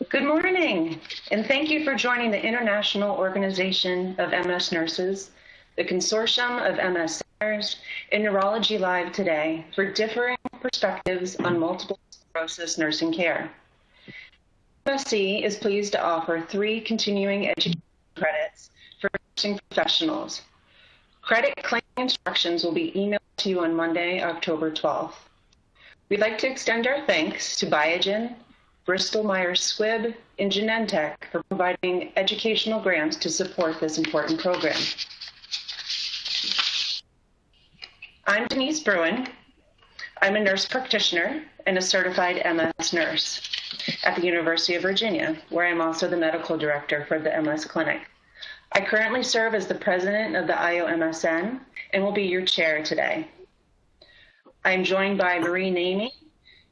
Good morning, and thank you for joining the International Organization of MS Nurses, the Consortium of MS Centers, and NeurologyLive today for differing perspectives on multiple sclerosis nursing care. CMSC is pleased to offer 3 continuing education credits for nursing professionals. Credit claim instructions will be emailed to you on Monday, October 12th. We'd like to extend our thanks to Biogen, Bristol-Myers Squibb, and Genentech for providing educational grants to support this important program. I'm Denise Bruin. I'm a nurse practitioner and a certified MS nurse at the University of Virginia, where I'm also the medical director for the MS clinic. I currently serve as the president of the IOMSN and will be your chair today. I'm joined by Marie Namey,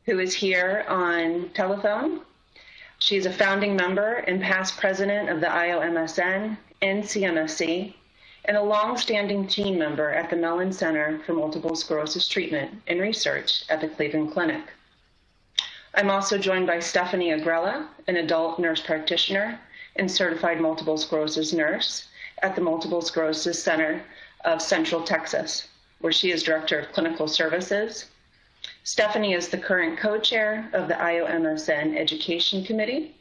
who is here on telephone. She's a founding member and past president of the IOMSN and CMSC, and a long-standing team member at the Mellon Center for Multiple Sclerosis Treatment and Research at the Cleveland Clinic. I'm also joined by Stephanie Agrella, an adult nurse practitioner and certified multiple sclerosis nurse at the Multiple Sclerosis Center of Central Texas, where she is Director of Clinical Services. Stephanie is the current co-chair of the IOMSN Education Committee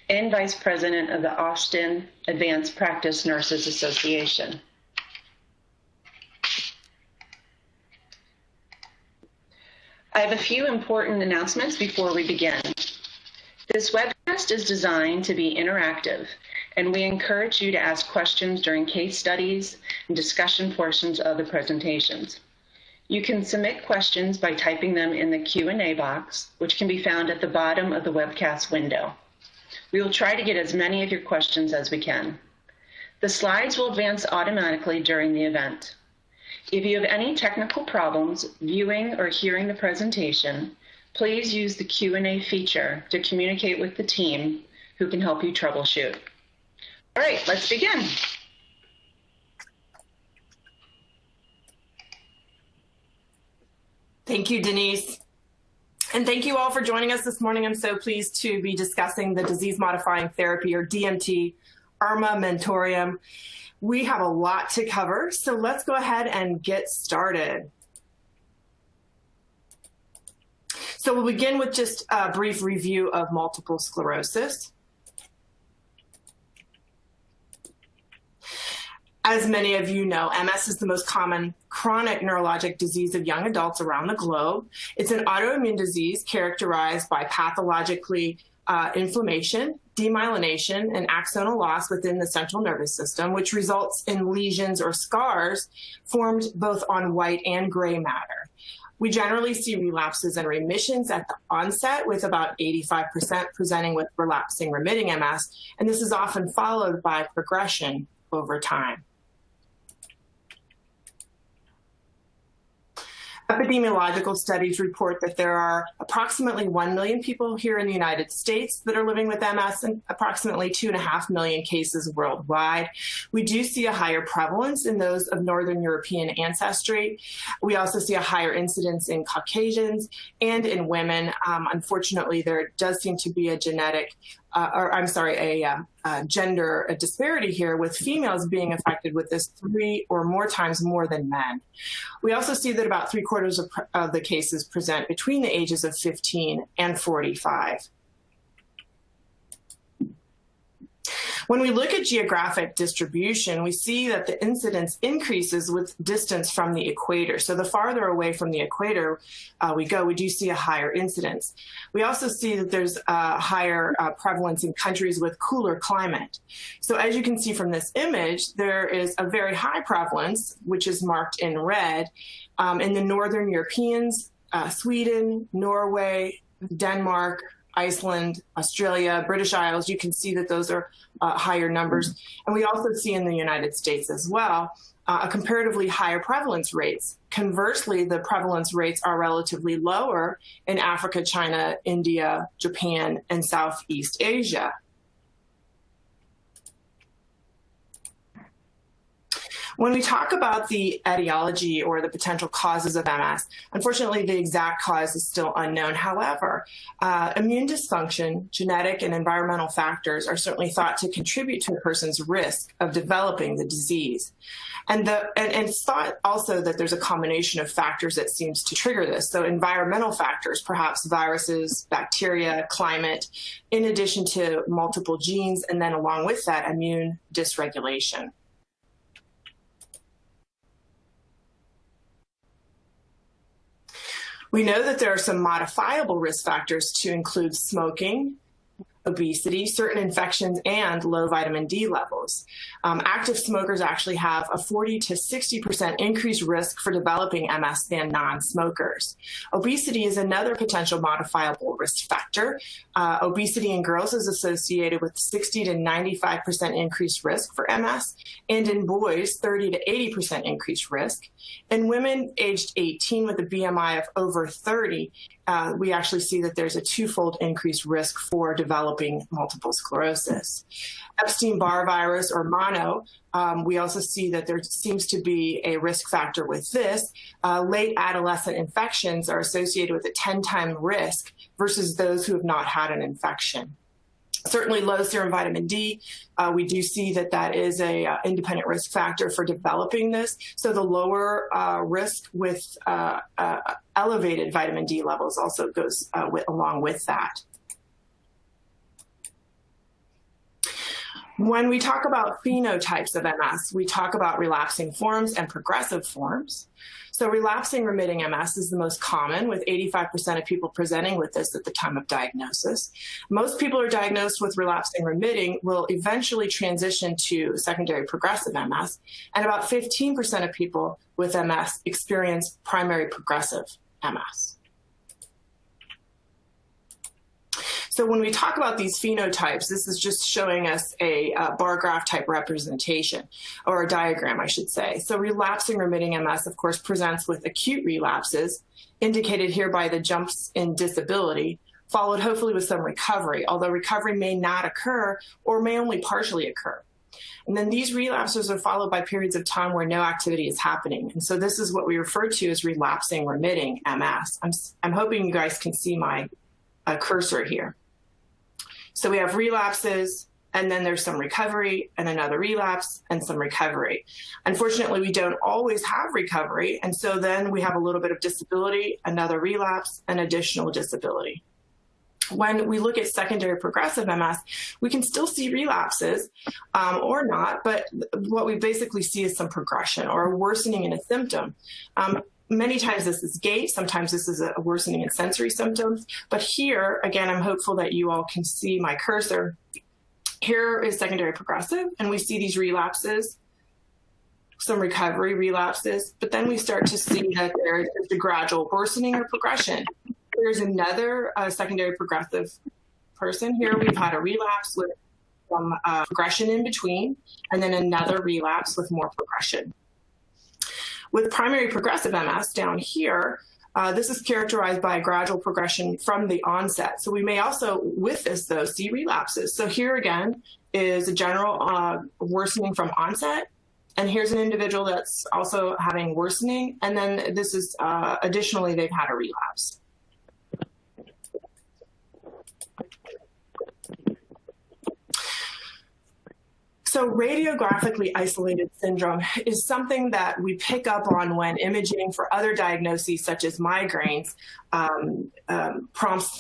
and vice president of the Austin Advanced Practice Nurses Association. I have a few important announcements before we begin. This webcast is designed to be interactive, and we encourage you to ask questions during case studies and discussion portions of the presentations. You can submit questions by typing them in the Q&A box, which can be found at the bottom of the webcast window. We will try to get as many of your questions as we can. The slides will advance automatically during the event. If you have any technical problems viewing or hearing the presentation, please use the Q&A feature to communicate with the team who can help you troubleshoot. All right, let's begin. Thank you, Denise. And thank you all for joining us this morning. I'm so pleased to be discussing the disease-modifying therapy, or DMT, armamentarium. We have a lot to cover, so let's go ahead and get started. So we'll begin with just a brief review of multiple sclerosis. As many of you know, MS is the most common chronic neurologic disease of young adults around the globe. It's an autoimmune disease characterized by pathologically inflammation, demyelination, and axonal loss within the central nervous system, which results in lesions or scars formed both on white and gray matter. We generally see relapses and remissions at the onset, with about 85% presenting with relapsing remitting MS, and this is often followed by progression over time. Epidemiological studies report that there are approximately 1 million people here in the United States that are living with MS and approximately 2.5 million cases worldwide. We do see a higher prevalence in those of Northern European ancestry. We also see a higher incidence in Caucasians and in women. Unfortunately, there does seem to be a gender disparity here, with females being affected with this 3 or more times more than men. We also see that about 3/4 of the cases present between the ages of 15 and 45. When we look at geographic distribution, we see that the incidence increases with distance from the equator. So the farther away from the equator we go, we do see a higher incidence. We also see that there's a higher prevalence in countries with cooler climate. So as you can see from this image, there is a very high prevalence, which is marked in red, in the Northern Europeans, Sweden, Norway, Denmark, Iceland, Australia, British Isles. You can see that those are higher numbers. And we also see in the United States as well a comparatively higher prevalence rates. Conversely, the prevalence rates are relatively lower in Africa, China, India, Japan, and Southeast Asia. When we talk about the etiology or the potential causes of MS, unfortunately, the exact cause is still unknown. However, immune dysfunction, genetic and environmental factors are certainly thought to contribute to a person's risk of developing the disease. And it's thought also that there's a combination of factors that seems to trigger this. So environmental factors, perhaps viruses, bacteria, climate, in addition to multiple genes, and then along with that, immune dysregulation. We know that there are some modifiable risk factors to include smoking, obesity, certain infections, and low vitamin D levels. Active smokers actually have a 40 to 60% increased risk for developing MS than non-smokers. Obesity is another potential modifiable risk factor. Obesity in girls is associated with 60 to 95% increased risk for MS, and in boys, 30 to 80% increased risk. In women aged 18 with a BMI of over 30, we actually see that there's a twofold increased risk for developing multiple sclerosis. Epstein-Barr virus, or mono, we also see that there seems to be a risk factor with this. Late adolescent infections are associated with a 10-time risk versus those who have not had an infection. Certainly low serum vitamin D, we do see that that is a independent risk factor for developing this. So the lower risk with elevated vitamin D levels also goes along with that. When we talk about phenotypes of MS, we talk about relapsing forms and progressive forms. So relapsing remitting MS is the most common, with 85% of people presenting with this at the time of diagnosis. Most people who are diagnosed with relapsing remitting will eventually transition to secondary progressive MS, and about 15% of people with MS experience primary progressive MS. So when we talk about these phenotypes, this is just showing us a bar graph type representation, or a diagram, I should say. So relapsing remitting MS, of course, presents with acute relapses, indicated here by the jumps in disability, followed hopefully with some recovery, although recovery may not occur or may only partially occur. And then these relapses are followed by periods of time where no activity is happening. And so this is what we refer to as relapsing remitting MS. I'm hoping you guys can see my cursor here. So we have relapses, and then there's some recovery, and another relapse, and some recovery. Unfortunately, we don't always have recovery, and so then we have a little bit of disability, another relapse, and additional disability. When we look at secondary progressive MS, we can still see relapses or not, but what we basically see is some progression or a worsening in a symptom. Many times this is gait, sometimes this is a worsening in sensory symptoms, but here, again, I'm hopeful that you all can see my cursor. Here is secondary progressive, and we see these relapses, some recovery relapses, but then we start to see that there is a gradual worsening or progression. There's another secondary progressive person here. We've had a relapse with some progression in between, and then another relapse with more progression. With primary progressive MS down here, this is characterized by a gradual progression from the onset. So we may also, with this though, see relapses. So here again is a general worsening from onset. And here's an individual that's also having worsening. And then this is additionally, they've had a relapse. So radiographically isolated syndrome is something that we pick up on when imaging for other diagnoses such as migraines prompts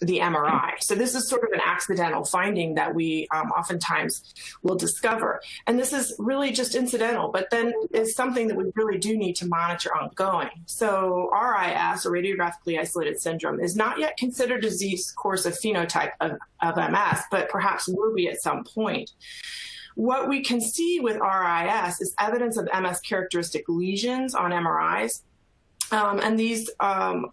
the MRI. So this is sort of an accidental finding that we oftentimes will discover. And this is really just incidental, but then is something that we really do need to monitor ongoing. So RIS, or radiographically isolated syndrome, is not yet considered a disease course of phenotype of MS, but perhaps will be at some point. What we can see with RIS is evidence of MS characteristic lesions on MRIs. And these are,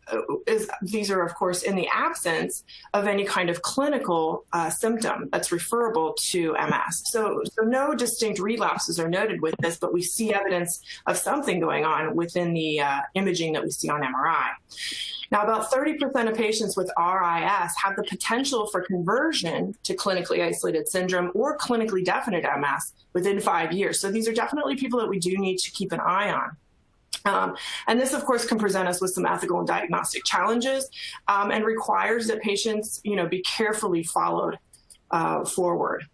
of course, in the absence of any kind of clinical symptom that's referable to MS. So no distinct relapses are noted with this, but we see evidence of something going on within the imaging that we see on MRI. Now, about 30% of patients with RIS have the potential for conversion to clinically isolated syndrome or clinically definite MS within 5 years. So these are definitely people that we do need to keep an eye on. And this, of course, can present us with some ethical and diagnostic challenges and requires that patients, be carefully followed forward.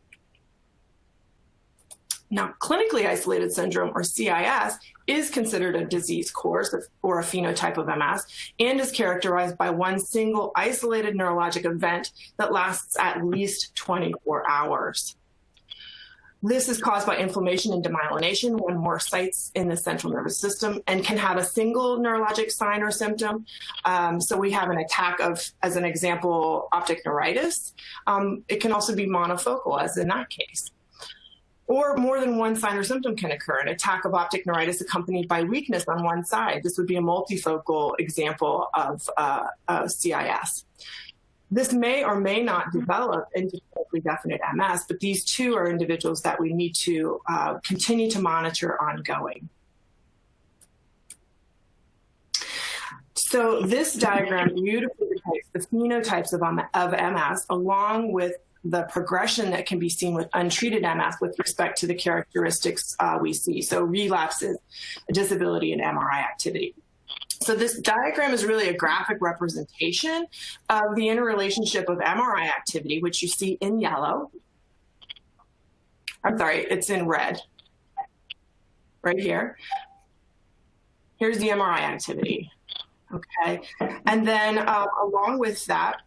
Now, clinically isolated syndrome, or CIS, is considered a disease course or a phenotype of MS and is characterized by one single isolated neurologic event that lasts at least 24 hours. This is caused by inflammation and demyelination, one or more sites in the central nervous system, and can have a single neurologic sign or symptom. So we have an attack of, as an example, optic neuritis. It can also be monofocal, as in that case. Or more than one sign or symptom can occur, an attack of optic neuritis accompanied by weakness on one side. This would be a multifocal example of CIS. This may or may not develop into clinically definite MS, but these two are individuals that we need to continue to monitor ongoing. So this diagram beautifully depicts the phenotypes of MS along with the progression that can be seen with untreated MS with respect to the characteristics we see. So relapses, disability, and MRI activity. So this diagram is really a graphic representation of the interrelationship of MRI activity, which you see in yellow. I'm sorry, it's in red, right here. Here's the MRI activity, okay? And then along with that,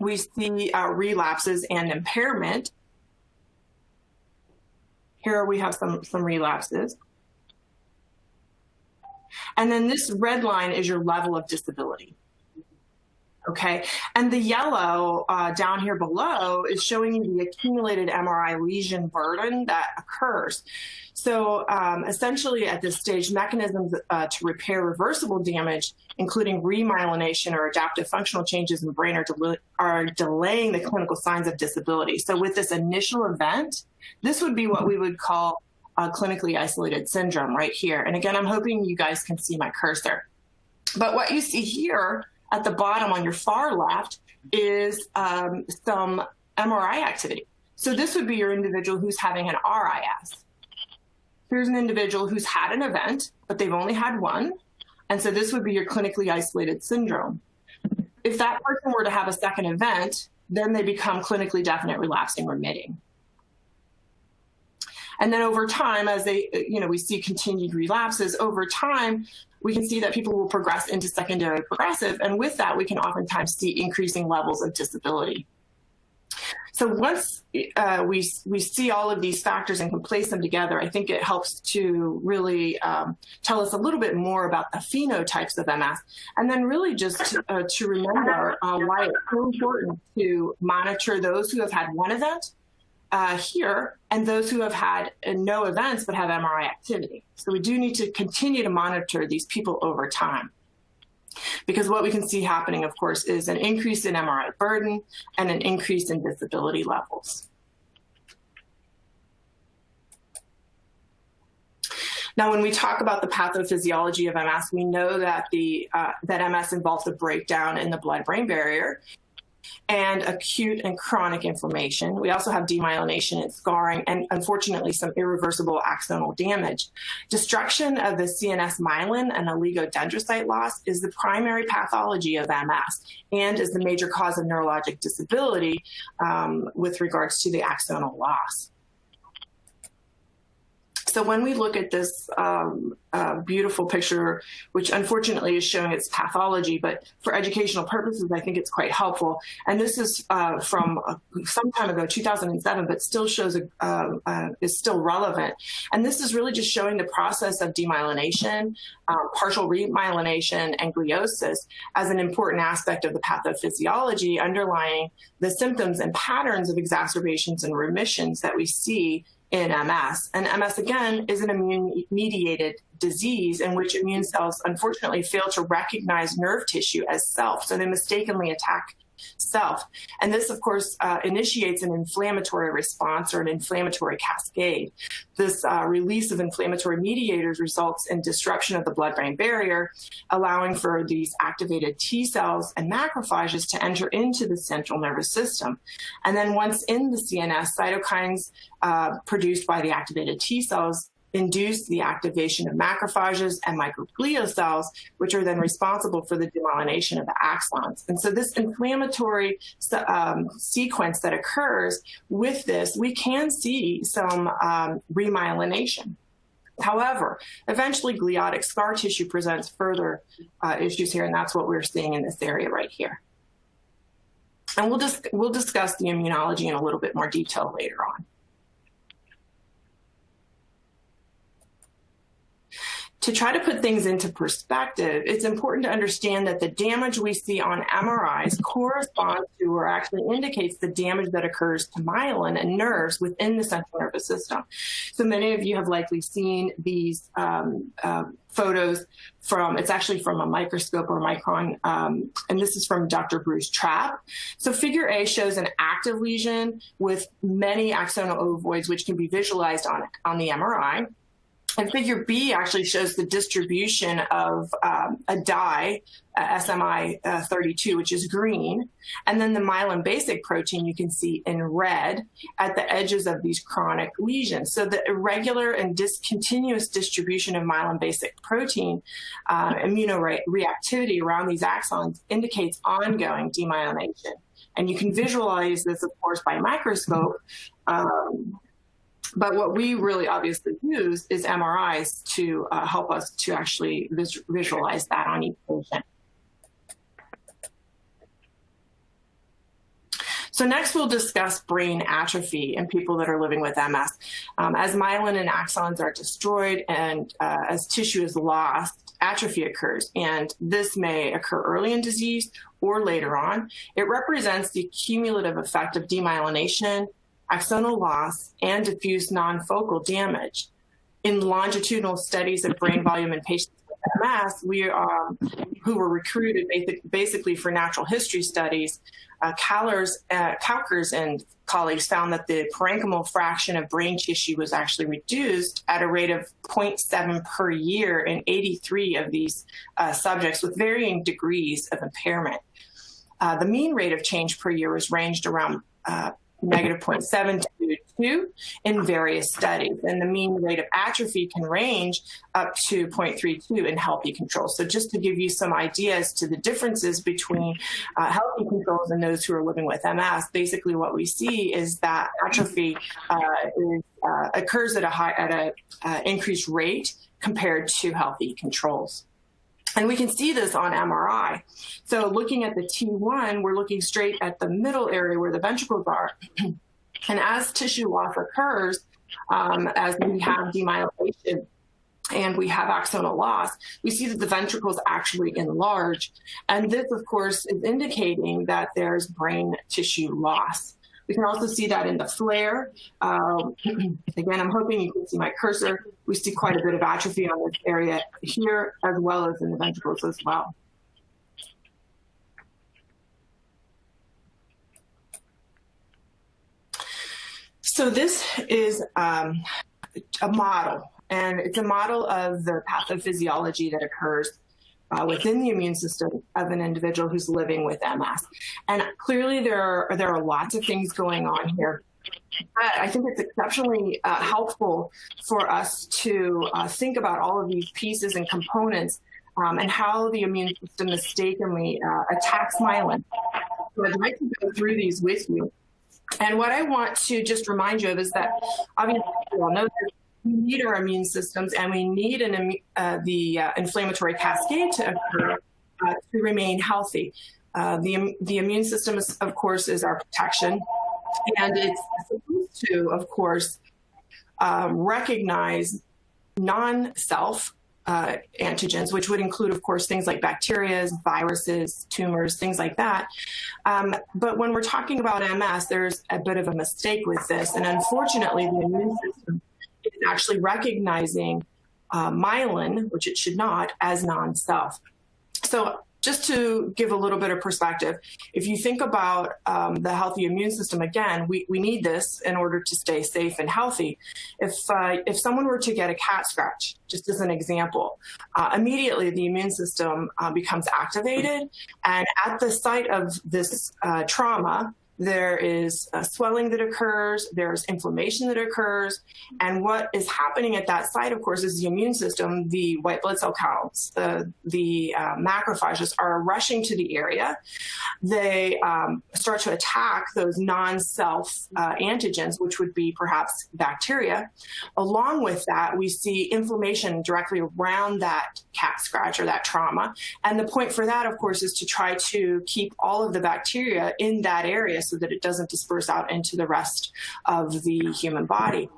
we see relapses and impairment. Here we have some relapses. And then this red line is your level of disability, okay? And the yellow down here below is showing you the accumulated MRI lesion burden that occurs. So essentially at this stage, mechanisms to repair reversible damage, including remyelination or adaptive functional changes in the brain, are delaying the clinical signs of disability. So with this initial event, this would be what we would call a clinically isolated syndrome right here. And again, I'm hoping you guys can see my cursor. But what you see here at the bottom on your far left is some MRI activity. So this would be your individual who's having an RIS. Here's an individual who's had an event, but they've only had one. And so this would be your clinically isolated syndrome. If that person were to have a second event, then they become clinically definite, relapsing, remitting. And then over time, as they, we see continued relapses, over time, we can see that people will progress into secondary progressive. And with that, we can oftentimes see increasing levels of disability. So once we see all of these factors and can place them together, I think it helps to really tell us a little bit more about the phenotypes of MS. And then really just to remember why it's so important to monitor those who have had one event here and those who have had no events but have MRI activity. So we do need to continue to monitor these people over time. Because what we can see happening, of course, is an increase in MRI burden and an increase in disability levels. Now, when we talk about the pathophysiology of MS, we know that that MS involves a breakdown in the blood-brain barrier and acute and chronic inflammation. We also have demyelination and scarring, and unfortunately some irreversible axonal damage. Destruction of the CNS myelin and oligodendrocyte loss is the primary pathology of MS and is the major cause of neurologic disability with regards to the axonal loss. So when we look at this beautiful picture, which unfortunately is showing its pathology, but for educational purposes, I think it's quite helpful. And this is from some time ago, 2007, but still shows is still relevant. And this is really just showing the process of demyelination, partial remyelination, and gliosis as an important aspect of the pathophysiology underlying the symptoms and patterns of exacerbations and remissions that we see in MS. And MS, again, is an immune-mediated disease in which immune cells, unfortunately, fail to recognize nerve tissue as self. So they mistakenly attack self. And this, of course, initiates an inflammatory response or an inflammatory cascade. This release of inflammatory mediators results in disruption of the blood-brain barrier, allowing for these activated T cells and macrophages to enter into the central nervous system. And then once in the CNS, cytokines produced by the activated T cells induce the activation of macrophages and microglial cells, which are then responsible for the demyelination of the axons. And so this inflammatory sequence that occurs with this, we can see some remyelination. However, eventually gliotic scar tissue presents further issues here, and that's what we're seeing in this area right here. And we'll discuss the immunology in a little bit more detail later on. To try to put things into perspective, it's important to understand that the damage we see on MRIs corresponds to or actually indicates the damage that occurs to myelin and nerves within the central nervous system. So many of you have likely seen these photos from, it's actually from a microscope or micron, and this is from Dr. Bruce Trapp. So figure A shows an active lesion with many axonal ovoids, which can be visualized on the MRI. And figure B actually shows the distribution of a dye, SMI 32, which is green, and then the myelin basic protein you can see in red at the edges of these chronic lesions. So the irregular and discontinuous distribution of myelin basic protein immunoreactivity around these axons indicates ongoing demyelination. And you can visualize this, of course, by microscope. But what we really obviously use is MRIs to help us to actually visualize that on each patient. So next we'll discuss brain atrophy in people that are living with MS. As myelin and axons are destroyed and as tissue is lost, atrophy occurs, and this may occur early in disease or later on. It represents the cumulative effect of demyelination, axonal loss, and diffuse non-focal damage. In longitudinal studies of brain volume in patients with MS, who were recruited basically for natural history studies, Kalkers and colleagues found that the parenchymal fraction of brain tissue was actually reduced at a rate of 0.7 per year in 83 of these subjects with varying degrees of impairment. The mean rate of change per year was ranged around negative 0.7 to 2 in various studies. And the mean rate of atrophy can range up to 0.32 in healthy controls. So just to give you some ideas to the differences between healthy controls and those who are living with MS, basically what we see is that atrophy occurs at a increased rate compared to healthy controls. And we can see this on MRI. So looking at the T1, we're looking straight at the middle area where the ventricles are. And as tissue loss occurs, as we have demyelination and we have axonal loss, we see that the ventricles actually enlarge. And this, of course, is indicating that there's brain tissue loss. We can also see that in the flare. Again, I'm hoping you can see my cursor. We see quite a bit of atrophy on this area here, as well as in the ventricles as well. So this is a model, and it's a model of the pathophysiology that occurs within the immune system of an individual who's living with MS. And clearly there are lots of things going on here. I think it's exceptionally helpful for us to think about all of these pieces and components and how the immune system mistakenly attacks myelin. So I'd like to go through these with you. And what I want to just remind you of is that obviously we all know that we need our immune systems, and we need the inflammatory cascade to occur to remain healthy. The immune system, of course, is our protection, and it's supposed to, of course, recognize non-self antigens, which would include, of course, things like bacteria, viruses, tumors, things like that. But when we're talking about MS, there's a bit of a mistake with this. And unfortunately, the immune system is actually recognizing myelin, which it should not, as non-self. So just to give a little bit of perspective, if you think about the healthy immune system, again, we need this in order to stay safe and healthy. If someone were to get a cat scratch, just as an example, immediately the immune system becomes activated. And at the site of this trauma, there is swelling that occurs, there's inflammation that occurs, and what is happening at that site, of course, is the immune system, the white blood cell counts, the macrophages are rushing to the area. They start to attack those non-self antigens, which would be perhaps bacteria. Along with that, we see inflammation directly around that cat scratch or that trauma. And the point for that, of course, is to try to keep all of the bacteria in that area so that it doesn't disperse out into the rest of the human body.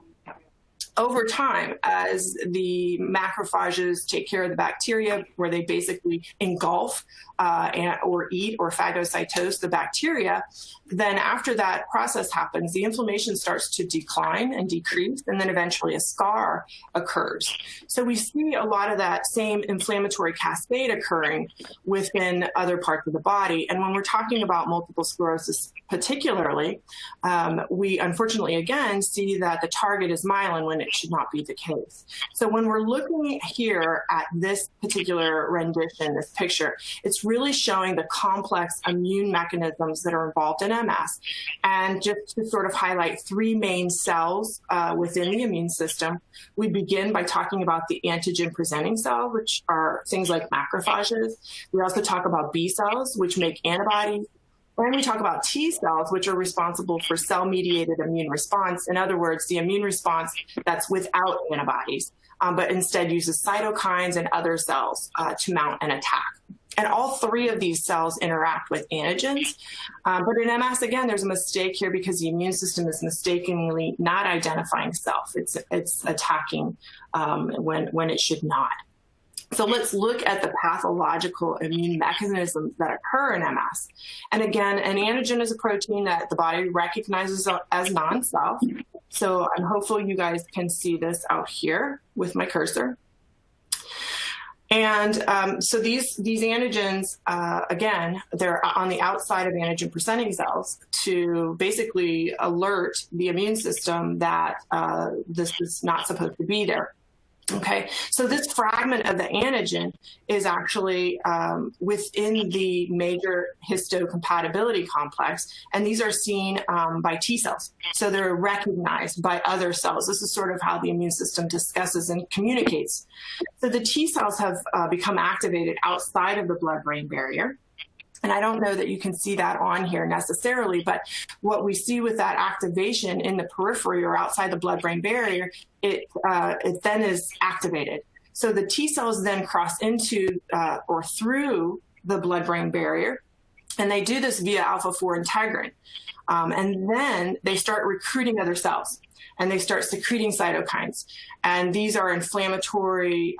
Over time, as the macrophages take care of the bacteria, where they basically engulf or eat or phagocytose the bacteria, then after that process happens, the inflammation starts to decline and decrease, and then eventually a scar occurs. So we see a lot of that same inflammatory cascade occurring within other parts of the body. And when we're talking about multiple sclerosis particularly, we unfortunately, again, see that the target is myelin when it should not be the case. So when we're looking here at this particular rendition, this picture, it's really showing the complex immune mechanisms that are involved in MS. And just to sort of highlight three main cells within the immune system, we begin by talking about the antigen-presenting cell, which are things like macrophages. We also talk about B cells, which make antibodies. And we talk about T cells, which are responsible for cell-mediated immune response. In other words, the immune response that's without antibodies, but instead uses cytokines and other cells to mount an attack. And all three of these cells interact with antigens. But in MS, again, there's a mistake here because the immune system is mistakenly not identifying self. It's attacking when it should not. So let's look at the pathological immune mechanisms that occur in MS. And again, an antigen is a protein that the body recognizes as non-self. So I'm hopeful you guys can see this out here with my cursor. And so these antigens, again, they're on the outside of antigen-presenting cells to basically alert the immune system that this is not supposed to be there. Okay, so this fragment of the antigen is actually within the major histocompatibility complex, and these are seen by T cells. So they're recognized by other cells. This is sort of how the immune system discusses and communicates. So the T cells have become activated outside of the blood-brain barrier. And I don't know that you can see that on here necessarily, but what we see with that activation in the periphery or outside the blood-brain barrier, it then is activated. So the T cells then cross into or through the blood-brain barrier, and they do this via alpha-4 integrin. And then they start recruiting other cells, and they start secreting cytokines. And these are inflammatory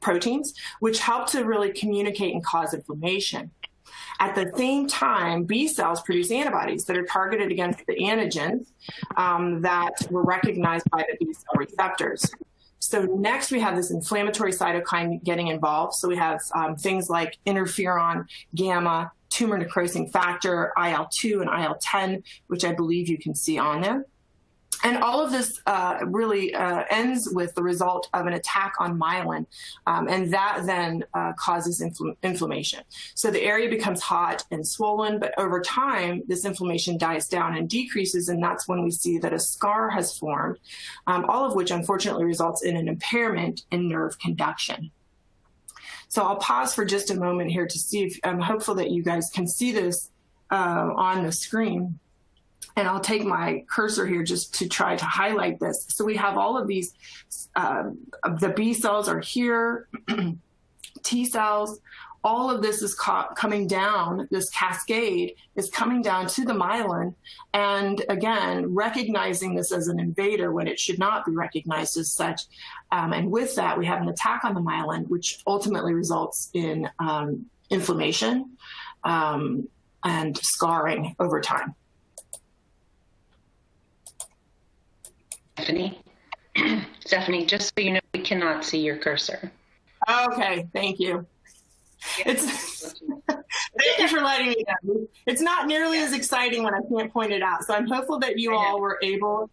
proteins, which help to really communicate and cause inflammation. At the same time, B cells produce antibodies that are targeted against the antigens that were recognized by the B cell receptors. So next we have this inflammatory cytokine getting involved. So we have things like interferon, gamma, tumor necrosing factor, IL-2 and IL-10, which I believe you can see on there. And all of this really ends with the result of an attack on myelin, and that then causes inflammation. So the area becomes hot and swollen, but over time, this inflammation dies down and decreases, and that's when we see that a scar has formed, all of which unfortunately results in an impairment in nerve conduction. So I'll pause for just a moment here to see if I'm hopeful that you guys can see this on the screen. And I'll take my cursor here just to try to highlight this. So we have all of these, the B cells are here, T cells all of this is coming down, this cascade is coming down to the myelin, and again, recognizing this as an invader when it should not be recognized as such. And with that, we have an attack on the myelin, which ultimately results in inflammation and scarring over time. Stephanie, just so you know, we cannot see your cursor. Okay, thank you. Thank you for letting me know. It's not nearly as exciting when I can't point it out. So I'm hopeful that you all were able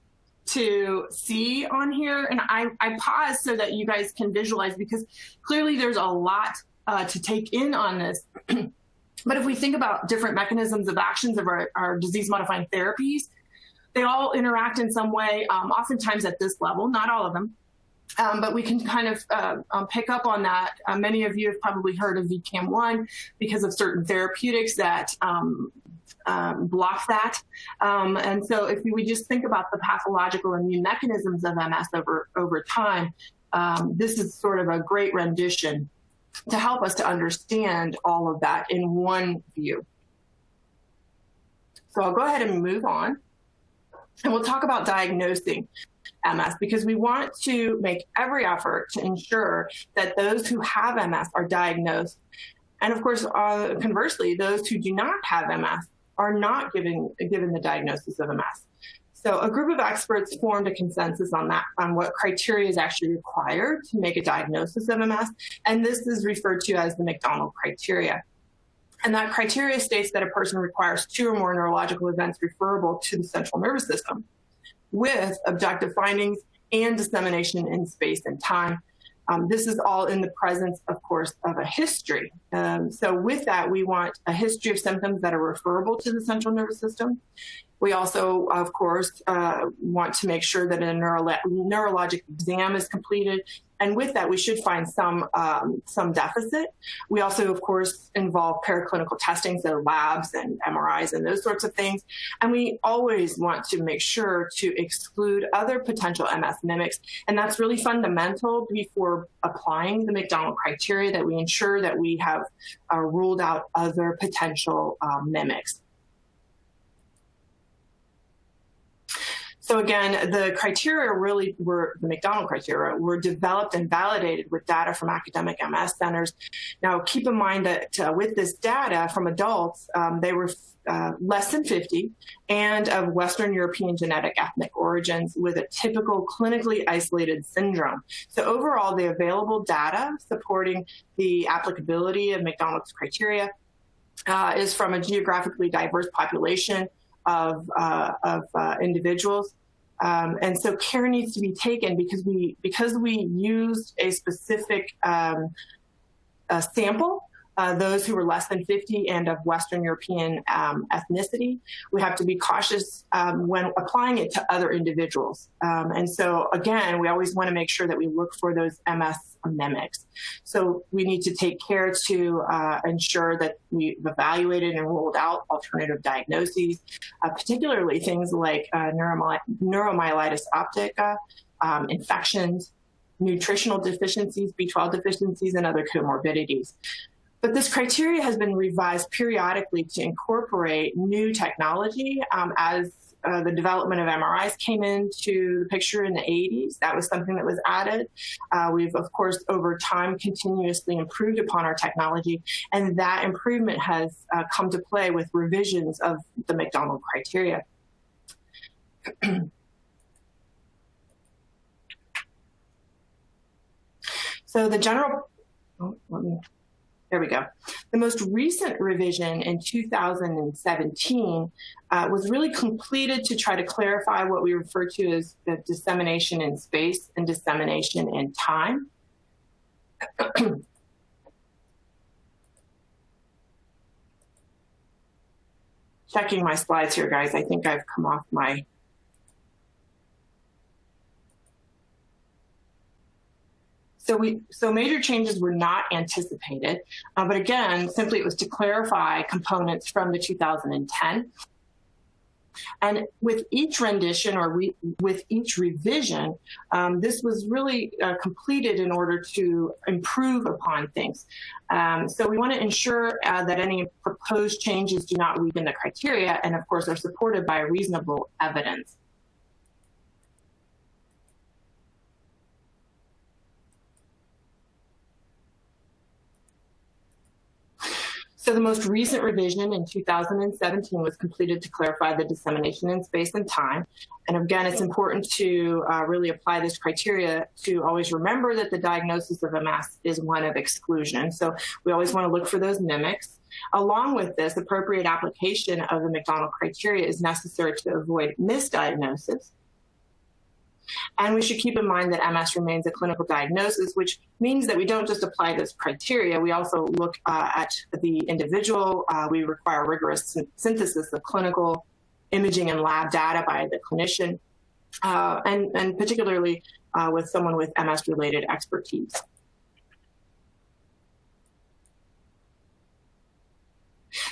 to see on here. And I paused so that you guys can visualize, because clearly there's a lot to take in on this. But if we think about different mechanisms of actions of our disease-modifying therapies, they all interact in some way, oftentimes at this level, not all of them. But we can kind of pick up on that. Many of you have probably heard of VCAM1 because of certain therapeutics that block that. And so if we just think about the pathological immune mechanisms of MS over time, this is sort of a great rendition to help us to understand all of that in one view. So I'll go ahead and move on. And we'll talk about diagnosing MS, because we want to make every effort to ensure that those who have MS are diagnosed. And of course, conversely, those who do not have MS are not given the diagnosis of MS. So a group of experts formed a consensus on what criteria is actually required to make a diagnosis of MS. And this is referred to as the McDonald criteria. And that criteria states that a person requires 2 or more neurological events referable to the central nervous system, with objective findings and dissemination in space and time. This is all in the presence, of course, of a history. So with that, we want a history of symptoms that are referable to the central nervous system. We also, of course, want to make sure that a neurologic exam is completed. And with that, we should find some deficit. We also, of course, involve paraclinical testing, so labs and MRIs and those sorts of things. And we always want to make sure to exclude other potential MS mimics. And that's really fundamental before applying the McDonald criteria, that we ensure that we have ruled out other potential mimics. So again, the criteria really were, the McDonald criteria were developed and validated with data from academic MS centers. Now, keep in mind that with this data from adults, they were less than 50 and of Western European genetic ethnic origins with a typical clinically isolated syndrome. So overall, the available data supporting the applicability of McDonald's criteria is from a geographically diverse population of individuals. And so care needs to be taken because we used a specific sample, those who were less than 50 and of Western European ethnicity. We have to be cautious when applying it to other individuals. And so again, we always want to make sure that we look for those MS mimics. So we need to take care to ensure that we've evaluated and ruled out alternative diagnoses, particularly things like neuromyelitis optica, infections, nutritional deficiencies, B12 deficiencies, and other comorbidities. But this criteria has been revised periodically to incorporate new technology as the development of MRIs came into the picture in the 80s. That was something that was added. We've, of course, over time continuously improved upon our technology, and that improvement has come to play with revisions of the McDonald criteria. So the general, there we go. The most recent revision in 2017 was really completed to try to clarify what we refer to as the dissemination in space and dissemination in time. Checking my slides here, guys. I think I've come off my... So major changes were not anticipated, but again, simply it was to clarify components from the 2010. And with each rendition or with each revision, this was really completed in order to improve upon things. So we want to ensure that any proposed changes do not weaken the criteria and, of course, are supported by reasonable evidence. So the most recent revision in 2017 was completed to clarify the dissemination in space and time. And again, it's important to really apply this criteria to always remember that the diagnosis of MS is one of exclusion. So we always want to look for those mimics. Along with this, appropriate application of the McDonald criteria is necessary to avoid misdiagnosis. And we should keep in mind that MS remains a clinical diagnosis, which means that we don't just apply this criteria. We also look at the individual. We require rigorous synthesis of clinical, imaging, and lab data by the clinician, and particularly with someone with MS-related expertise.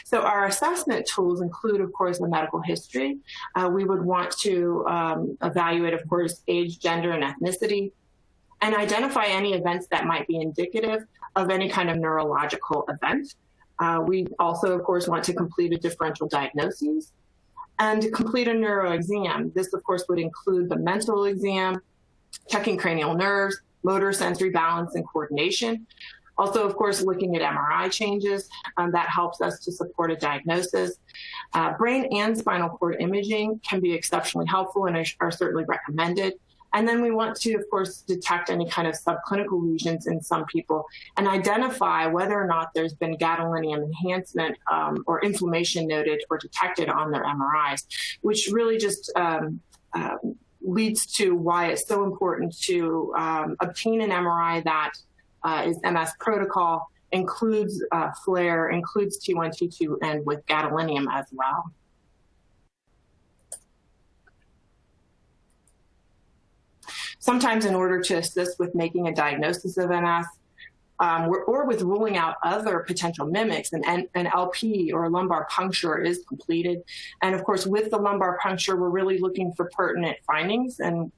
So our assessment tools include, of course, the medical history. We would want to evaluate, of course, age, gender, and ethnicity, and identify any events that might be indicative of any kind of neurological event. We also, of course, want to complete a differential diagnosis and complete a neuroexam. This, of course, would include the mental exam, checking cranial nerves, motor, sensory balance, and coordination. Also, of course, looking at MRI changes, that helps us to support a diagnosis. Brain and spinal cord imaging can be exceptionally helpful and are certainly recommended. And then we want to, of course, detect any kind of subclinical lesions in some people and identify whether or not there's been gadolinium enhancement or inflammation noted or detected on their MRIs, which really just leads to why it's so important to obtain an MRI that is MS protocol, includes FLAIR, includes T1, T2, and with gadolinium as well. Sometimes in order to assist with making a diagnosis of MS, or with ruling out other potential mimics, an LP or lumbar puncture is completed. And of course, with the lumbar puncture, we're really looking for pertinent findings, and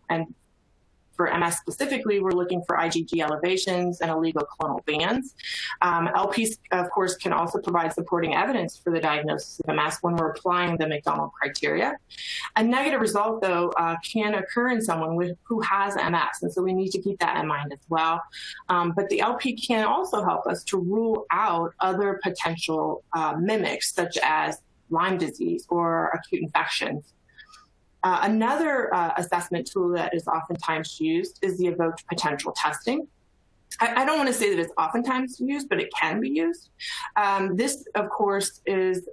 for MS specifically, we're looking for IgG elevations and illegal clonal bands. LPs, of course, can also provide supporting evidence for the diagnosis of MS when we're applying the McDonald criteria. A negative result, though, can occur in someone who has MS, and so we need to keep that in mind as well. But the LP can also help us to rule out other potential mimics, such as Lyme disease or acute infections. Another assessment tool that is oftentimes used is the evoked potential testing. I don't want to say that it's oftentimes used, but it can be used. This, of course, is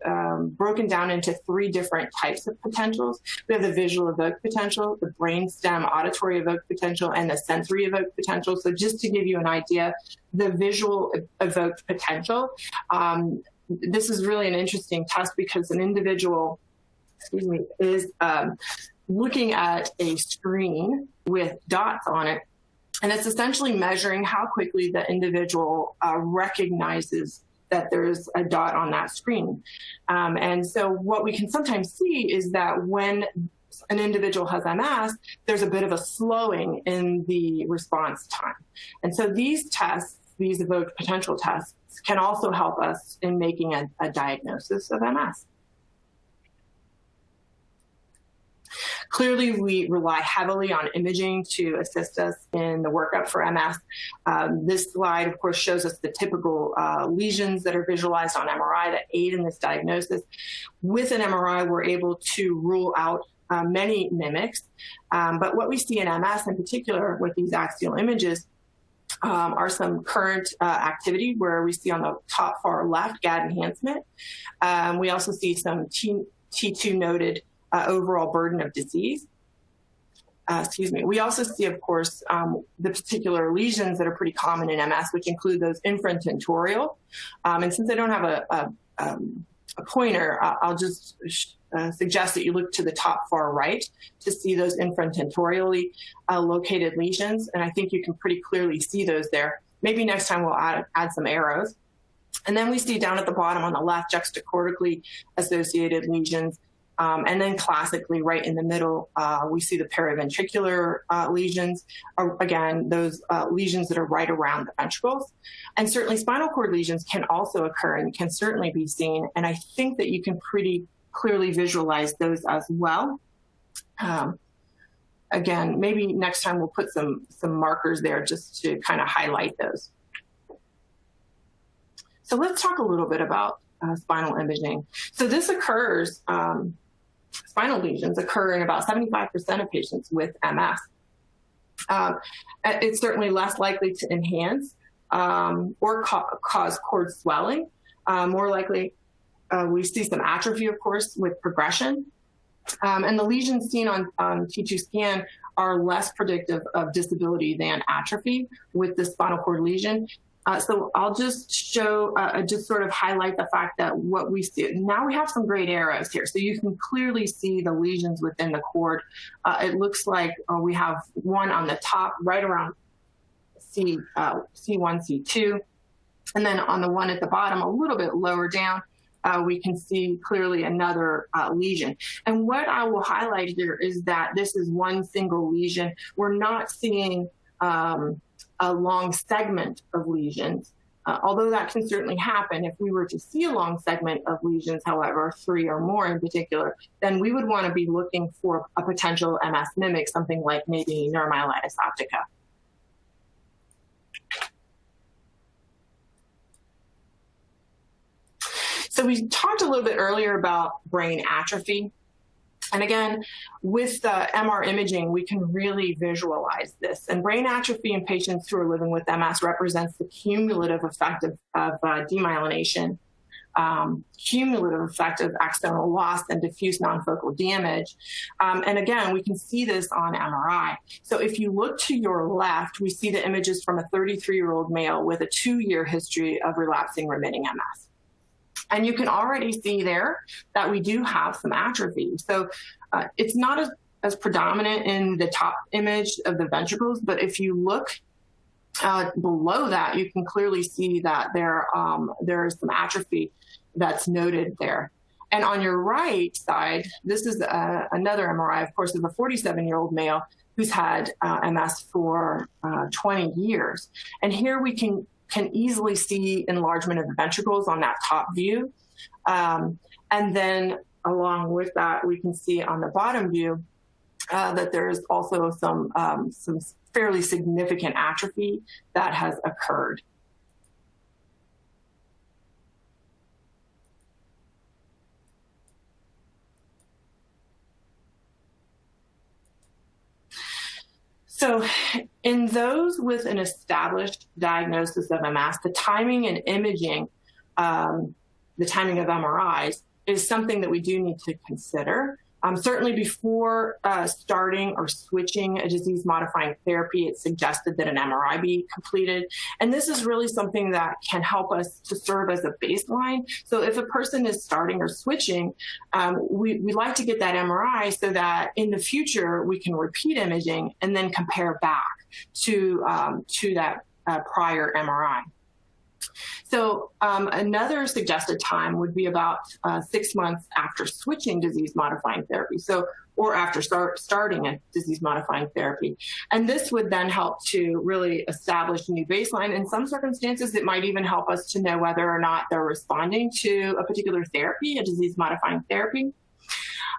broken down into 3 different types of potentials. We have the visual evoked potential, the brainstem auditory evoked potential, and the sensory evoked potential. So just to give you an idea, the visual evoked potential, this is really an interesting test because an individual is looking at a screen with dots on it, and it's essentially measuring how quickly the individual recognizes that there's a dot on that screen. And so what we can sometimes see is that when an individual has MS, there's a bit of a slowing in the response time. And so these tests, these evoked potential tests, can also help us in making a diagnosis of MS. Clearly, we rely heavily on imaging to assist us in the workup for MS. This slide, of course, shows us the typical lesions that are visualized on MRI that aid in this diagnosis. With an MRI, we're able to rule out many mimics. But what we see in MS in particular with these axial images are some current activity where we see on the top far left GAD enhancement. We also see some T2 noted overall burden of disease. We also see, of course, the particular lesions that are pretty common in MS, which include those infratentorial. And since I don't have a pointer, I'll just suggest that you look to the top far right to see those infratentorially located lesions. And I think you can pretty clearly see those there. Maybe next time we'll add some arrows. And then we see down at the bottom on the left juxtacortically associated lesions And then classically, right in the middle, we see the periventricular lesions, again, those lesions that are right around the ventricles. And certainly spinal cord lesions can also occur and can certainly be seen. And I think that you can pretty clearly visualize those as well. Again, maybe next time we'll put some markers there just to kind of highlight those. So let's talk a little bit about spinal imaging. So this occurs, spinal lesions occur in about 75% of patients with MS. It's certainly less likely to enhance or cause cord swelling. More likely, we see some atrophy, of course, with progression. And the lesions seen on T2 scan are less predictive of disability than atrophy with the spinal cord lesion. So I'll just show, just sort of highlight the fact that what we see, now we have some great arrows here. So you can clearly see the lesions within the cord. It looks like we have one on the top, right around C1, C2. And then on the one at the bottom, a little bit lower down, we can see clearly another lesion. And what I will highlight here is that this is one single lesion. We're not seeing a long segment of lesions, although that can certainly happen. If we were to see a long segment of lesions, however, 3 or more in particular, then we would want to be looking for a potential MS mimic, something like maybe neuromyelitis optica. So we talked a little bit earlier about brain atrophy. And again, with the MR imaging, we can really visualize this. And brain atrophy in patients who are living with MS represents the cumulative effect of demyelination, cumulative effect of axonal loss and diffuse nonfocal damage. And again, we can see this on MRI. So if you look to your left, we see the images from a 33-year-old male with a 2-year history of relapsing remitting MS. And you can already see there that we do have some atrophy. So it's not as predominant in the top image of the ventricles, but if you look below that, you can clearly see that there is some atrophy that's noted there. And on your right side, this is another MRI, of course, of a 47-year-old male who's had MS for 20 years. And here we can easily see enlargement of the ventricles on that top view. And then along with that, we can see on the bottom view that there's also some fairly significant atrophy that has occurred. So in those with an established diagnosis of MS, the timing and imaging, the timing of MRIs is something that we do need to consider. Certainly before starting or switching a disease-modifying therapy, it's suggested that an MRI be completed. And this is really something that can help us to serve as a baseline. So if a person is starting or switching, we like to get that MRI so that in the future we can repeat imaging and then compare back to that prior MRI. So another suggested time would be about 6 months after switching disease-modifying therapy, or after starting a disease-modifying therapy. And this would then help to really establish a new baseline. In some circumstances, it might even help us to know whether or not they're responding to a particular therapy, a disease-modifying therapy.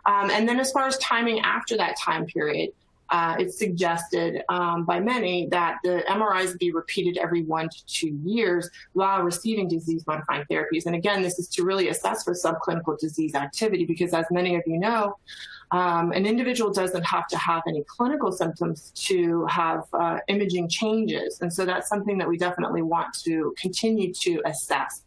And then as far as timing after that time period, it's suggested by many that the MRIs be repeated every 1 to 2 years while receiving disease-modifying therapies. And again, this is to really assess for subclinical disease activity, because as many of you know, an individual doesn't have to have any clinical symptoms to have imaging changes. And so that's something that we definitely want to continue to assess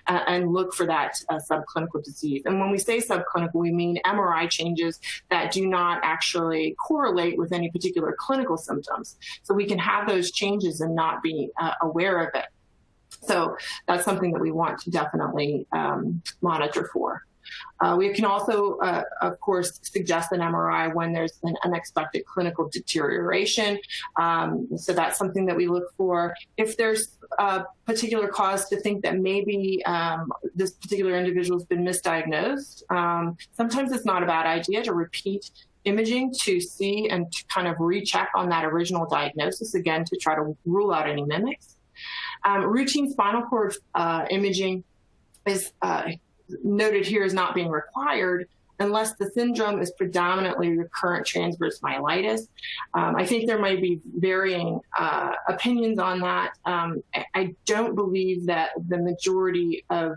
and look for that subclinical disease. And when we say subclinical, we mean MRI changes that do not actually correlate with any particular clinical symptoms. So we can have those changes and not be aware of it. So that's something that we want to definitely monitor for. We can also, of course, suggest an MRI when there's an unexpected clinical deterioration. So that's something that we look for. If there's particular cause to think that maybe this particular individual has been misdiagnosed, sometimes it's not a bad idea to repeat imaging to see and to kind of recheck on that original diagnosis again to try to rule out any mimics. Routine spinal cord imaging is noted here as not being required unless the syndrome is predominantly recurrent transverse myelitis. I think there might be varying opinions on that. I don't believe that the majority of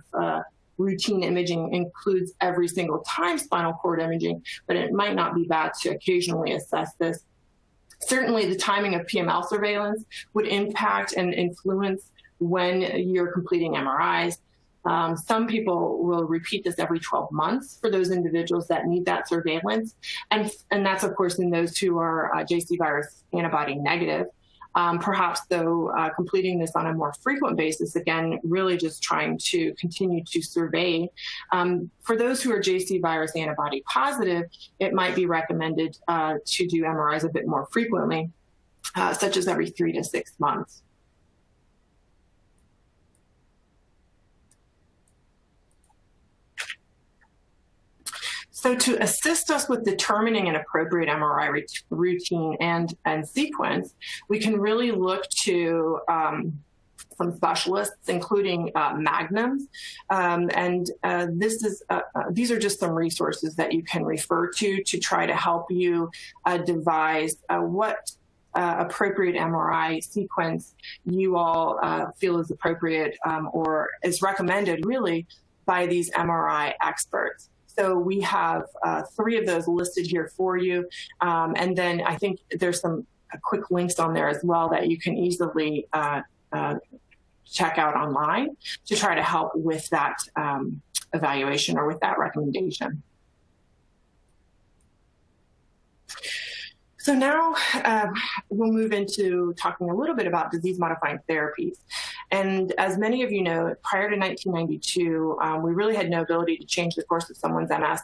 routine imaging includes every single time spinal cord imaging, but it might not be bad to occasionally assess this. Certainly the timing of PML surveillance would impact and influence when you're completing MRIs. Some people will repeat this every 12 months for those individuals that need that surveillance. And that's, of course, in those who are JC virus antibody negative. Perhaps, though, completing this on a more frequent basis, again, really just trying to continue to survey. For those who are JC virus antibody positive, it might be recommended to do MRIs a bit more frequently, such as every 3 to 6 months. So to assist us with determining an appropriate MRI routine and sequence, we can really look to some specialists, including Magnums. These are just some resources that you can refer to try to help you devise what appropriate MRI sequence you all feel is appropriate or is recommended really by these MRI experts. So we have 3 of those listed here for you. And then I think there's some quick links on there as well that you can easily check out online to try to help with that evaluation or with that recommendation. So now we'll move into talking a little bit about disease-modifying therapies. And as many of you know, prior to 1992, we really had no ability to change the course of someone's MS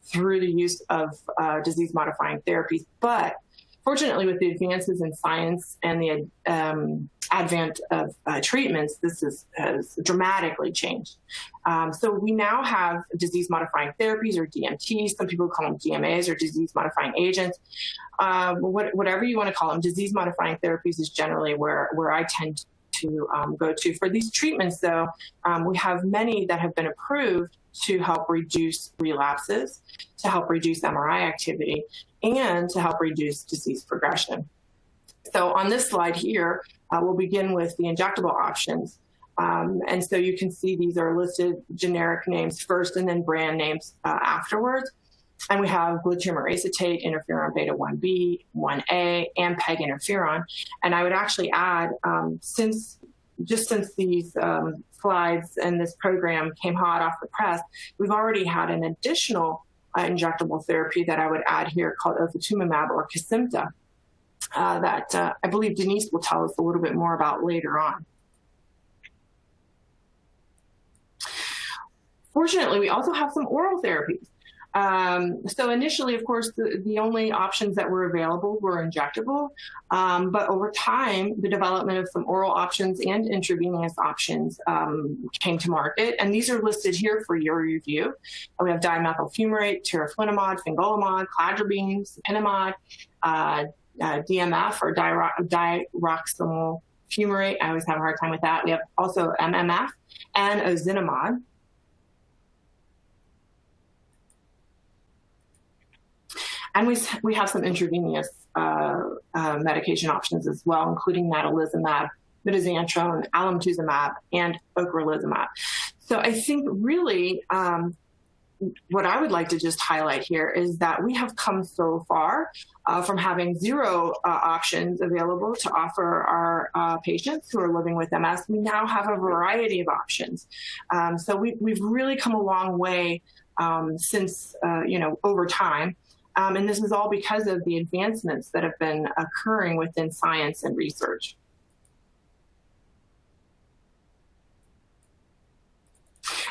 through the use of disease-modifying therapies. But fortunately, with the advances in science and the advent of treatments, this has dramatically changed. So we now have disease-modifying therapies, or DMTs. Some people call them DMAs, or disease-modifying agents. Whatever you want to call them, disease-modifying therapies is generally where I tend to go to. For these treatments, though, we have many that have been approved to help reduce relapses, to help reduce MRI activity, and to help reduce disease progression. So on this slide here, we'll begin with the injectable options. And so you can see these are listed generic names first and then brand names afterwards. And we have glutamate acetate, interferon beta 1B, 1A, and PEG interferon. And I would actually add, since these slides and this program came hot off the press, we've already had an additional injectable therapy that I would add here called ofatumumab, or Kesimpta, that I believe Denise will tell us a little bit more about later on. Fortunately, we also have some oral therapies. So initially, of course, the only options that were available were injectable, but over time, the development of some oral options and intravenous options came to market, and these are listed here for your review. We have dimethyl fumarate, teriflunomide, fingolimod, cladribine, sapinimod, DMF, or diroximel fumarate. I always have a hard time with that. We have also MMF and ozinamod. And we have some intravenous medication options as well, including natalizumab, mitoxantrone, alemtuzumab, and ocrelizumab. So I think really what I would like to just highlight here is that we have come so far from having 0 options available to offer our patients who are living with MS. We now have a variety of options. So we've really come a long way since, over time. And this is all because of the advancements that have been occurring within science and research.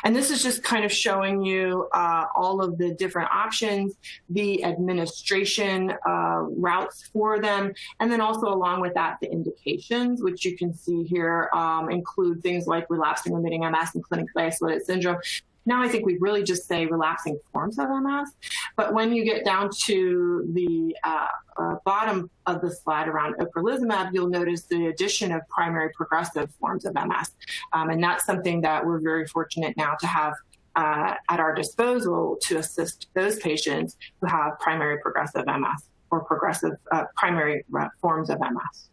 And this is just kind of showing you all of the different options, the administration routes for them, and then also along with that, the indications, which you can see here include things like relapsing remitting MS and clinically isolated syndrome. Now I think we really just say relapsing forms of MS, but when you get down to the bottom of the slide around ocrelizumab, you'll notice the addition of primary progressive forms of MS. And that's something that we're very fortunate now to have at our disposal to assist those patients who have primary progressive MS or progressive primary forms of MS.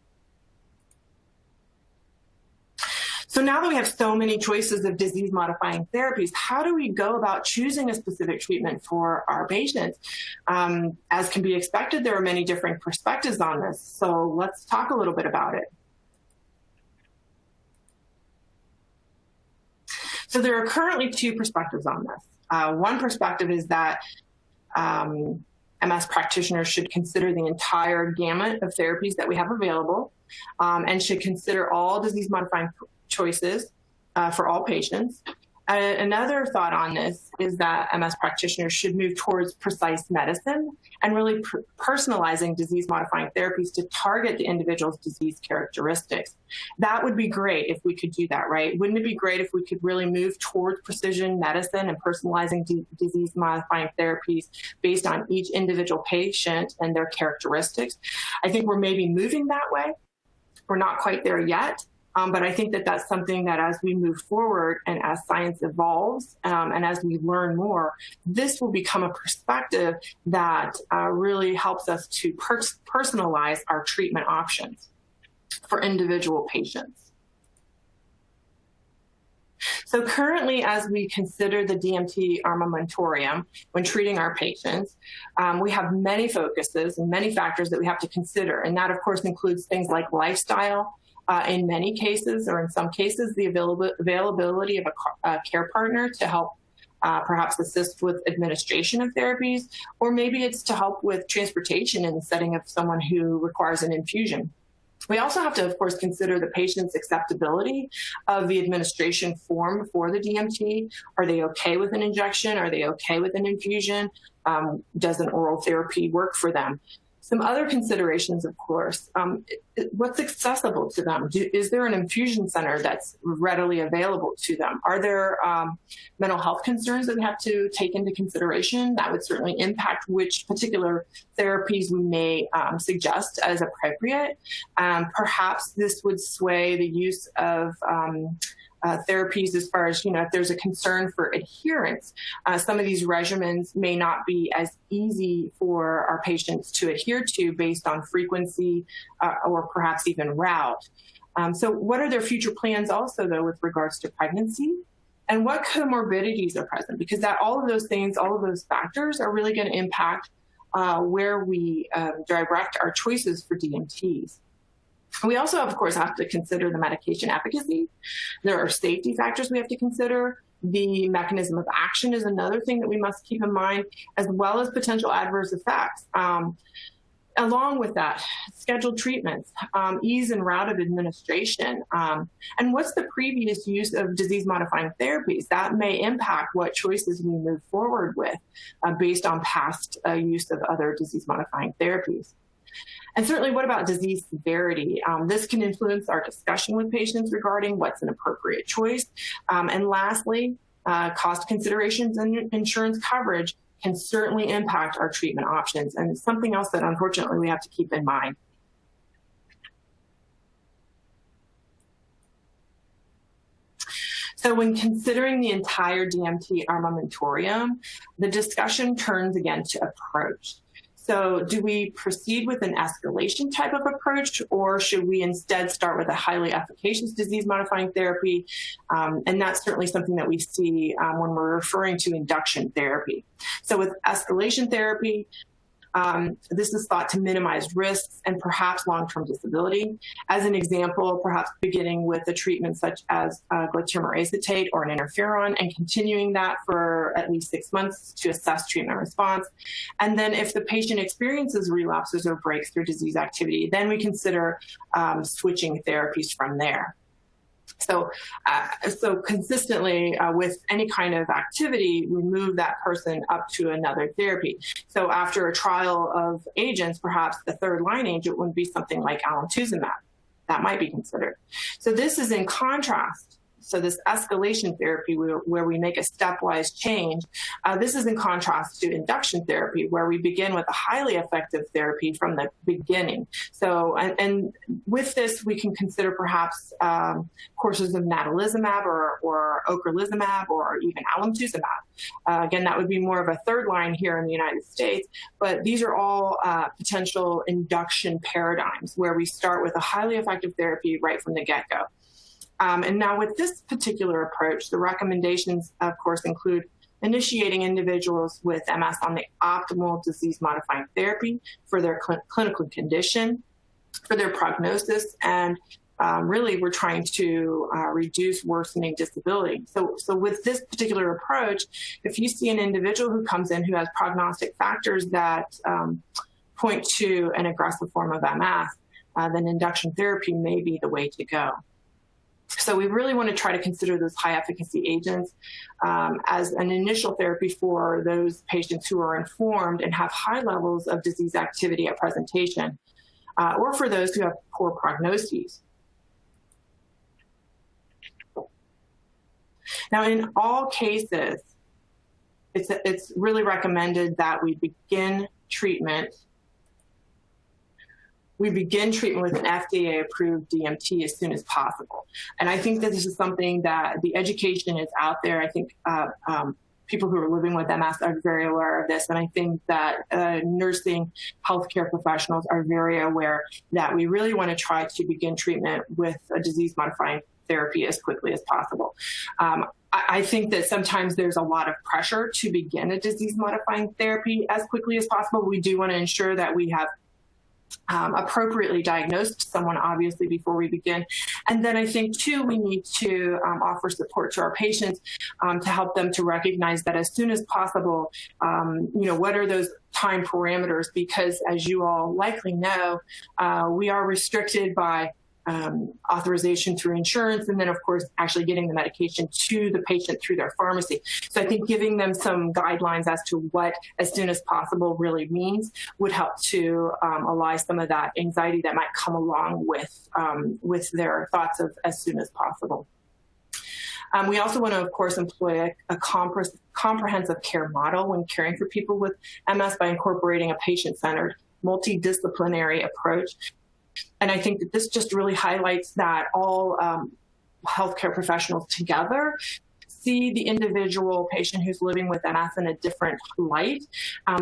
So now that we have so many choices of disease-modifying therapies, how do we go about choosing a specific treatment for our patients? As can be expected, there are many different perspectives on this. So let's talk a little bit about it. So there are currently two perspectives on this. One perspective is that MS practitioners should consider the entire gamut of therapies that we have available and should consider all disease-modifying choices for all patients. Another thought on this is that MS practitioners should move towards precise medicine and really personalizing disease-modifying therapies to target the individual's disease characteristics. That would be great if we could do that, right? Wouldn't it be great if we could really move towards precision medicine and personalizing disease-modifying therapies based on each individual patient and their characteristics? I think we're maybe moving that way. We're not quite there yet. But I think that that's something that as we move forward and as science evolves and as we learn more, this will become a perspective that really helps us to personalize our treatment options for individual patients. So currently, as we consider the DMT armamentarium when treating our patients, we have many focuses and many factors that we have to consider. And that, of course, includes things like lifestyle, in many cases, or in some cases, the availability of a care partner to help perhaps assist with administration of therapies, or maybe it's to help with transportation in the setting of someone who requires an infusion. We also have to, of course, consider the patient's acceptability of the administration form for the DMT. Are they okay with an injection? Are they okay with an infusion? Does an oral therapy work for them? Some other considerations, of course, what's accessible to them? Is there an infusion center that's readily available to them? Are there mental health concerns that we have to take into consideration? That would certainly impact which particular therapies we may suggest as appropriate. Perhaps this would sway the use of therapies as far as, if there's a concern for adherence. Some of these regimens may not be as easy for our patients to adhere to based on frequency or perhaps even route. So what are their future plans also, though, with regards to pregnancy? And what comorbidities are present? Because all of those things, all of those factors are really going to impact where we direct our choices for DMTs. We also, of course, have to consider the medication efficacy. There are safety factors we have to consider. The mechanism of action is another thing that we must keep in mind, as well as potential adverse effects. Along with that, scheduled treatments, ease and route of administration, and what's the previous use of disease-modifying therapies. That may impact what choices we move forward with based on past use of other disease-modifying therapies. And certainly, what about disease severity? This can influence our discussion with patients regarding what's an appropriate choice. And lastly, cost considerations and insurance coverage can certainly impact our treatment options. And it's something else that, unfortunately, we have to keep in mind. So when considering the entire DMT armamentarium, the discussion turns again to approach. So do we proceed with an escalation type of approach, or should we instead start with a highly efficacious disease-modifying therapy? And that's certainly something that we see when we're referring to induction therapy. So with escalation therapy, this is thought to minimize risks and perhaps long-term disability. As an example, perhaps beginning with a treatment such as glatiramer acetate or an interferon and continuing that for at least 6 months to assess treatment response. And then if the patient experiences relapses or breaks through disease activity, then we consider switching therapies from there. So consistently with any kind of activity, we move that person up to another therapy. So after a trial of agents, perhaps the third line agent would be something like alemtuzumab. That might be considered. So this is in contrast. So this escalation therapy where we make a stepwise change, this is in contrast to induction therapy, where we begin with a highly effective therapy from the beginning. So, and with this, we can consider perhaps courses of natalizumab or ocrelizumab or even alemtuzumab. Again, that would be more of a third line here in the United States, but these are all potential induction paradigms where we start with a highly effective therapy right from the get-go. And now with this particular approach, the recommendations, of course, include initiating individuals with MS on the optimal disease-modifying therapy for their clinical condition, for their prognosis, and really we're trying to reduce worsening disability. So with this particular approach, if you see an individual who comes in who has prognostic factors that point to an aggressive form of MS, then induction therapy may be the way to go. So we really want to try to consider those high efficacy agents as an initial therapy for those patients who are informed and have high levels of disease activity at presentation, or for those who have poor prognoses. Now, in all cases, it's really recommended that we begin treatment with an FDA-approved DMT as soon as possible. And I think that this is something that the education is out there. I think people who are living with MS are very aware of this. And I think that nursing healthcare professionals are very aware that we really want to try to begin treatment with a disease-modifying therapy as quickly as possible. I think that sometimes there's a lot of pressure to begin a disease-modifying therapy as quickly as possible. We do want to ensure that we have appropriately diagnosed someone, obviously, before we begin. And then I think, too, we need to offer support to our patients to help them to recognize that as soon as possible, what are those time parameters? Because as you all likely know, we are restricted by authorization through insurance, and then of course actually getting the medication to the patient through their pharmacy. So I think giving them some guidelines as to what as soon as possible really means would help to allay some of that anxiety that might come along with their thoughts of as soon as possible. We also want to, of course, employ a comprehensive care model when caring for people with MS by incorporating a patient-centered, multidisciplinary approach. And I think that this just really highlights that all healthcare professionals together see the individual patient who's living with MS in a different light.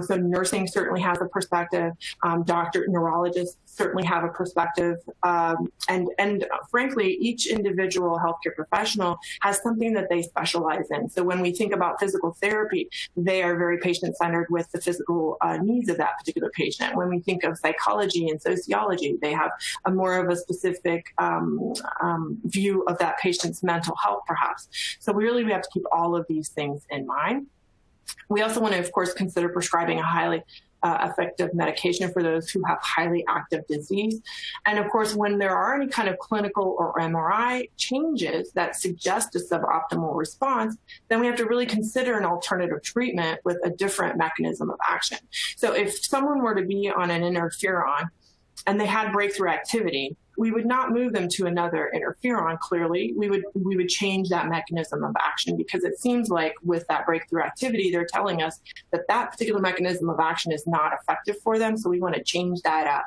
So nursing certainly has a perspective. Neurologists certainly have a perspective. And frankly, each individual healthcare professional has something that they specialize in. So when we think about physical therapy, they are very patient-centered with the physical needs of that particular patient. When we think of psychology and sociology, they have a more of a specific view of that patient's mental health, perhaps. So we have to keep all of these things in mind. We also want to, of course, consider prescribing a highly effective medication for those who have highly active disease. And of course, when there are any kind of clinical or MRI changes that suggest a suboptimal response, then we have to really consider an alternative treatment with a different mechanism of action. So if someone were to be on an interferon and they had breakthrough activity, we would not move them to another interferon, clearly. We would change that mechanism of action, because it seems like with that breakthrough activity, they're telling us that that particular mechanism of action is not effective for them, so we want to change that up.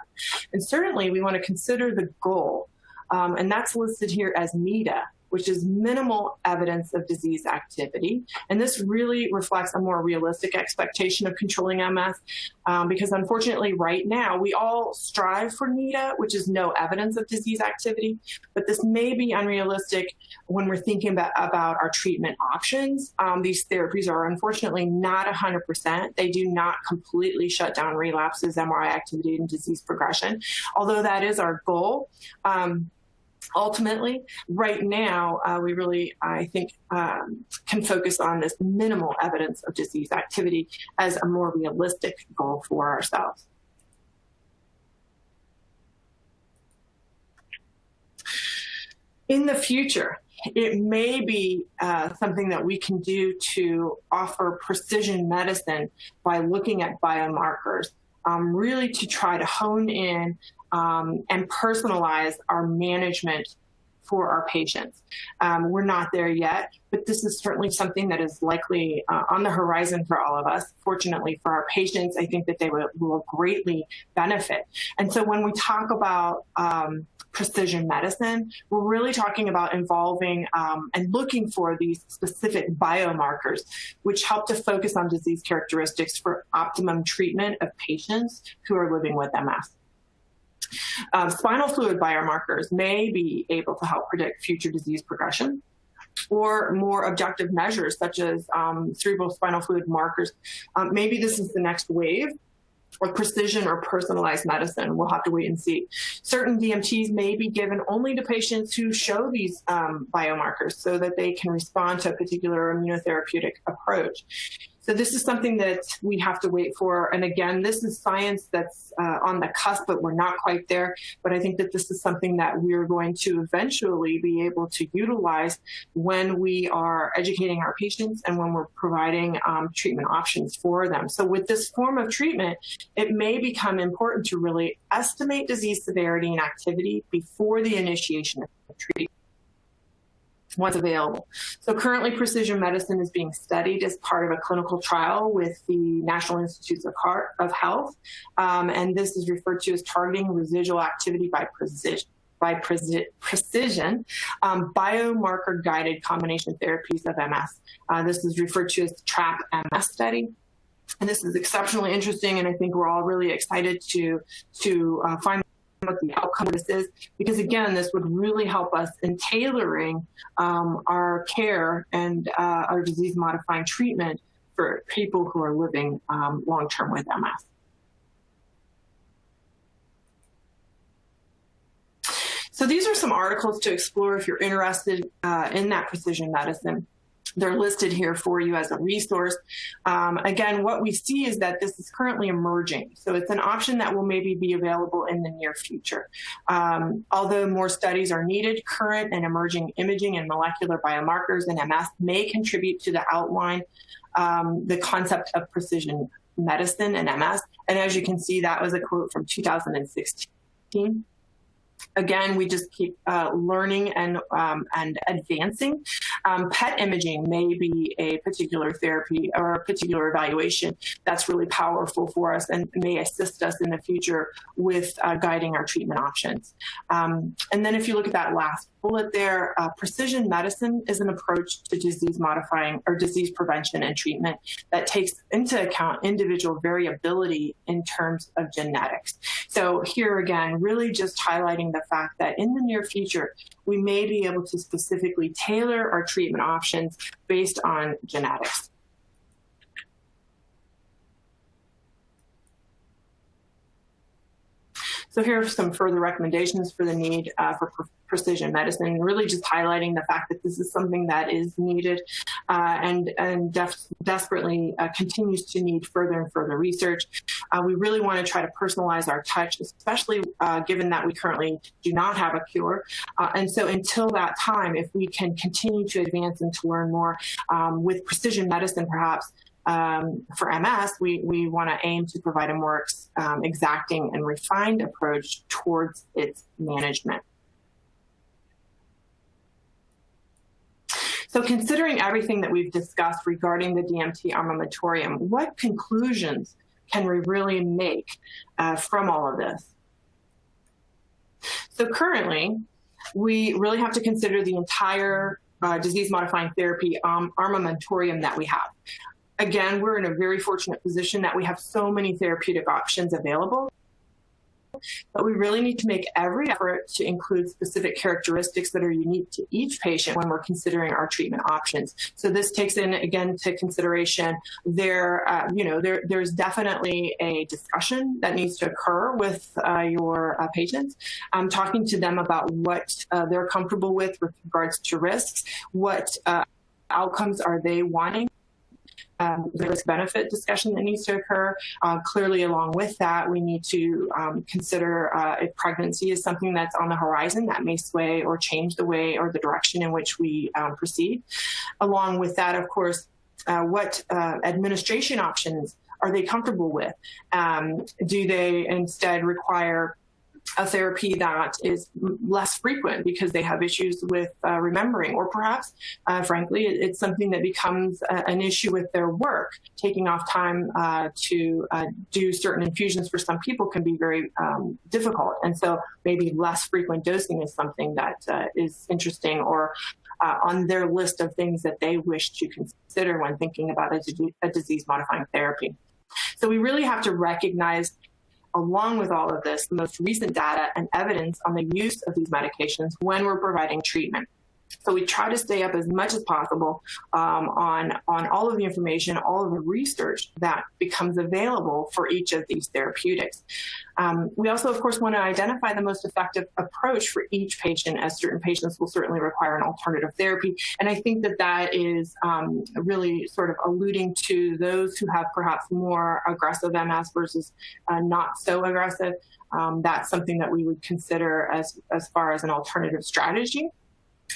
And certainly, we want to consider the goal, and that's listed here as NEDA, which is minimal evidence of disease activity. And this really reflects a more realistic expectation of controlling MS, because unfortunately right now we all strive for NEDA, which is no evidence of disease activity, but this may be unrealistic when we're thinking about our treatment options. These therapies are unfortunately not 100%. They do not completely shut down relapses, MRI activity, and disease progression, although that is our goal. Ultimately, right now, we really, I think, can focus on this minimal evidence of disease activity as a more realistic goal for ourselves. In the future, it may be something that we can do to offer precision medicine by looking at biomarkers, really to try to hone in and personalize our management for our patients. We're not there yet, but this is certainly something that is likely on the horizon for all of us. Fortunately for our patients, I think that they will greatly benefit. And so when we talk about precision medicine, we're really talking about involving and looking for these specific biomarkers, which help to focus on disease characteristics for optimum treatment of patients who are living with MS. Spinal fluid biomarkers may be able to help predict future disease progression, or more objective measures such as cerebral spinal fluid markers. Maybe this is the next wave of precision or personalized medicine. We'll have to wait and see. Certain DMTs may be given only to patients who show these biomarkers so that they can respond to a particular immunotherapeutic approach. So this is something that we have to wait for. And again, this is science that's on the cusp, but we're not quite there. But I think that this is something that we're going to eventually be able to utilize when we are educating our patients and when we're providing treatment options for them. So with this form of treatment, it may become important to really estimate disease severity and activity before the initiation of treatment, once available. So currently, precision medicine is being studied as part of a clinical trial with the National Institutes of Health, and this is referred to as targeting residual activity by precision. Biomarker-guided combination therapies of MS. This is referred to as the TRAP-MS study. And this is exceptionally interesting, and I think we're all really excited to find what the outcome of this is, because again, this would really help us in tailoring our care and our disease-modifying treatment for people who are living long-term with MS. So these are some articles to explore if you're interested in that precision medicine. They're listed here for you as a resource. Again, what we see is that this is currently emerging. So it's an option that will maybe be available in the near future. Although more studies are needed, current and emerging imaging and molecular biomarkers in MS may contribute to the outline, the concept of precision medicine in MS. And as you can see, that was a quote from 2016. Again, we just keep learning and advancing. PET imaging may be a particular therapy or a particular evaluation that's really powerful for us and may assist us in the future with guiding our treatment options. And then if you look at that last bullet there, precision medicine is an approach to disease modifying or disease prevention and treatment that takes into account individual variability in terms of genetics. So here again, really just highlighting the fact that in the near future, we may be able to specifically tailor our treatment options based on genetics. So here are some further recommendations for the need for precision medicine, really just highlighting the fact that this is something that is needed and desperately continues to need further and further research. We really want to try to personalize our touch, especially given that we currently do not have a cure. And so until that time, if we can continue to advance and to learn more with precision medicine, perhaps, for MS, we want to aim to provide a more exacting and refined approach towards its management. So considering everything that we've discussed regarding the DMT armamentarium, what conclusions can we really make from all of this? So currently, we really have to consider the entire disease-modifying therapy armamentarium that we have. Again, we're in a very fortunate position that we have so many therapeutic options available, but we really need to make every effort to include specific characteristics that are unique to each patient when we're considering our treatment options. So this takes in, again, to consideration there's definitely a discussion that needs to occur with your patients, talking to them about what they're comfortable with regards to risks, what outcomes are they wanting. the risk-benefit discussion that needs to occur. Clearly, along with that, we need to consider if pregnancy is something that's on the horizon that may sway or change the way or the direction in which we proceed. Along with that, of course, what administration options are they comfortable with? Do they instead require a therapy that is less frequent because they have issues with remembering, or perhaps, frankly, it's something that becomes an issue with their work. Taking off time to do certain infusions for some people can be very difficult. And so maybe less frequent dosing is something that is interesting or on their list of things that they wish to consider when thinking about a disease-modifying therapy. So we really have to recognize, along with all of this, the most recent data and evidence on the use of these medications when we're providing treatment. So we try to stay up as much as possible on all of the information, all of the research that becomes available for each of these therapeutics. We also, of course, want to identify the most effective approach for each patient, as certain patients will certainly require an alternative therapy. And I think that that is really sort of alluding to those who have perhaps more aggressive MS versus not so aggressive. That's something that we would consider as far as an alternative strategy.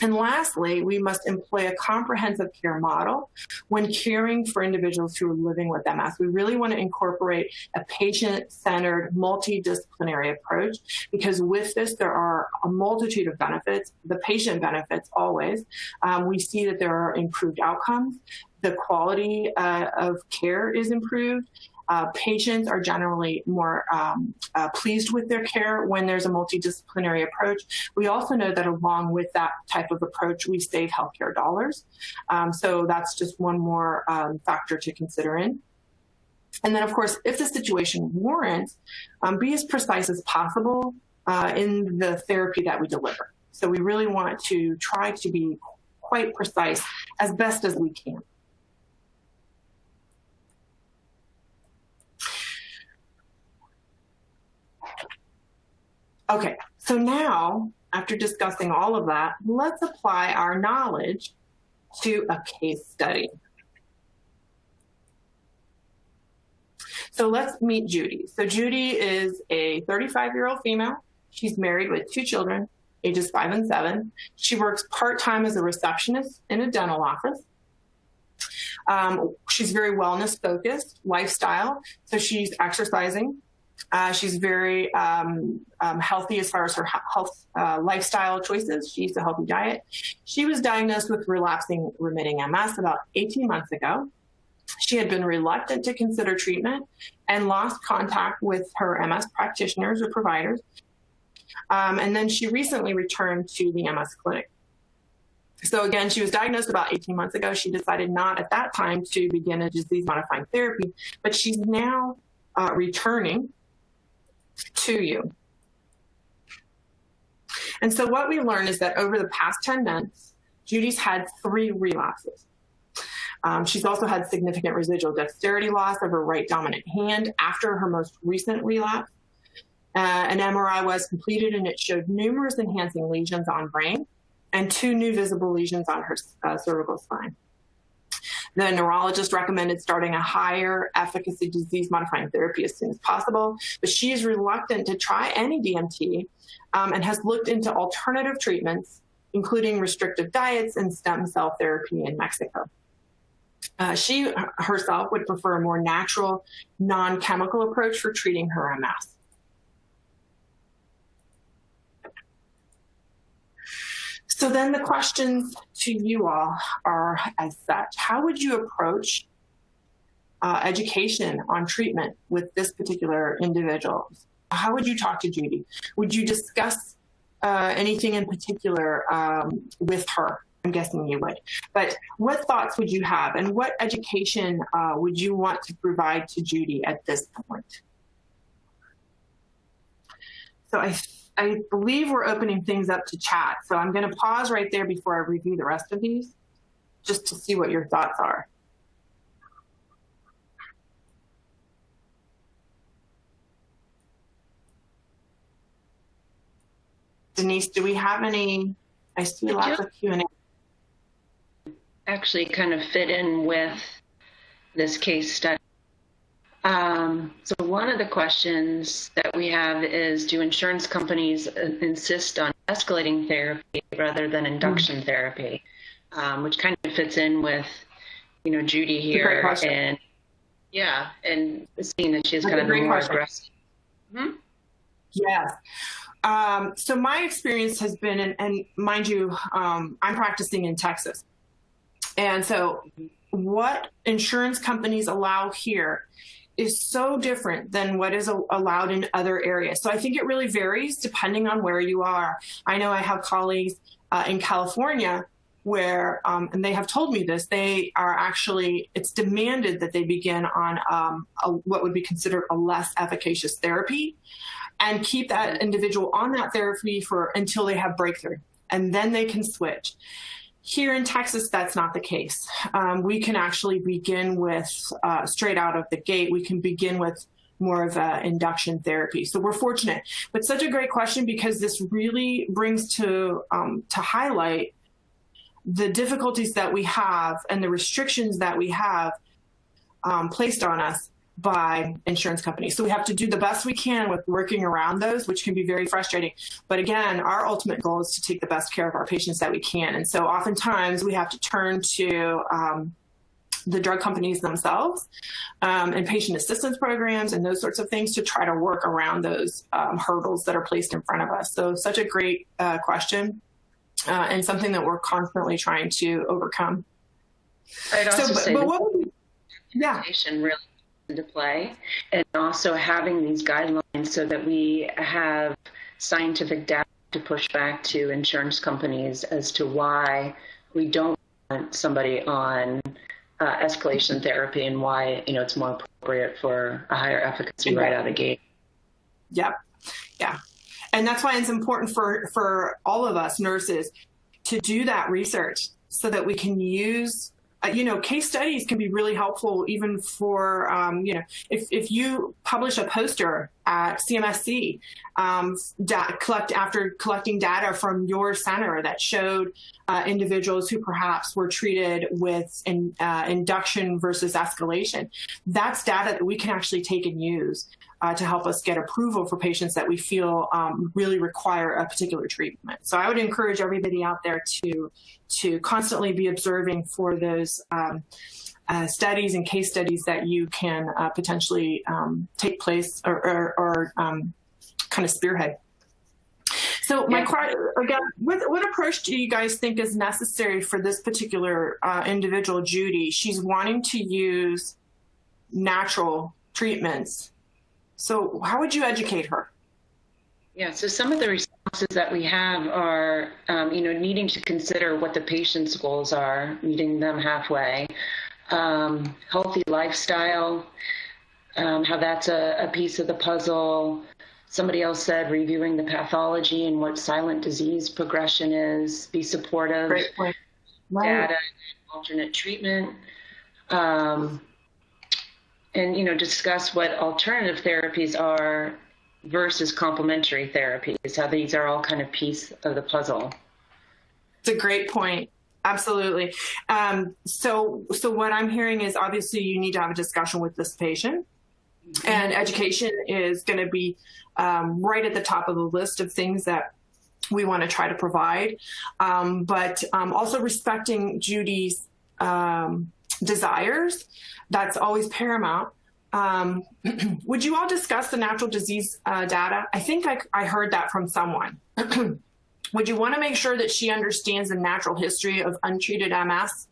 And lastly, we must employ a comprehensive care model when caring for individuals who are living with MS. We really want to incorporate a patient-centered, multidisciplinary approach, because with this, there are a multitude of benefits. The patient benefits always. We see that there are improved outcomes. The quality of care is improved. Patients are generally more pleased with their care when there's a multidisciplinary approach. We also know that along with that type of approach, we save healthcare dollars. So that's just one more factor to consider in. And then, of course, if the situation warrants, be as precise as possible in the therapy that we deliver. So we really want to try to be quite precise as best as we can. Okay, so now, after discussing all of that, let's apply our knowledge to a case study. So let's meet Judy. So Judy is a 35-year-old female. She's married with 2 children, ages 5 and 7. She works part-time as a receptionist in a dental office. She's very wellness-focused, lifestyle, so she's exercising. She's very healthy as far as her health lifestyle choices. She eats a healthy diet. She was diagnosed with relapsing remitting MS about 18 months ago. She had been reluctant to consider treatment and lost contact with her MS practitioners or providers. And then she recently returned to the MS clinic. So again, she was diagnosed about 18 months ago. She decided not at that time to begin a disease-modifying therapy, but she's now returning to you. And so what we learned is that over the past 10 months, Judy's had 3 relapses. She's also had significant residual dexterity loss of her right dominant hand after her most recent relapse. An MRI was completed and it showed numerous enhancing lesions on brain and 2 new visible lesions on her cervical spine. The neurologist recommended starting a higher efficacy disease-modifying therapy as soon as possible, but she is reluctant to try any DMT and has looked into alternative treatments, including restrictive diets and stem cell therapy in Mexico. She herself would prefer a more natural, non-chemical approach for treating her MS. So then the questions to you all are as such. How would you approach education on treatment with this particular individual? How would you talk to Judy? Would you discuss anything in particular with her? I'm guessing you would. But what thoughts would you have, and what education would you want to provide to Judy at this point? So I believe we're opening things up to chat. So I'm going to pause right there before I review the rest of these, just to see what your thoughts are. Denise, do we have any? I see lots of Q&A. Actually kind of fit in with this case study. So one of the questions that we have is, do insurance companies insist on escalating therapy rather than induction therapy? Which kind of fits in with, Judy here, and seeing that she has kind of a more aggressive. Yes. So my experience has been, and mind you, I'm practicing in Texas. And so what insurance companies allow here is so different than what is allowed in other areas. So I think it really varies depending on where you are. I know I have colleagues in California where, and they have told me this, they are actually, it's demanded that they begin on what would be considered a less efficacious therapy and keep that individual on that therapy until they have breakthrough, and then they can switch. Here in Texas, that's not the case. We can actually begin with, straight out of the gate, we can begin with more of induction therapy. So we're fortunate. But such a great question, because this really brings to highlight the difficulties that we have and the restrictions that we have placed on us by insurance companies. So we have to do the best we can with working around those, which can be very frustrating. But again, our ultimate goal is to take the best care of our patients that we can. And so oftentimes we have to turn to the drug companies themselves and patient assistance programs and those sorts of things to try to work around those hurdles that are placed in front of us. So such a great question and something that we're constantly trying to overcome. I'd also say but what would really into play, and also having these guidelines so that we have scientific data to push back to insurance companies as to why we don't want somebody on escalation therapy, and why it's more appropriate for a higher efficacy right out of the gate. Yeah. And that's why it's important for all of us nurses to do that research so that we can use case studies can be really helpful, even for, if you publish a poster at CMSC, after collecting data from your center that showed individuals who perhaps were treated with induction versus escalation, that's data that we can actually take and use to help us get approval for patients that we feel really require a particular treatment. So I would encourage everybody out there to constantly be observing for those studies and case studies that you can potentially take place or kind of spearhead. So again, what approach do you guys think is necessary for this particular individual, Judy? She's wanting to use natural treatments. So how would you educate her? Yeah, so some of the responses that we have are, needing to consider what the patient's goals are, meeting them halfway, healthy lifestyle, how that's a piece of the puzzle. Somebody else said reviewing the pathology and what silent disease progression is, be supportive, Great point. Right. Data, alternate treatment, and, discuss what alternative therapies are versus complementary therapies, how these are all kind of piece of the puzzle. It's a great point. Absolutely. So what I'm hearing is, obviously you need to have a discussion with this patient, and education is going to be right at the top of the list of things that we want to try to provide. But also respecting Judy's desires. That's always paramount. Would you all discuss the natural disease data? I think I heard that from someone. Would you want to make sure that she understands the natural history of untreated MS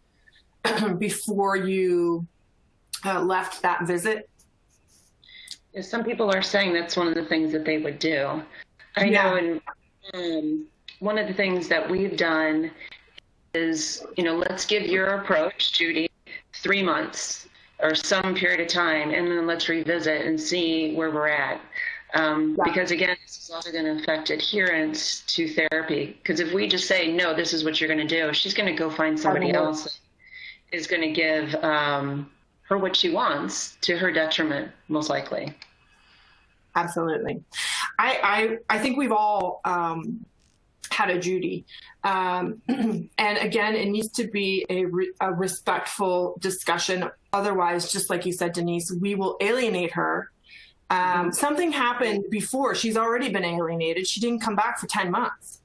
before you left that visit? Some people are saying that's one of the things that they would do. I know, and one of the things that we've done is, let's give your approach, Judy, 3 months or some period of time, and then let's revisit and see where we're at. Because again, this is also going to affect adherence to therapy. Because if we just say, no, this is what you're going to do, she's going to go find somebody else that is going to give her what she wants, to her detriment, most likely. Absolutely. I think we've all how to Judy. And again, it needs to be a respectful discussion. Otherwise, just like you said, Denise, we will alienate her. Something happened before. She's already been alienated. She didn't come back for 10 months.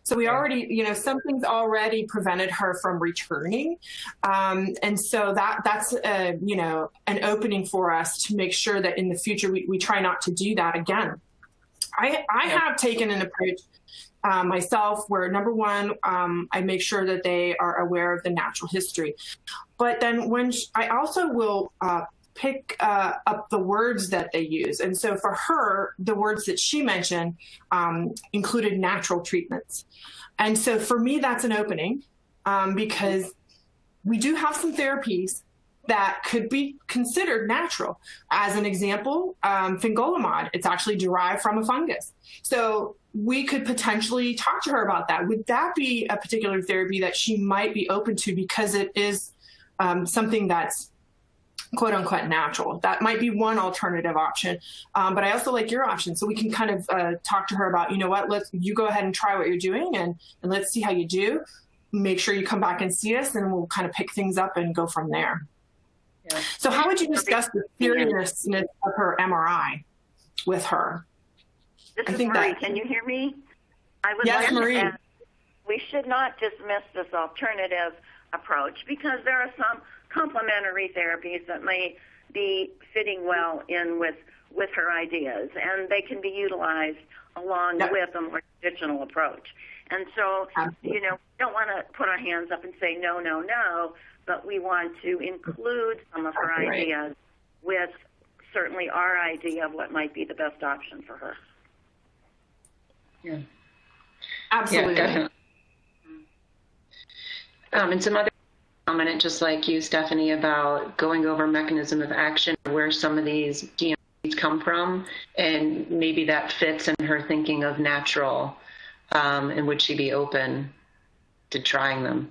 So we already, something's already prevented her from returning. And so that's, an opening for us to make sure that in the future, we try not to do that again. I have taken an approach myself where, number one, I make sure that they are aware of the natural history. But then I also will pick up the words that they use. And so for her, the words that she mentioned included natural treatments. And so for me, that's an opening because we do have some therapies that could be considered natural. As an example, fingolimod, it's actually derived from a fungus. So we could potentially talk to her about that. Would that be a particular therapy that she might be open to because it is something that's quote unquote natural? That might be one alternative option. But I also like your option. So we can kind of talk to her about, you go ahead and try what you're doing and let's see how you do. Make sure you come back and see us and we'll kind of pick things up and go from there. Yeah. So how would you discuss the seriousness of her MRI with her? This is Marie. Can you hear me? I would yes, like Marie. to add, we should not dismiss this alternative approach because there are some complementary therapies that may be fitting well in with her ideas, and they can be utilized along with a more traditional approach. And so, we don't want to put our hands up and say no, no, no, but we want to include some of her ideas with certainly our idea of what might be the best option for her. Yeah. Absolutely. Yeah, definitely. And some other comment, just like you, Stephanie, about going over mechanism of action, where some of these DMTs come from, and maybe that fits in her thinking of natural, and would she be open to trying them?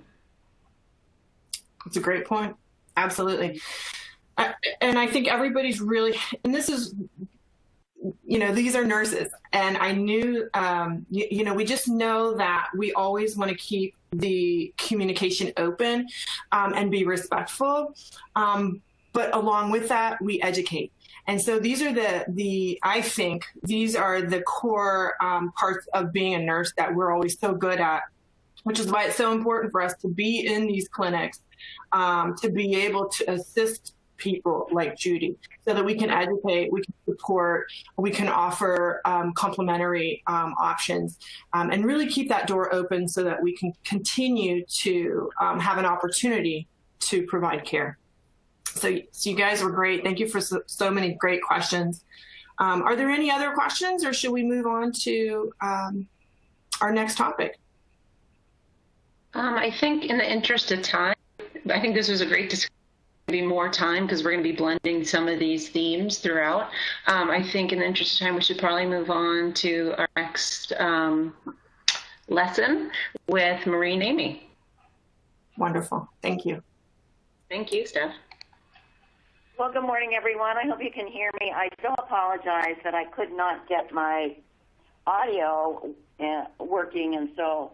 That's a great point. Absolutely. And I think everybody's really, and this is, these are nurses, and I knew, we just know that we always want to keep the communication open and be respectful. But along with that, we educate. And so these are I think these are the core parts of being a nurse that we're always so good at, which is why it's so important for us to be in these clinics, to be able to assist people like Judy so that we can educate, we can support, we can offer complementary options and really keep that door open so that we can continue to have an opportunity to provide care. So you guys were great. Thank you for so many great questions. Are there any other questions, or should we move on to our next topic? I think in the interest of time, I think this was a great discussion. Be more time because we're going to be blending some of these themes throughout. I think in the interest of time, we should probably move on to our next lesson with Marie and Amy. Wonderful. Thank you. Thank you, Steph. Well, good morning, everyone. I hope you can hear me. I do apologize that I could not get my audio working, and so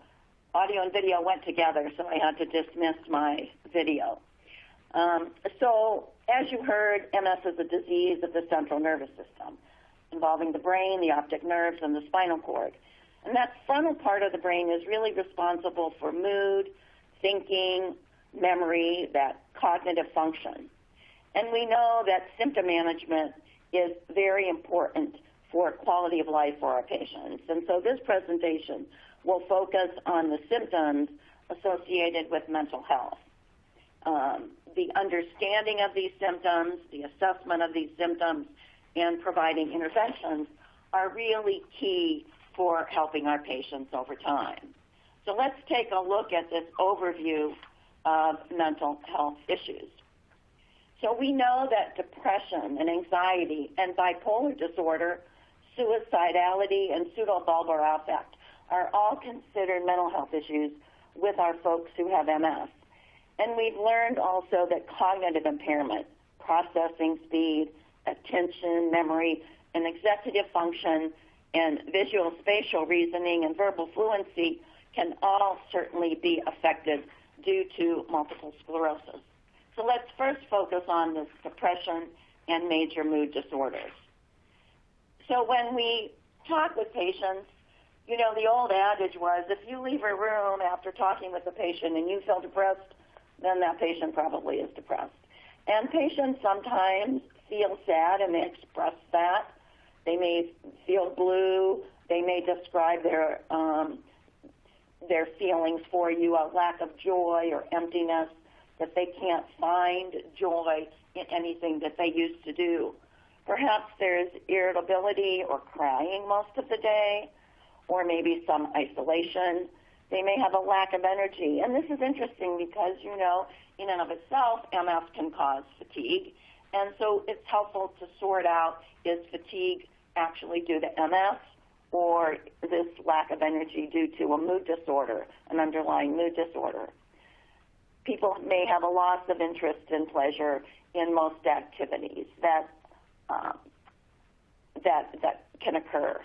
audio and video went together, so I had to dismiss my video. So, as you heard, MS is a disease of the central nervous system involving the brain, the optic nerves, and the spinal cord. And that frontal part of the brain is really responsible for mood, thinking, memory, that cognitive function. And we know that symptom management is very important for quality of life for our patients. And so this presentation will focus on the symptoms associated with mental health. The understanding of these symptoms, the assessment of these symptoms, and providing interventions are really key for helping our patients over time. So let's take a look at this overview of mental health issues. So we know that depression and anxiety and bipolar disorder, suicidality, and pseudobulbar affect are all considered mental health issues with our folks who have MS. And we've learned also that cognitive impairment, processing speed, attention, memory, and executive function and visual spatial reasoning and verbal fluency can all certainly be affected due to multiple sclerosis. So let's first focus on this depression and major mood disorders. So when we talk with patients, you know, the old adage was, if you leave a room after talking with a patient and you feel depressed, then that patient probably is depressed. And patients sometimes feel sad and they express that. They may feel blue. They may describe their feelings for you, a lack of joy or emptiness, that they can't find joy in anything that they used to do. Perhaps there's irritability or crying most of the day, or maybe some isolation. They may have a lack of energy. And this is interesting because, you know, in and of itself, MS can cause fatigue. And so it's helpful to sort out, is fatigue actually due to MS, or this lack of energy due to a mood disorder, an underlying mood disorder? People may have a loss of interest and pleasure in most activities that can occur,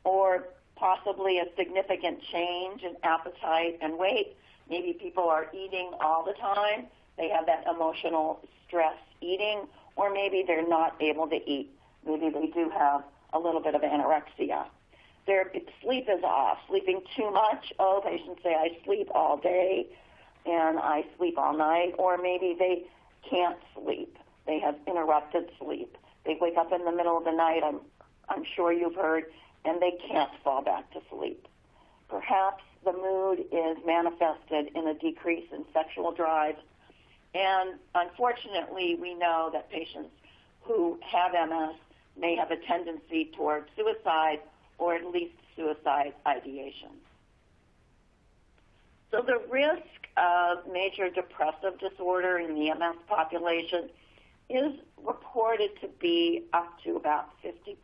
or possibly a significant change in appetite and weight. Maybe people are eating all the time. They have that emotional stress eating, or maybe they're not able to eat. Maybe they do have a little bit of anorexia. Their sleep is off, sleeping too much. Oh, patients say, I sleep all day and I sleep all night. Or maybe they can't sleep. They have interrupted sleep. They wake up in the middle of the night, I'm sure you've heard, and they can't fall back to sleep. Perhaps the mood is manifested in a decrease in sexual drive. And unfortunately, we know that patients who have MS may have a tendency toward suicide, or at least suicide ideation. So the risk of major depressive disorder in the MS population is reported to be up to about 50%.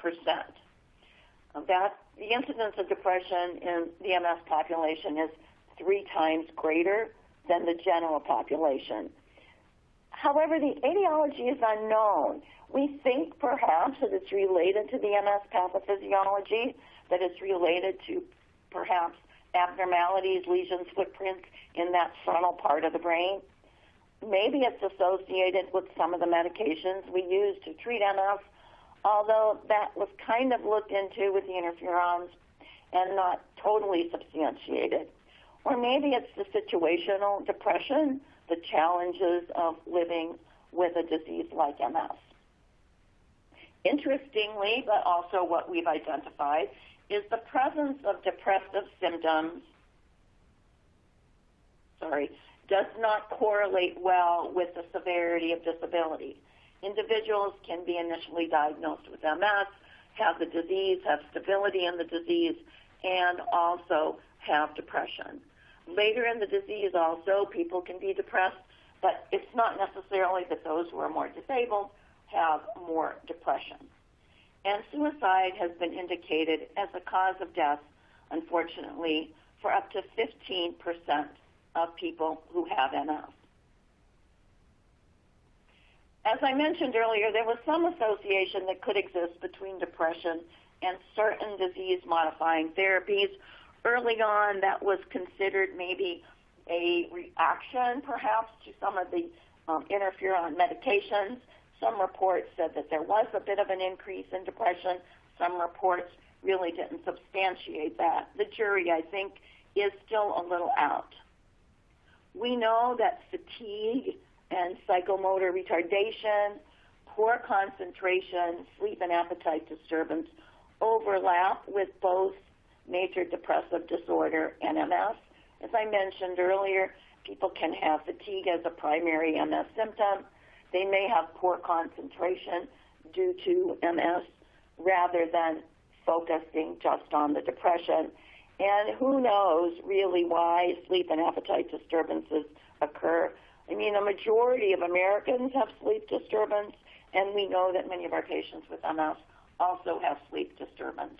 That the incidence of depression in the MS population is 3 times greater than the general population. However, the etiology is unknown. We think perhaps that it's related to the MS pathophysiology, that it's related to perhaps abnormalities, lesions, footprints in that frontal part of the brain. Maybe it's associated with some of the medications we use to treat MS, although that was kind of looked into with the interferons and not totally substantiated. Or maybe it's the situational depression, the challenges of living with a disease like MS. Interestingly, but also what we've identified, is the presence of depressive symptoms, does not correlate well with the severity of disability. Individuals can be initially diagnosed with MS, have the disease, have stability in the disease, and also have depression. Later in the disease also, people can be depressed, but it's not necessarily that those who are more disabled have more depression. And suicide has been indicated as a cause of death, unfortunately, for up to 15% of people who have MS. As I mentioned earlier, there was some association that could exist between depression and certain disease-modifying therapies. Early on, that was considered maybe a reaction, perhaps, to some of the interferon medications. Some reports said that there was a bit of an increase in depression. Some reports really didn't substantiate that. The jury, I think, is still a little out. We know that fatigue and psychomotor retardation, poor concentration, sleep and appetite disturbance overlap with both major depressive disorder and MS. As I mentioned earlier, people can have fatigue as a primary MS symptom. They may have poor concentration due to MS rather than focusing just on the depression. And who knows really why sleep and appetite disturbances occur. I mean, a majority of Americans have sleep disturbance, and we know that many of our patients with MS also have sleep disturbance.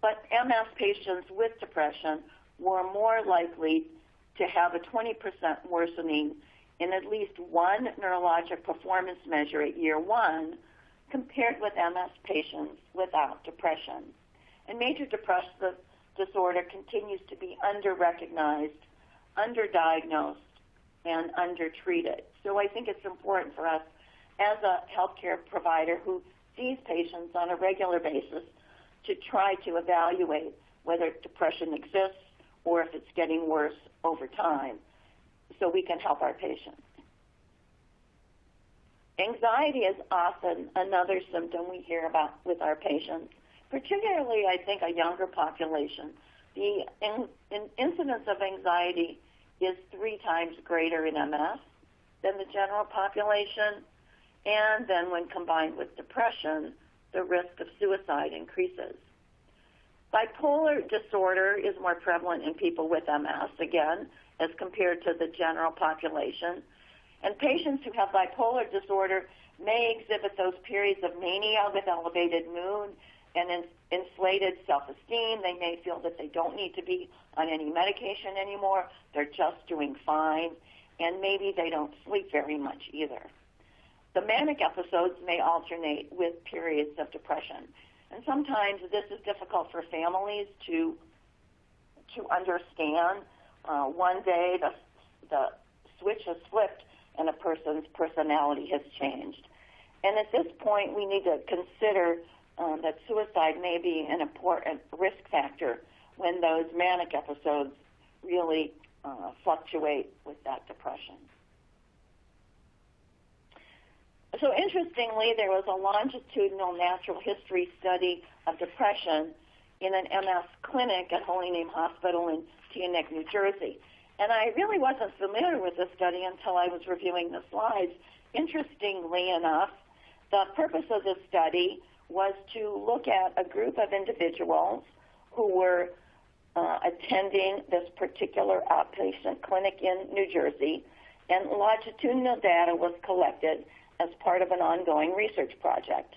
But MS patients with depression were more likely to have a 20% worsening in at least one neurologic performance measure at year 1 compared with MS patients without depression. And major depressive disorder continues to be under-recognized, underdiagnosed, and undertreated. So I think it's important for us as a healthcare provider who sees patients on a regular basis to try to evaluate whether depression exists or if it's getting worse over time so we can help our patients. Anxiety is often another symptom we hear about with our patients, particularly, I think, a younger population. The incidence of anxiety is 3 times greater in MS than the general population, and then when combined with depression, the risk of suicide increases. Bipolar disorder is more prevalent in people with MS, again, as compared to the general population. And patients who have bipolar disorder may exhibit those periods of mania with elevated mood and inflated self-esteem. They may feel that they don't need to be on any medication anymore. They're just doing fine. And maybe they don't sleep very much either. The manic episodes may alternate with periods of depression. And sometimes this is difficult for families to understand. One day the switch has flipped and a person's personality has changed. And at this point, we need to consider that suicide may be an important risk factor when those manic episodes really fluctuate with that depression. So interestingly, there was a longitudinal natural history study of depression in an MS clinic at Holy Name Hospital in Teaneck, New Jersey. And I really wasn't familiar with this study until I was reviewing the slides. Interestingly enough, the purpose of this study was to look at a group of individuals who were attending this particular outpatient clinic in New Jersey, and longitudinal data was collected as part of an ongoing research project.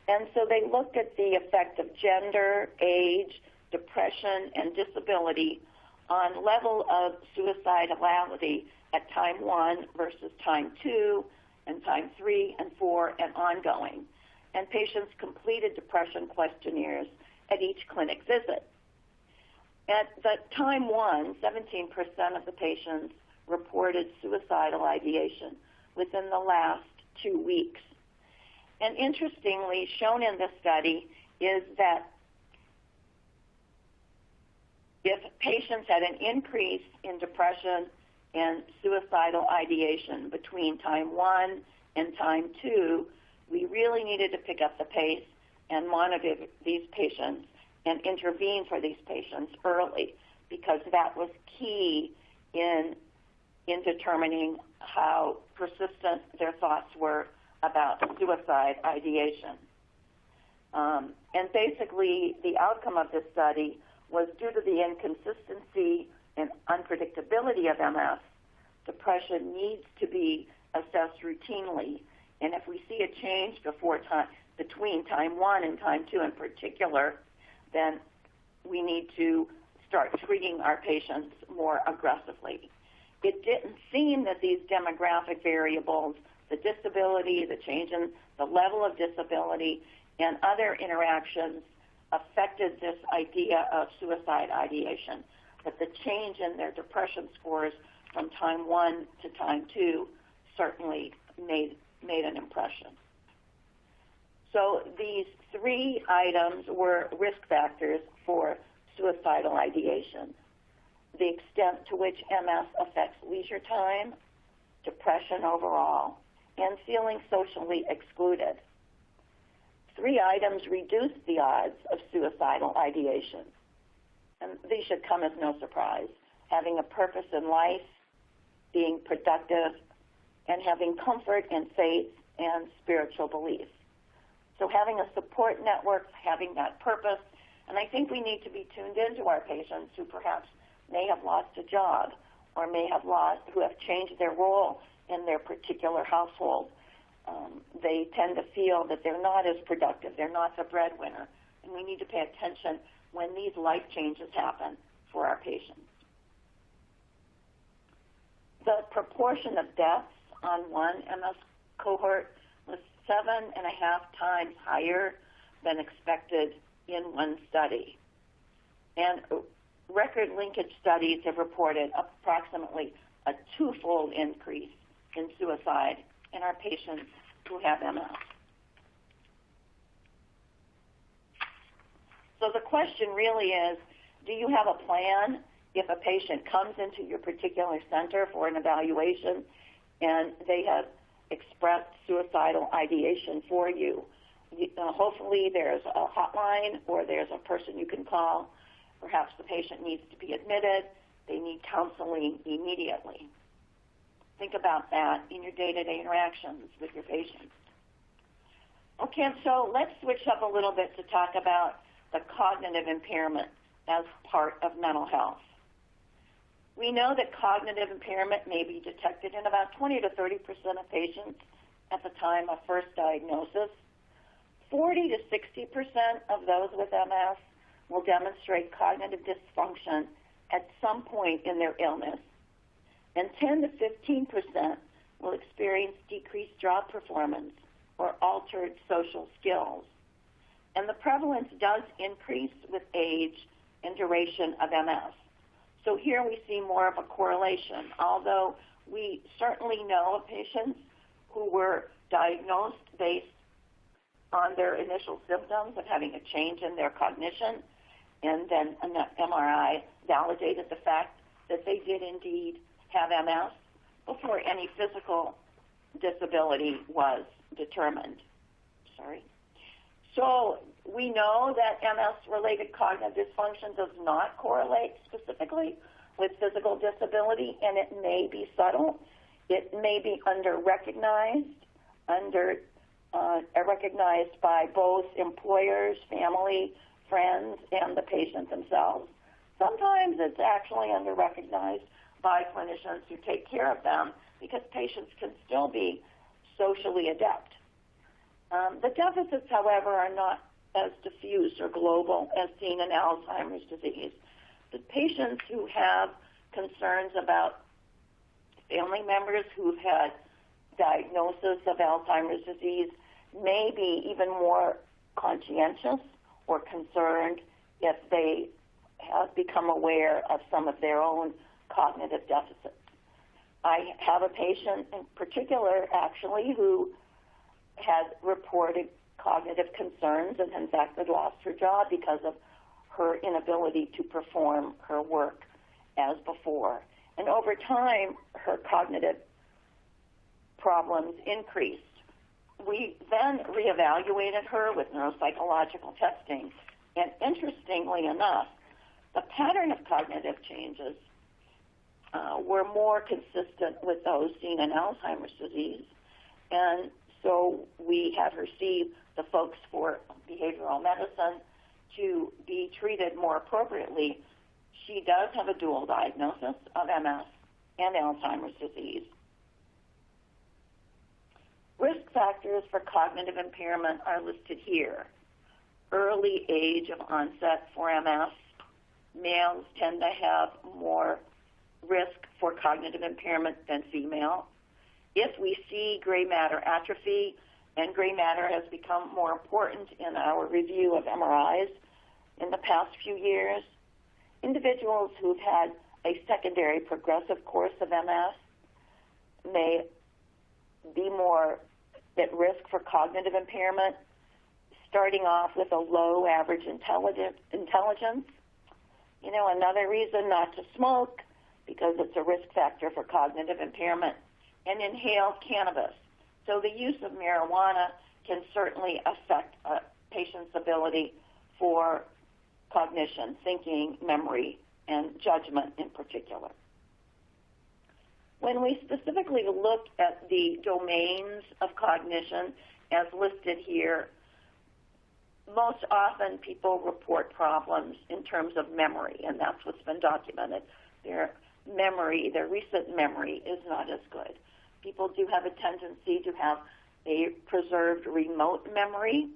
And so they looked at the effect of gender, age, depression, and disability on level of suicidality at time 1 versus time 2 and time 3 and 4 and ongoing. And patients completed depression questionnaires at each clinic visit. At the time 1, 17% of the patients reported suicidal ideation within the last 2 weeks. And interestingly, shown in this study is that if patients had an increase in depression and suicidal ideation between time 1 and time 2, we really needed to pick up the pace and monitor these patients and intervene for these patients early, because that was key in determining how persistent their thoughts were about suicide ideation. And basically, the outcome of this study was due to the inconsistency and unpredictability of MS, depression needs to be assessed routinely. And if we see a change between time 1 and time 2 in particular, then we need to start treating our patients more aggressively. It didn't seem that these demographic variables, the disability, the change in the level of disability, and other interactions affected this idea of suicide ideation, but the change in their depression scores from time 1 to time 2 certainly made an impression. So these 3 items were risk factors for suicidal ideation: the extent to which MS affects leisure time, depression overall, and feeling socially excluded. 3 items reduced the odds of suicidal ideation. And these should come as no surprise: having a purpose in life, being productive, and having comfort and faith and spiritual belief. So having a support network, having that purpose, and I think we need to be tuned into our patients who perhaps may have lost a job or who have changed their role in their particular household. They tend to feel that they're not as productive, they're not the breadwinner, and we need to pay attention when these life changes happen for our patients. The proportion of deaths on one MS cohort was 7.5 times higher than expected in one study. And record linkage studies have reported approximately a twofold increase in suicide in our patients who have MS. So the question really is, do you have a plan if a patient comes into your particular center for an evaluation and they have expressed suicidal ideation for you? Hopefully there's a hotline or there's a person you can call. Perhaps the patient needs to be admitted. They need counseling immediately. Think about that in your day-to-day interactions with your patients. Okay, so let's switch up a little bit to talk about the cognitive impairment as part of mental health. We know that cognitive impairment may be detected in about 20 to 30% of patients at the time of first diagnosis. 40 to 60% of those with MS will demonstrate cognitive dysfunction at some point in their illness, and 10 to 15% will experience decreased job performance or altered social skills. And the prevalence does increase with age and duration of MS. So here we see more of a correlation, although we certainly know of patients who were diagnosed based on their initial symptoms of having a change in their cognition, and then an MRI validated the fact that they did indeed have MS before any physical disability was determined. So we know that MS-related cognitive dysfunction does not correlate specifically with physical disability, and it may be subtle. It may be recognized by both employers, family, friends, and the patient themselves. Sometimes it's actually under-recognized by clinicians who take care of them because patients can still be socially adept. The deficits, however, are not as diffuse or global as seen in Alzheimer's disease. The patients who have concerns about family members who've had diagnosis of Alzheimer's disease may be even more conscientious or concerned if they have become aware of some of their own cognitive deficits. I have a patient in particular, actually, who had reported cognitive concerns and, in fact, had lost her job because of her inability to perform her work as before. And over time, her cognitive problems increased. We then reevaluated her with neuropsychological testing, and interestingly enough, the pattern of cognitive changes were more consistent with those seen in Alzheimer's disease. And so we had her see the folks for behavioral medicine to be treated more appropriately. She does have a dual diagnosis of MS and Alzheimer's disease. Risk factors for cognitive impairment are listed here. Early age of onset for MS. Males tend to have more risk for cognitive impairment than female. If we see gray matter atrophy, and gray matter has become more important in our review of MRIs in the past few years, individuals who've had a secondary progressive course of MS may be more at risk for cognitive impairment, starting off with a low average intelligence. You know, another reason not to smoke, because it's a risk factor for cognitive impairment, and inhale cannabis. So the use of marijuana can certainly affect a patient's ability for cognition, thinking, memory, and judgment in particular. When we specifically look at the domains of cognition as listed here, most often people report problems in terms of memory, and that's what's been documented. Their recent memory is not as good. People do have a tendency to have a preserved remote memory.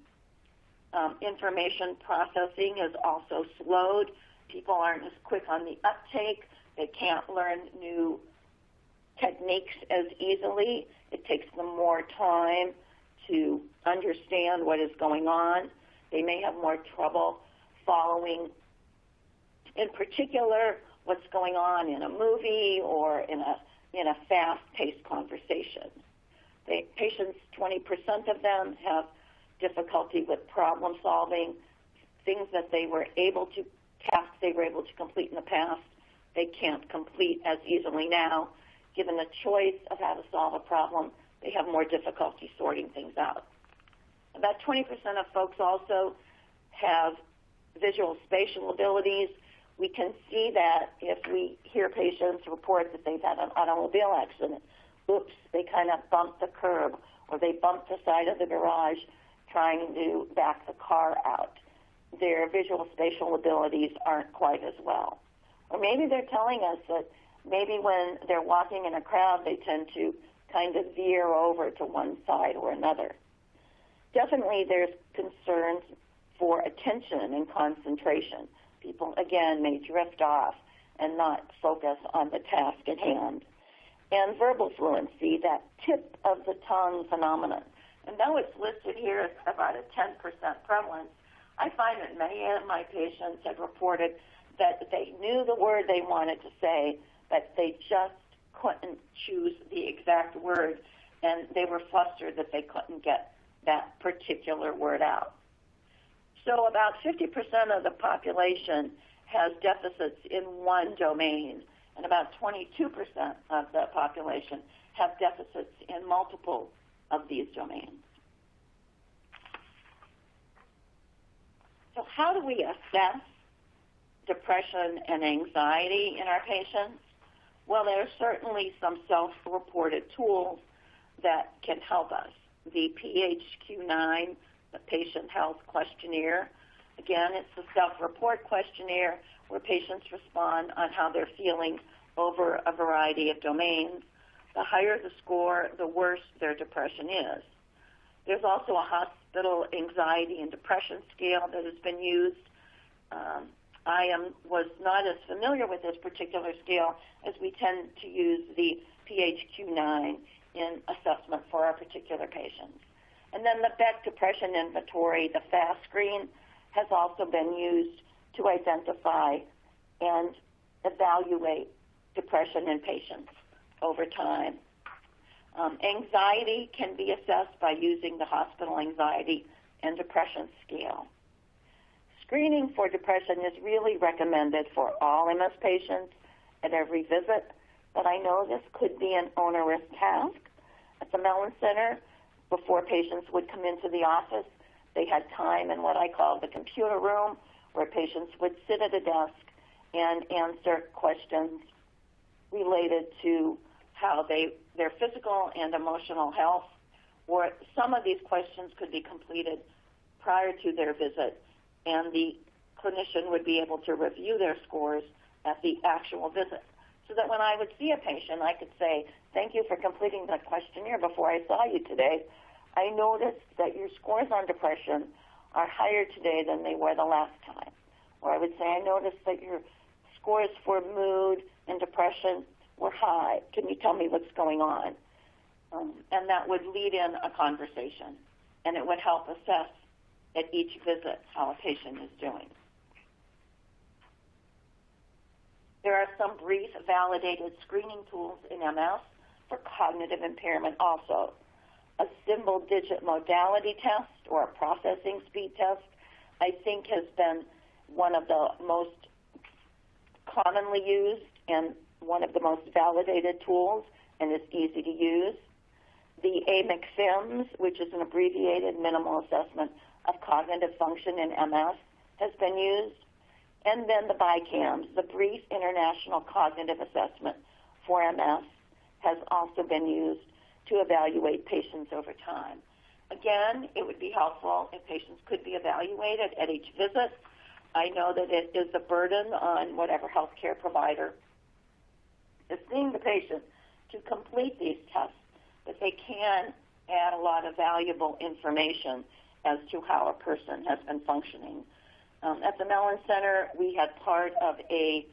Information processing is also slowed. People aren't as quick on the uptake. They can't learn new techniques as easily. It takes them more time to understand what is going on. They may have more trouble following, in particular, what's going on in a movie or in a fast-paced conversation. Patients, 20% of them have difficulty with problem solving, things that tasks they were able to complete in the past, they can't complete as easily now. Given the choice of how to solve a problem, they have more difficulty sorting things out. About 20% of folks also have visual spatial abilities. We can see that if we hear patients report that they've had an automobile accident. Oops, they kind of bumped the curb, or they bumped the side of the garage trying to back the car out. Their visual spatial abilities aren't quite as well. Or maybe they're telling us that maybe when they're walking in a crowd, they tend to kind of veer over to one side or another. Definitely there's concerns for attention and concentration. People, again, may drift off and not focus on the task at hand. And verbal fluency, that tip of the tongue phenomenon. And though it's listed here as about a 10% prevalence, I find that many of my patients have reported that they knew the word they wanted to say, but they just couldn't choose the exact word, and they were flustered that they couldn't get that particular word out. So about 50% of the population has deficits in one domain, and about 22% of the population have deficits in multiple of these domains. So how do we assess depression and anxiety in our patients? Well, there are certainly some self-reported tools that can help us. The PHQ-9, the Patient Health Questionnaire. Again, it's a self-report questionnaire where patients respond on how they're feeling over a variety of domains. The higher the score, the worse their depression is. There's also a hospital anxiety and depression scale that has been used. I was not as familiar with this particular scale, as we tend to use the PHQ-9 in assessment for our particular patients. And then the Beck Depression Inventory, the FAST screen, has also been used to identify and evaluate depression in patients over time. Anxiety can be assessed by using the Hospital Anxiety and Depression Scale. Screening for depression is really recommended for all MS patients at every visit, but I know this could be an onerous task. At the Mellon Center, before patients would come into the office, they had time in what I call the computer room, where patients would sit at a desk and answer questions related to how their physical and emotional health, or some of these questions could be completed prior to their visit, and the clinician would be able to review their scores at the actual visit. So that when I would see a patient, I could say, thank you for completing the questionnaire before I saw you today. I noticed that your scores on depression are higher today than they were the last time. Or I would say, I noticed that your scores for mood and depression were high. Can you tell me what's going on? And that would lead in a conversation, and it would help assess at each visit how a patient is doing. There are some brief validated screening tools in MS for cognitive impairment also. A symbol digit modality test or a processing speed test, I think, has been one of the most commonly used and one of the most validated tools, and is easy to use. The AMIC-FIMS, which is an abbreviated minimal assessment of cognitive function in MS, has been used. And then the BICAMS, the Brief International Cognitive Assessment for MS, has also been used to evaluate patients over time. Again, it would be helpful if patients could be evaluated at each visit. I know that it is a burden on whatever healthcare provider is seeing the patient to complete these tests, but they can add a lot of valuable information as to how a person has been functioning. At the Mellon Center, we had part of the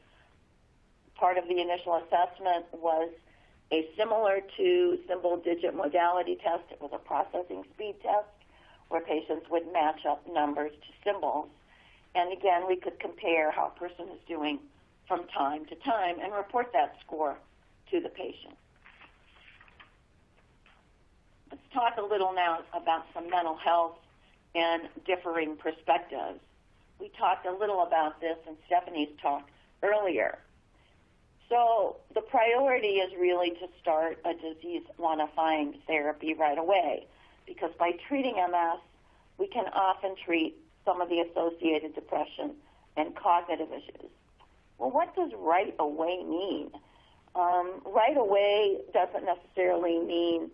initial assessment was a similar to symbol digit modality test. It was a processing speed test where patients would match up numbers to symbols. And again, we could compare how a person is doing from time to time and report that score to the patient. Let's talk a little now about some mental health and differing perspectives. We talked a little about this in Stephanie's talk earlier. So the priority is really to start a disease-modifying therapy right away, because by treating MS, we can often treat some of the associated depression and cognitive issues. Well, what does right away mean? Right away doesn't necessarily mean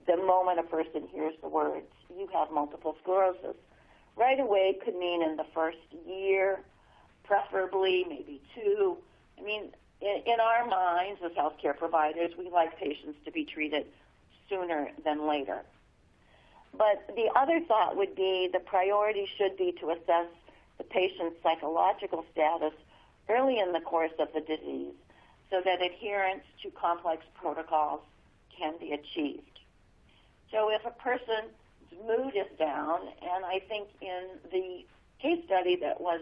the moment a person hears the words, you have multiple sclerosis. Right away could mean in the first year, preferably maybe 2. I mean, in our minds as healthcare providers, we like patients to be treated sooner than later. But the other thought would be the priority should be to assess the patient's psychological status early in the course of the disease so that adherence to complex protocols can be achieved. So if a person's mood is down, and I think in the case study that was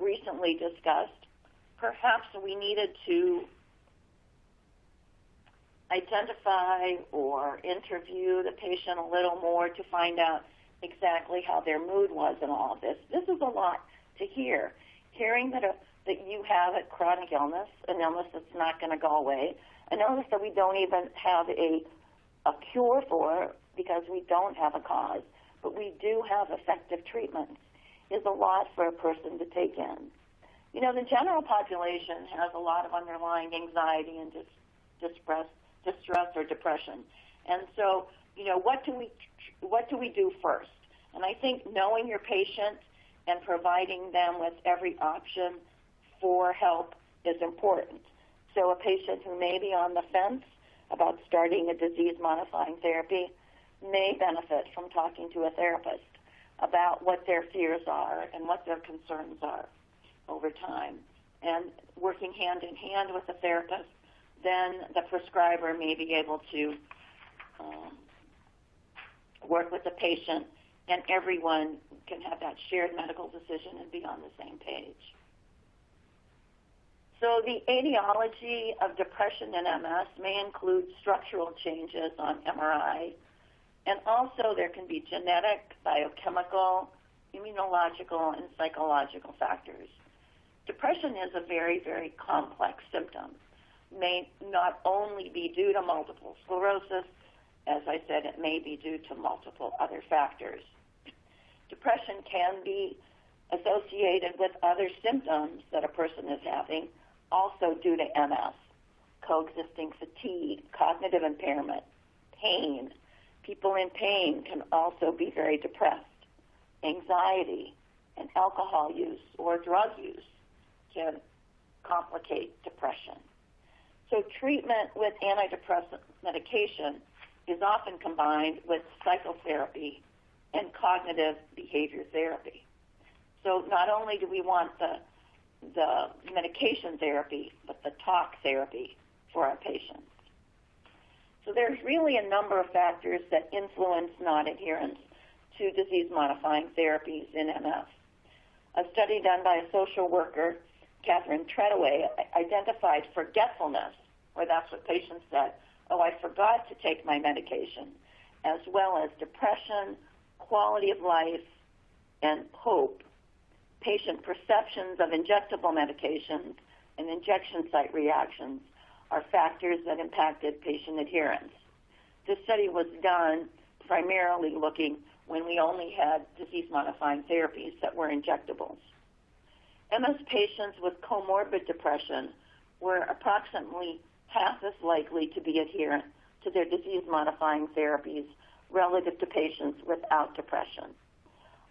recently discussed, perhaps we needed to identify or interview the patient a little more to find out exactly how their mood was in all of this. This is a lot to hear. Hearing that you have a chronic illness, an illness that's not going to go away, an illness that we don't even have a cure for because we don't have a cause, but we do have effective treatments, is a lot for a person to take in. You know, the general population has a lot of underlying anxiety and distress or depression. And so, you know, what do we do first? And I think knowing your patient and providing them with every option for help is important. So a patient who may be on the fence about starting a disease-modifying therapy may benefit from talking to a therapist about what their fears are and what their concerns are over time. And working hand in hand with the therapist, then the prescriber may be able to work with the patient, and everyone can have that shared medical decision and be on the same page. So the etiology of depression in MS may include structural changes on MRI, and also there can be genetic, biochemical, immunological, and psychological factors. Depression is a very, very complex symptom. May not only be due to multiple sclerosis, as I said, it may be due to multiple other factors. Depression can be associated with other symptoms that a person is having, also due to MS, coexisting fatigue, cognitive impairment, pain. People in pain can also be very depressed. Anxiety and alcohol use or drug use can complicate depression. So treatment with antidepressant medication is often combined with psychotherapy and cognitive behavior therapy. So not only do we want the medication therapy, but the talk therapy for our patients. So there's really a number of factors that influence non-adherence to disease-modifying therapies in MS. A study done by a social worker, Catherine Treadaway, identified forgetfulness, or that's what patients said, oh, I forgot to take my medication, as well as depression, quality of life, and hope. Patient perceptions of injectable medications and injection site reactions are factors that impacted patient adherence. This study was done primarily looking when we only had disease-modifying therapies that were injectables. MS patients with comorbid depression were approximately half as likely to be adherent to their disease-modifying therapies relative to patients without depression.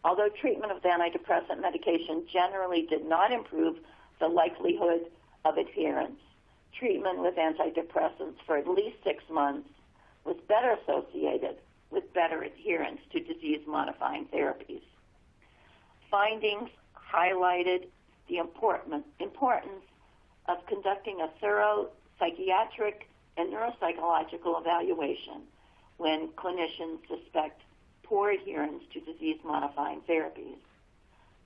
Although treatment with antidepressant medication generally did not improve the likelihood of adherence, treatment with antidepressants for at least 6 months was better associated with better adherence to disease-modifying therapies. Findings highlighted the importance of conducting a thorough psychiatric and neuropsychological evaluation when clinicians suspect poor adherence to disease-modifying therapies.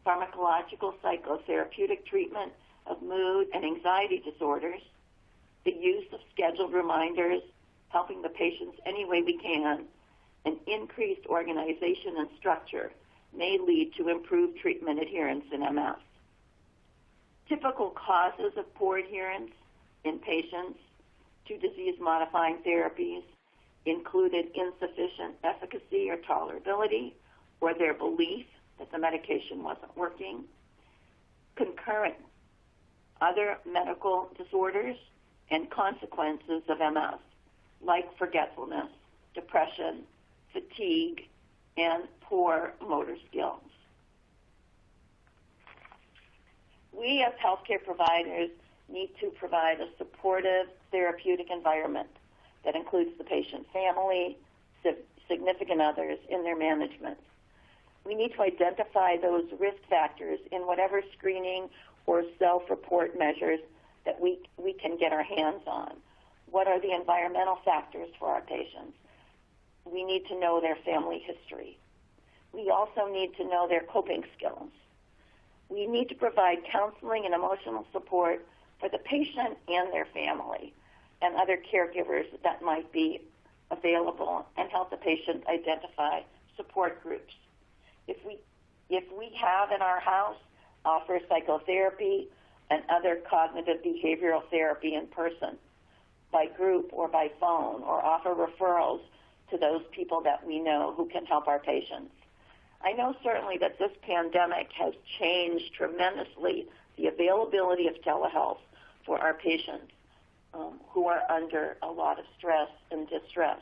Pharmacological psychotherapeutic treatment of mood and anxiety disorders, the use of scheduled reminders, helping the patients any way we can, and increased organization and structure may lead to improved treatment adherence in MS. Typical causes of poor adherence in patients to disease-modifying therapies included insufficient efficacy or tolerability, or their belief that the medication wasn't working, concurrent other medical disorders, and consequences of MS, like forgetfulness, depression, fatigue, and poor motor skills. We as healthcare providers need to provide a supportive therapeutic environment that includes the patient family, significant others in their management. We need to identify those risk factors in whatever screening or self-report measures that we can get our hands on. What are the environmental factors for our patients? We need to know their family history. We also need to know their coping skills. We need to provide counseling and emotional support for the patient and their family and other caregivers that might be available, and help the patient identify support groups. If we have in our house, offer psychotherapy and other cognitive behavioral therapy in person, by group or by phone, or offer referrals to those people that we know who can help our patients. I know certainly that this pandemic has changed tremendously the availability of telehealth for our patients who are under a lot of stress and distress.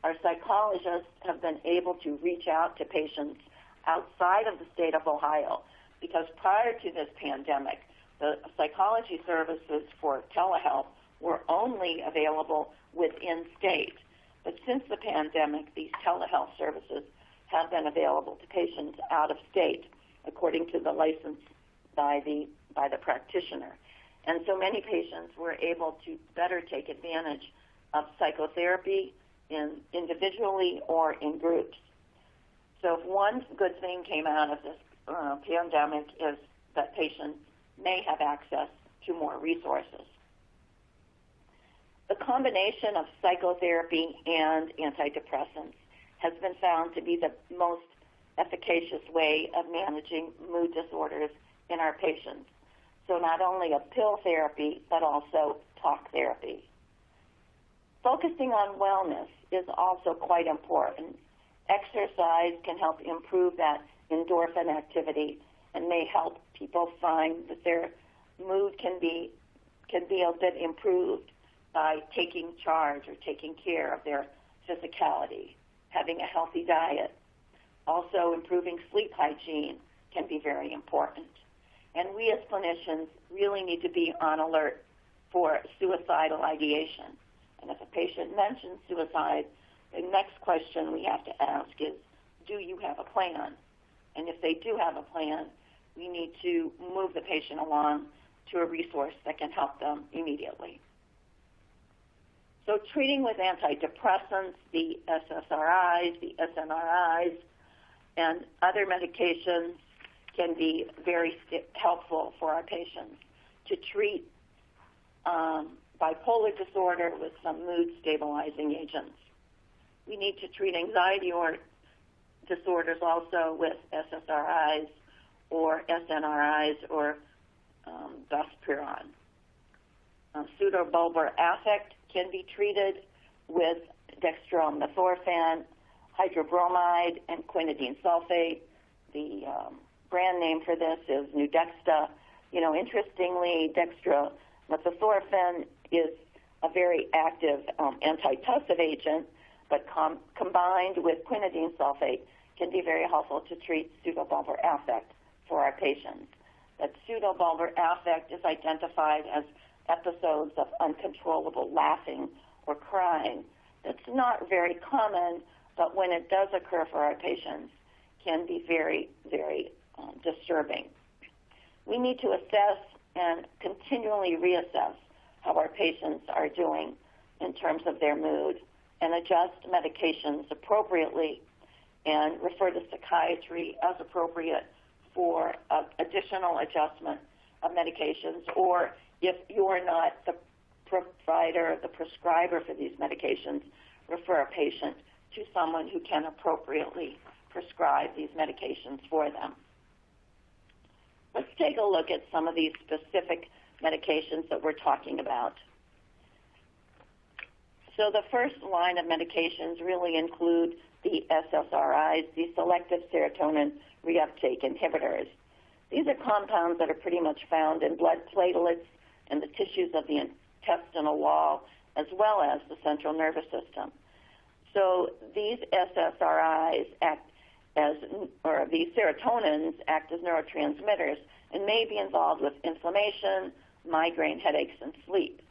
Our psychologists have been able to reach out to patients outside of the state of Ohio, because prior to this pandemic, the psychology services for telehealth were only available within state. But since the pandemic, these telehealth services have been available to patients out of state, according to the license by the practitioner. And so many patients were able to better take advantage of psychotherapy individually or in groups. So if one good thing came out of this pandemic is that patients may have access to more resources. The combination of psychotherapy and antidepressants has been found to be the most efficacious way of managing mood disorders in our patients. So not only a pill therapy, but also talk therapy. Focusing on wellness is also quite important. Exercise can help improve that endorphin activity and may help people find that their mood can be a bit improved by taking charge or taking care of their physicality, having a healthy diet. Also, improving sleep hygiene can be very important. And we as clinicians really need to be on alert for suicidal ideation. And if a patient mentions suicide, the next question we have to ask is, do you have a plan? And if they do have a plan, we need to move the patient along to a resource that can help them immediately. So treating with antidepressants, the SSRIs, the SNRIs, and other medications can be very helpful for our patients to treat bipolar disorder with some mood stabilizing agents. We need to treat anxiety or disorders also with SSRIs or SNRIs or buspirone. Pseudobulbar affect can be treated with dextromethorphan, hydrobromide, and quinidine sulfate. The brand name for this is Nuedexta. Interestingly, dextromethorphan is a very active antitussive agent, but combined with quinidine sulfate can be very helpful to treat pseudobulbar affect for our patients. That pseudobulbar affect is identified as episodes of uncontrollable laughing or crying. That's not very common, but when it does occur for our patients, can be very, very disturbing. We need to assess and continually reassess how our patients are doing in terms of their mood and adjust medications appropriately and refer to psychiatry as appropriate for additional adjustment of medications, or if you're not the provider, the prescriber for these medications, refer a patient to someone who can appropriately prescribe these medications for them. Let's take a look at some of these specific medications that we're talking about. So the first line of medications really include the SSRIs, the selective serotonin reuptake inhibitors. These are compounds that are pretty much found in blood platelets and the tissues of the intestinal wall, as well as the central nervous system. So these SSRIs act as, or these serotonins act as neurotransmitters and may be involved with inflammation, migraine, headaches, and sleep.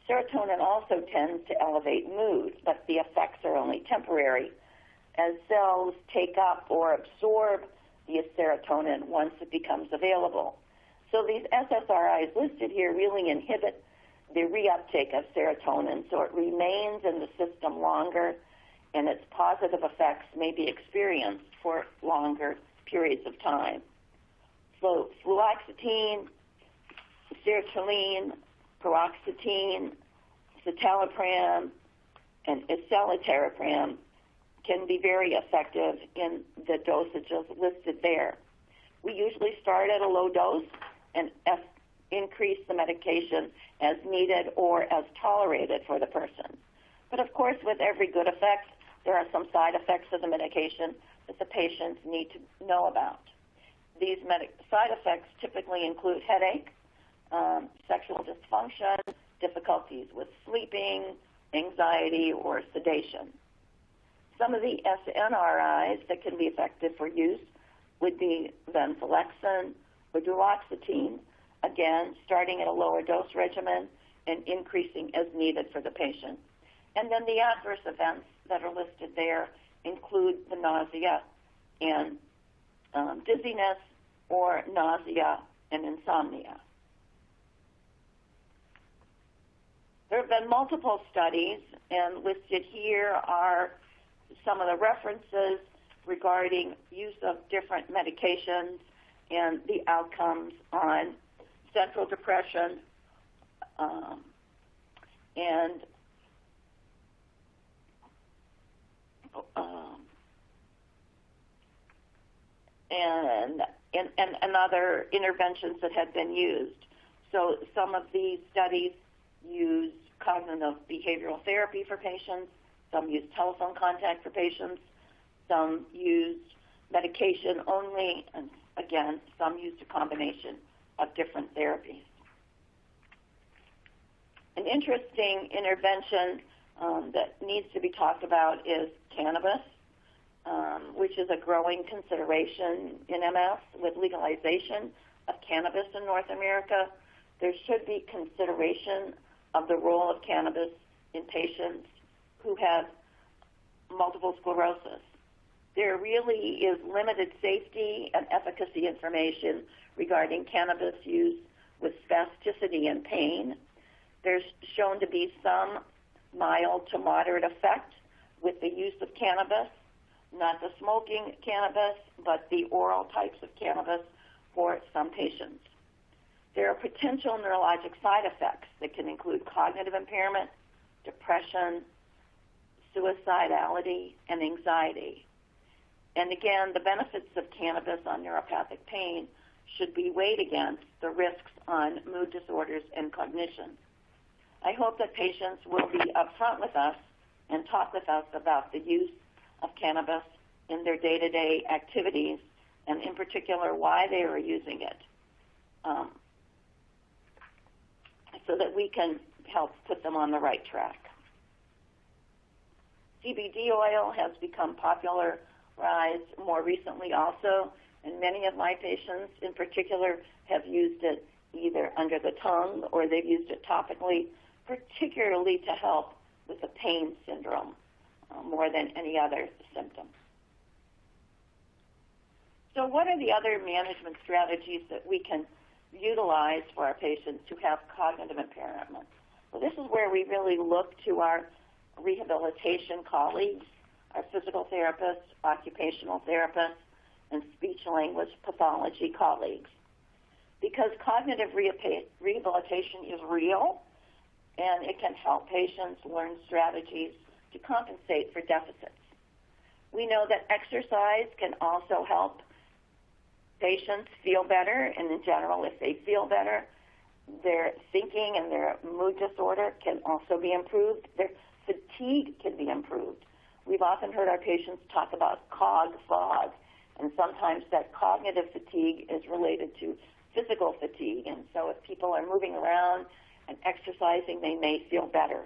Serotonin also tends to elevate mood, but the effects are only temporary, as cells take up or absorb the serotonin once it becomes available. So these SSRIs listed here really inhibit the reuptake of serotonin, so it remains in the system longer, and its positive effects may be experienced for longer periods of time. So fluoxetine, sertraline, paroxetine, citalopram, and escitalopram can be very effective in the dosages listed there. We usually start at a low dose and increase the medication as needed or as tolerated for the person. But of course, with every good effect, there are some side effects of the medication that the patients need to know about. These side effects typically include headache, sexual dysfunction, difficulties with sleeping, anxiety, or sedation. Some of the SNRIs that can be effective for use would be venlafaxine or duloxetine, again, starting at a lower dose regimen and increasing as needed for the patient. And then the adverse events that are listed there include the nausea and dizziness or nausea and insomnia. There have been multiple studies, and listed here are some of the references regarding use of different medications and the outcomes on central depression and other interventions that have been used. So some of these studies use cognitive behavioral therapy for patients, some use telephone contact for patients, some use medication only, and again, some used a combination of different therapies. An interesting intervention that needs to be talked about is cannabis, which is a growing consideration in MS. With legalization of cannabis in North America, there should be consideration of the role of cannabis in patients who have multiple sclerosis. There really is limited safety and efficacy information regarding cannabis use with spasticity and pain. There's shown to be some mild to moderate effect with the use of cannabis, not the smoking cannabis, but the oral types of cannabis for some patients. There are potential neurologic side effects that can include cognitive impairment, depression, suicidality, and anxiety. And again, the benefits of cannabis on neuropathic pain should be weighed against the risks on mood disorders and cognition. I hope that patients will be upfront with us and talk with us about the use of cannabis in their day-to-day activities, and in particular why they are using it, so that we can help put them on the right track. CBD oil has become popularized more recently also, and many of my patients in particular have used it either under the tongue or they've used it topically, particularly to help with the pain syndrome more than any other symptom. So what are the other management strategies that we can utilize for our patients who have cognitive impairment? Well, this is where we really look to our rehabilitation colleagues our physical therapists, occupational therapists, and speech-language pathology colleagues. Because cognitive rehabilitation is real, and it can help patients learn strategies to compensate for deficits. We know that exercise can also help patients feel better, and in general, if they feel better, their thinking and their mood disorder can also be improved. Their fatigue can be improved. We've often heard our patients talk about cog fog, and sometimes that cognitive fatigue is related to physical fatigue. And so if people are moving around and exercising, they may feel better.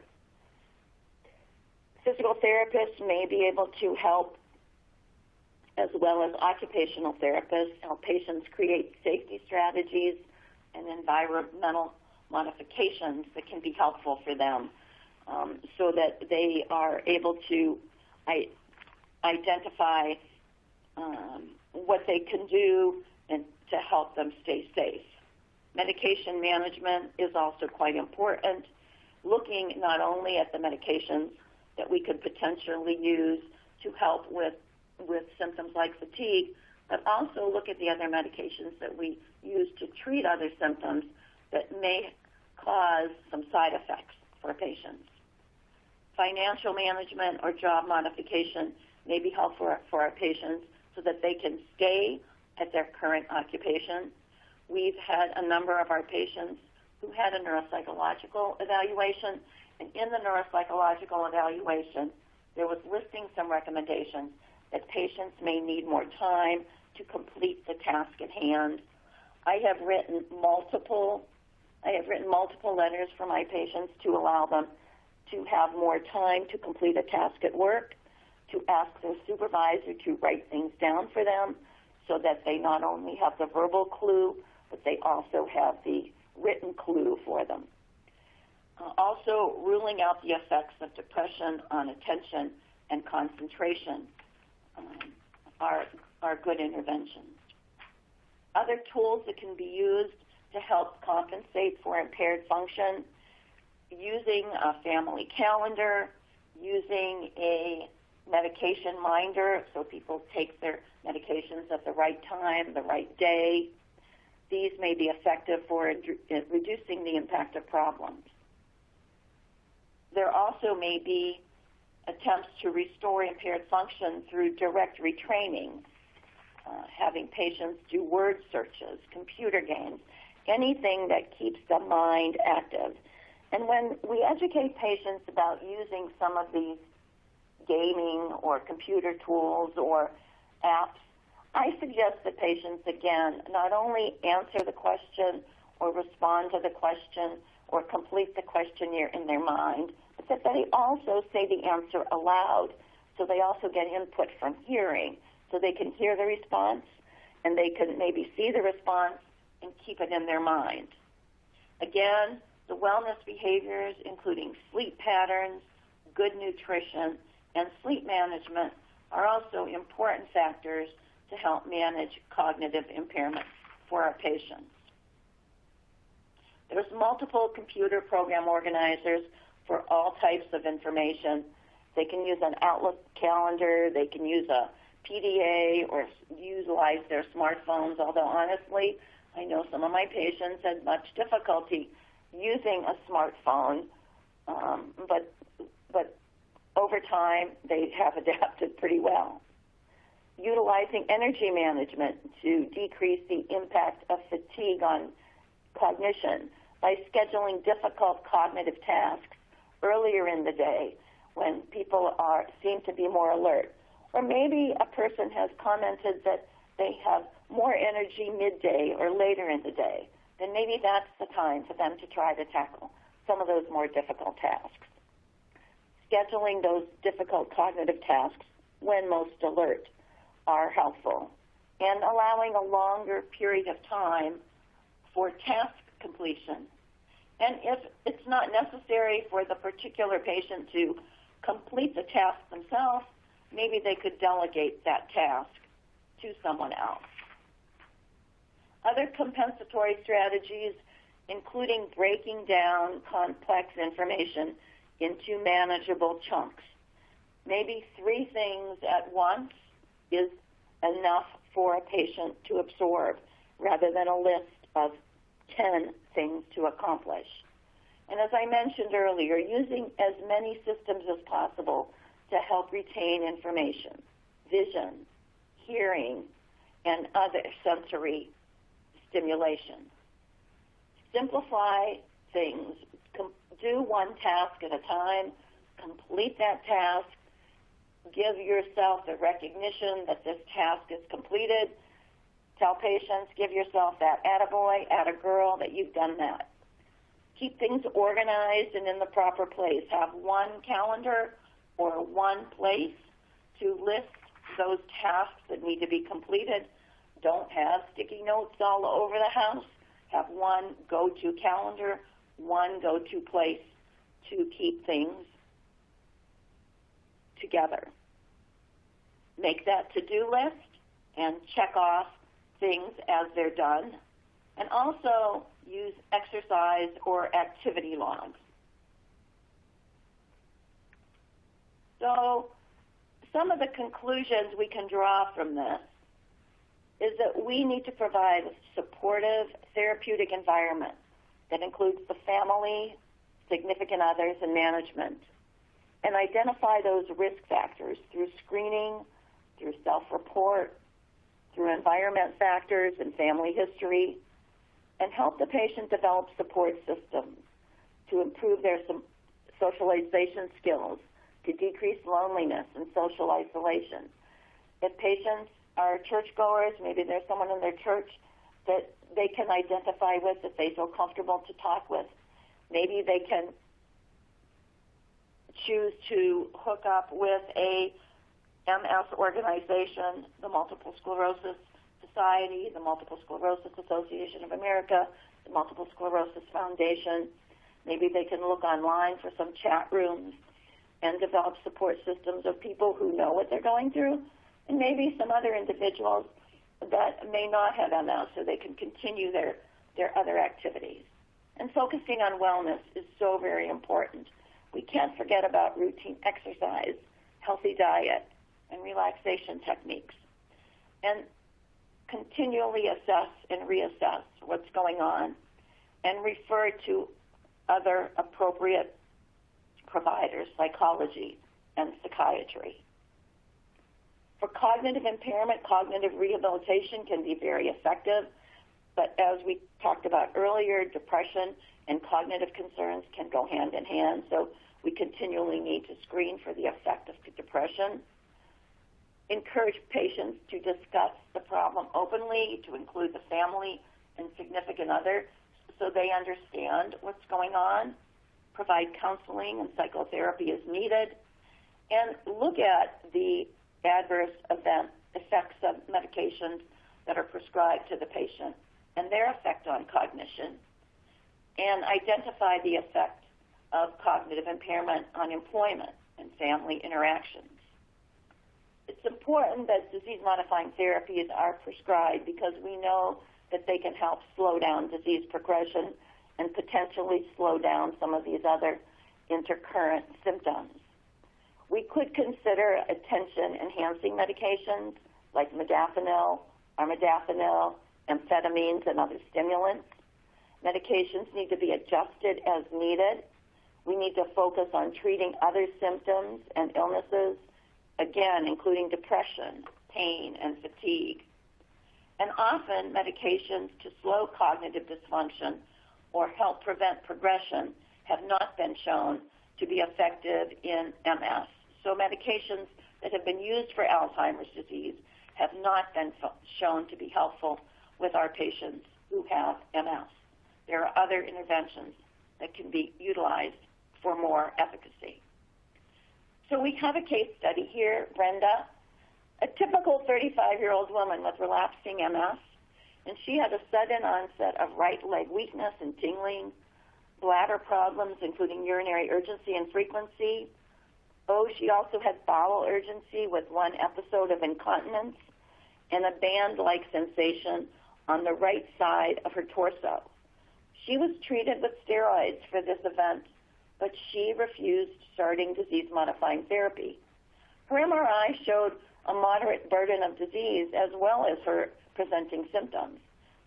Physical therapists may be able to help, as well as occupational therapists, help patients create safety strategies and environmental modifications that can be helpful for them, so that they are able to identify what they can do and to help them stay safe. Medication management is also quite important, looking not only at the medications that we could potentially use to help with symptoms like fatigue, but also look at the other medications that we use to treat other symptoms that may cause some side effects for patients. Financial management or job modification may be helpful for our patients so that they can stay at their current occupation. We've had a number of our patients who had a neuropsychological evaluation, and in the neuropsychological evaluation, there was listing some recommendations that patients may need more time to complete the task at hand. I have written multiple letters for my patients to allow them to have more time to complete a task at work, to ask their supervisor to write things down for them so that they not only have the verbal clue, but they also have the written clue for them. Also, ruling out the effects of depression on attention and concentration are good interventions. Other tools that can be used to help compensate for impaired function, using a family calendar, using a medication minder so people take their medications at the right time, the right day. These may be effective for reducing the impact of problems. There also may be attempts to restore impaired function through direct retraining, having patients do word searches, computer games, anything that keeps the mind active. And when we educate patients about using some of these gaming or computer tools or apps, I suggest that patients, again, not only answer the question or respond to the question or complete the questionnaire in their mind, but that they also say the answer aloud, so they also get input from hearing, so they can hear the response and they can maybe see the response and keep it in their mind. Again, the wellness behaviors, including sleep patterns, good nutrition, and sleep management, are also important factors to help manage cognitive impairment for our patients. There's multiple computer program organizers for all types of information. They can use an Outlook calendar, they can use a PDA, or utilize their smartphones, although honestly, I know some of my patients had much difficulty using a smartphone, but over time they have adapted pretty well. Utilizing energy management to decrease the impact of fatigue on cognition by scheduling difficult cognitive tasks earlier in the day when people seem to be more alert. Or maybe a person has commented that they have more energy midday or later in the day. Then maybe that's the time for them to try to tackle some of those more difficult tasks. Scheduling those difficult cognitive tasks when most alert are helpful, and allowing a longer period of time for task completion. And if it's not necessary for the particular patient to complete the task themselves, maybe they could delegate that task to someone else. Other compensatory strategies, including breaking down complex information into manageable chunks. Maybe 3 things at once is enough for a patient to absorb rather than a list of 10 things to accomplish. And as I mentioned earlier, using as many systems as possible to help retain information, vision, hearing, and other sensory stimulation. Simplify things. Do one task at a time. Complete that task. Give yourself the recognition that this task is completed. Tell patients, give yourself that attaboy, attagirl, that you've done that. Keep things organized and in the proper place. Have one calendar or one place to list those tasks that need to be completed. Don't have sticky notes all over the house. Have one go-to calendar, one go-to place to keep things together. Make that to-do list and check off things as they're done. And also use exercise or activity logs. So some of the conclusions we can draw from this is that we need to provide a supportive therapeutic environment that includes the family, significant others, and management, and identify those risk factors through screening, through self-report, through environment factors and family history, and help the patient develop support systems to improve their socialization skills, to decrease loneliness and social isolation. If patients are churchgoers, maybe there's someone in their church that they can identify with, that they feel comfortable to talk with. Maybe they can choose to hook up with a MS organization, the Multiple Sclerosis Society, the Multiple Sclerosis Association of America, the Multiple Sclerosis Foundation. Maybe they can look online for some chat rooms and develop support systems of people who know what they're going through, and maybe some other individuals that may not have MS so they can continue their other activities. And focusing on wellness is so very important. We can't forget about routine exercise, healthy diet, and relaxation techniques. And continually assess and reassess what's going on and refer to other appropriate providers, psychology and psychiatry. For cognitive impairment, cognitive rehabilitation can be very effective, but as we talked about earlier, depression and cognitive concerns can go hand in hand, so we continually need to screen for the effect of depression. Encourage patients to discuss the problem openly, to include the family and significant other so they understand what's going on. Provide counseling and psychotherapy as needed, and look at the adverse effects of medications that are prescribed to the patient and their effect on cognition, and identify the effect of cognitive impairment on employment and family interactions. It's important that disease-modifying therapies are prescribed because we know that they can help slow down disease progression and potentially slow down some of these other intercurrent symptoms. We could consider attention-enhancing medications like modafinil, armodafinil, amphetamines, and other stimulants. Medications need to be adjusted as needed. We need to focus on treating other symptoms and illnesses, again, including depression, pain, and fatigue. And often, medications to slow cognitive dysfunction or help prevent progression have not been shown to be effective in MS. So medications that have been used for Alzheimer's disease have not been shown to be helpful with our patients who have MS. There are other interventions that can be utilized for more efficacy. So we have a case study here, Brenda, a typical 35-year-old woman with relapsing MS, and she had a sudden onset of right leg weakness and tingling, bladder problems, including urinary urgency and frequency. She also had bowel urgency with one episode of incontinence and a band-like sensation on the right side of her torso. She was treated with steroids for this event, but she refused starting disease-modifying therapy. Her MRI showed a moderate burden of disease as well as her presenting symptoms.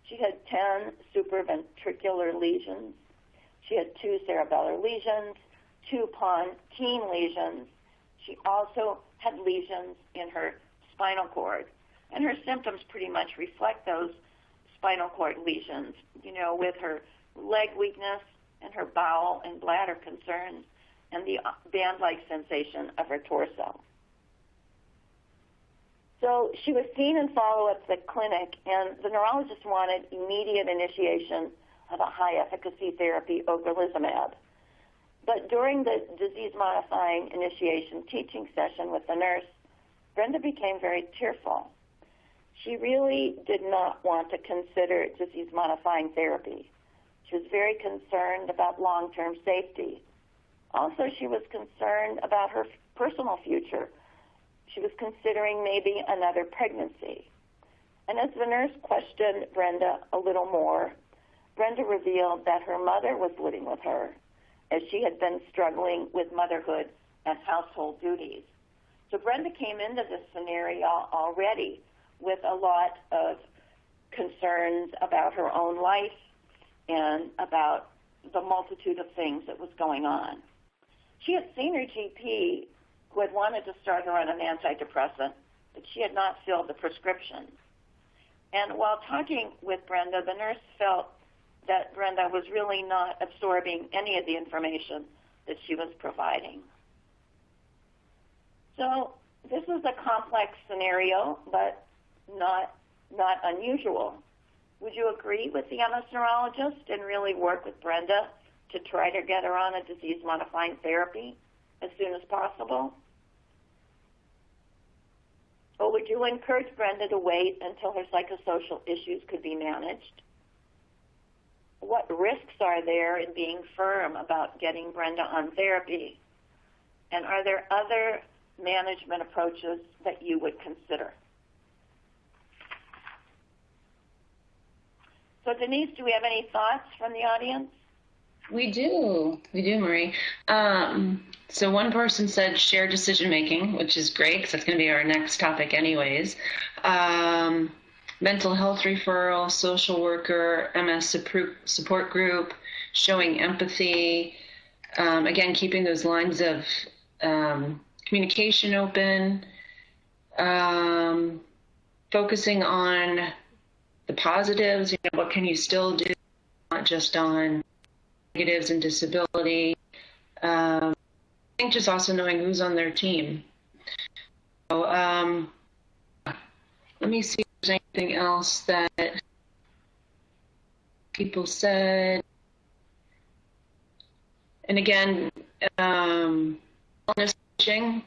She had 10 supraventricular lesions. She had 2 cerebellar lesions, 2 pontine lesions. She also had lesions in her spinal cord. And her symptoms pretty much reflect those spinal cord lesions, with her leg weakness and her bowel and bladder concerns and the band-like sensation of her torso. So she was seen in follow-up at the clinic, and the neurologist wanted immediate initiation of a high-efficacy therapy, ocrelizumab. But during the disease-modifying initiation teaching session with the nurse, Brenda became very tearful. She really did not want to consider disease-modifying therapy. She was very concerned about long-term safety. Also, she was concerned about her personal future. She was considering maybe another pregnancy. And as the nurse questioned Brenda a little more, Brenda revealed that her mother was living with her, as she had been struggling with motherhood and household duties. So Brenda came into this scenario already with a lot of concerns about her own life and about the multitude of things that was going on. She had seen her GP, who had wanted to start her on an antidepressant, but she had not filled the prescription. And while talking with Brenda, the nurse felt that Brenda was really not absorbing any of the information that she was providing. So this is a complex scenario, but not unusual. Would you agree with the MS neurologist and really work with Brenda to try to get her on a disease-modifying therapy as soon as possible? Or would you encourage Brenda to wait until her psychosocial issues could be managed? What risks are there in being firm about getting Brenda on therapy? And are there other management approaches that you would consider? So Denise, do we have any thoughts from the audience? We do, Marie. So one person said shared decision-making, which is great because that's going to be our next topic anyways. Mental health referral, social worker, MS support group, showing empathy. Again, keeping those lines of communication open, focusing on the positives, what can you still do, not just on negatives and disability. I think just also knowing who's on their team. So, let me see if there's anything else that people said. And again, wellness coaching,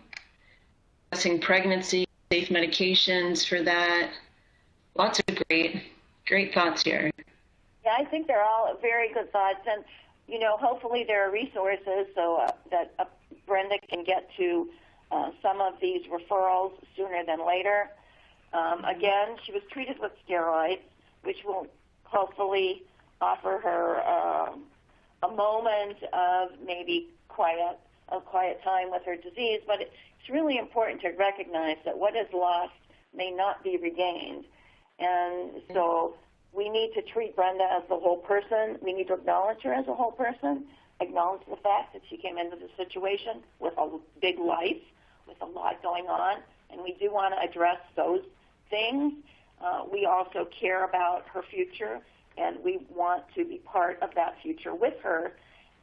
assessing pregnancy, safe medications for that. Lots of great thoughts here. Yeah, I think they're all very good thoughts. And, hopefully there are resources so that Brenda can get to some of these referrals sooner than later. Again, she was treated with steroids, which will hopefully offer her a moment of maybe quiet time with her disease. But it's really important to recognize that what is lost may not be regained. And so we need to treat Brenda as the whole person. We need to acknowledge her as a whole person, acknowledge the fact that she came into the situation with a big life, with a lot going on, and we do want to address those things. We also care about her future, and we want to be part of that future with her.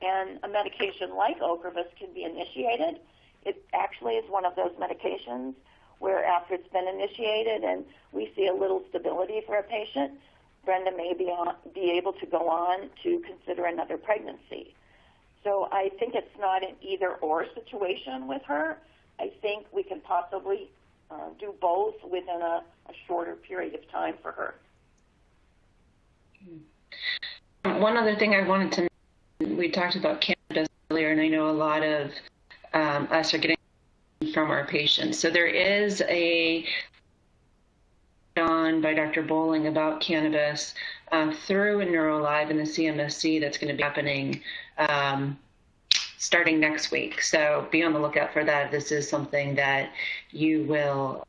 And a medication like Ocrevus can be initiated. It actually is one of those medications where after it's been initiated and we see a little stability for a patient, Brenda may be able to go on to consider another pregnancy. So I think it's not an either-or situation with her. I think we can possibly do both within a shorter period of time for her. One other thing I wanted to mention, we talked about cannabis earlier, and I know a lot of us are getting from our patients. So there is a on by Dr. Bowling about cannabis through NeurologyLive and the CMSC that's going to be happening starting next week. So be on the lookout for that. This is something that you will,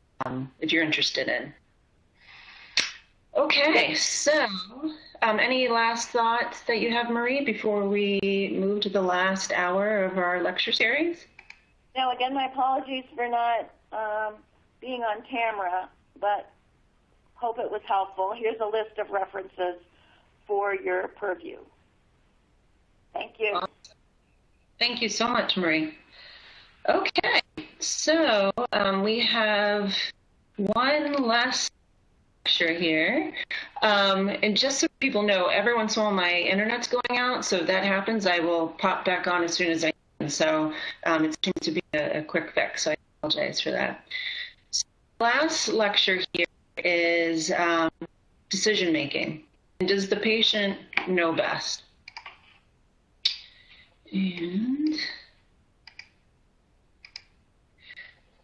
if you're interested in. Okay, so any last thoughts that you have, Marie, before we move to the last hour of our lecture series? Now, again, my apologies for not being on camera, but hope it was helpful. Here's a list of references for your purview. Thank you. Awesome. Thank you so much, Marie. Okay, so we have one last lecture here. And just so people know, every once in a while my internet's going out, so if that happens, I will pop back on as soon as I can. So it seems to be a quick fix, so I apologize for that. So the last lecture here is decision making. And does the patient know best? And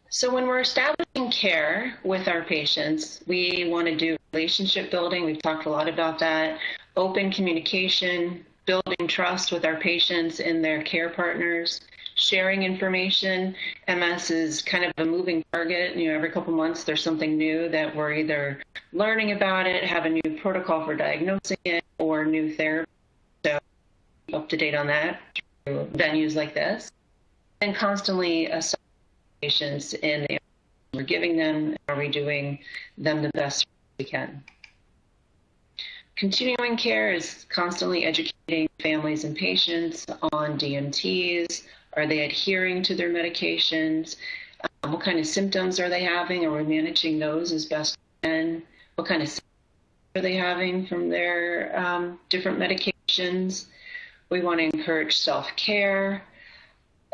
so when we're establishing care with our patients, we want to do relationship building. We've talked a lot about that. Open communication, building trust with our patients and their care partners, sharing information. MS is kind of a moving target. You know, every couple months there's something new that we're either learning about it, have a new protocol for diagnosing it, or new therapy. So up to date on that through venues like this. And constantly assess patients in the we're giving them, are we doing them the best we can? Continuing care is constantly educating families and patients on DMTs. Are they adhering to their medications? What kind of symptoms are they having? Are we managing those as best we can? What kind of symptoms are they having from their different medications? We want to encourage self-care,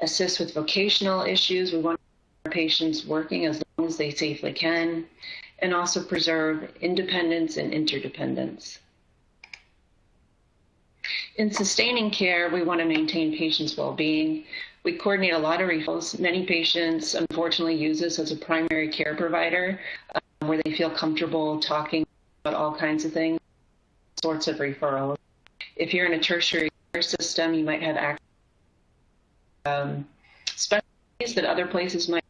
assist with vocational issues. We want our patients working as long as they safely can, and also preserve independence and interdependence. In sustaining care, we want to maintain patients' well-being. We coordinate a lot of referrals. Many patients, unfortunately, use us as a primary care provider where they feel comfortable talking about all kinds of things, sorts of referrals. If you're in a tertiary care system, you might have access to specialties that other places might.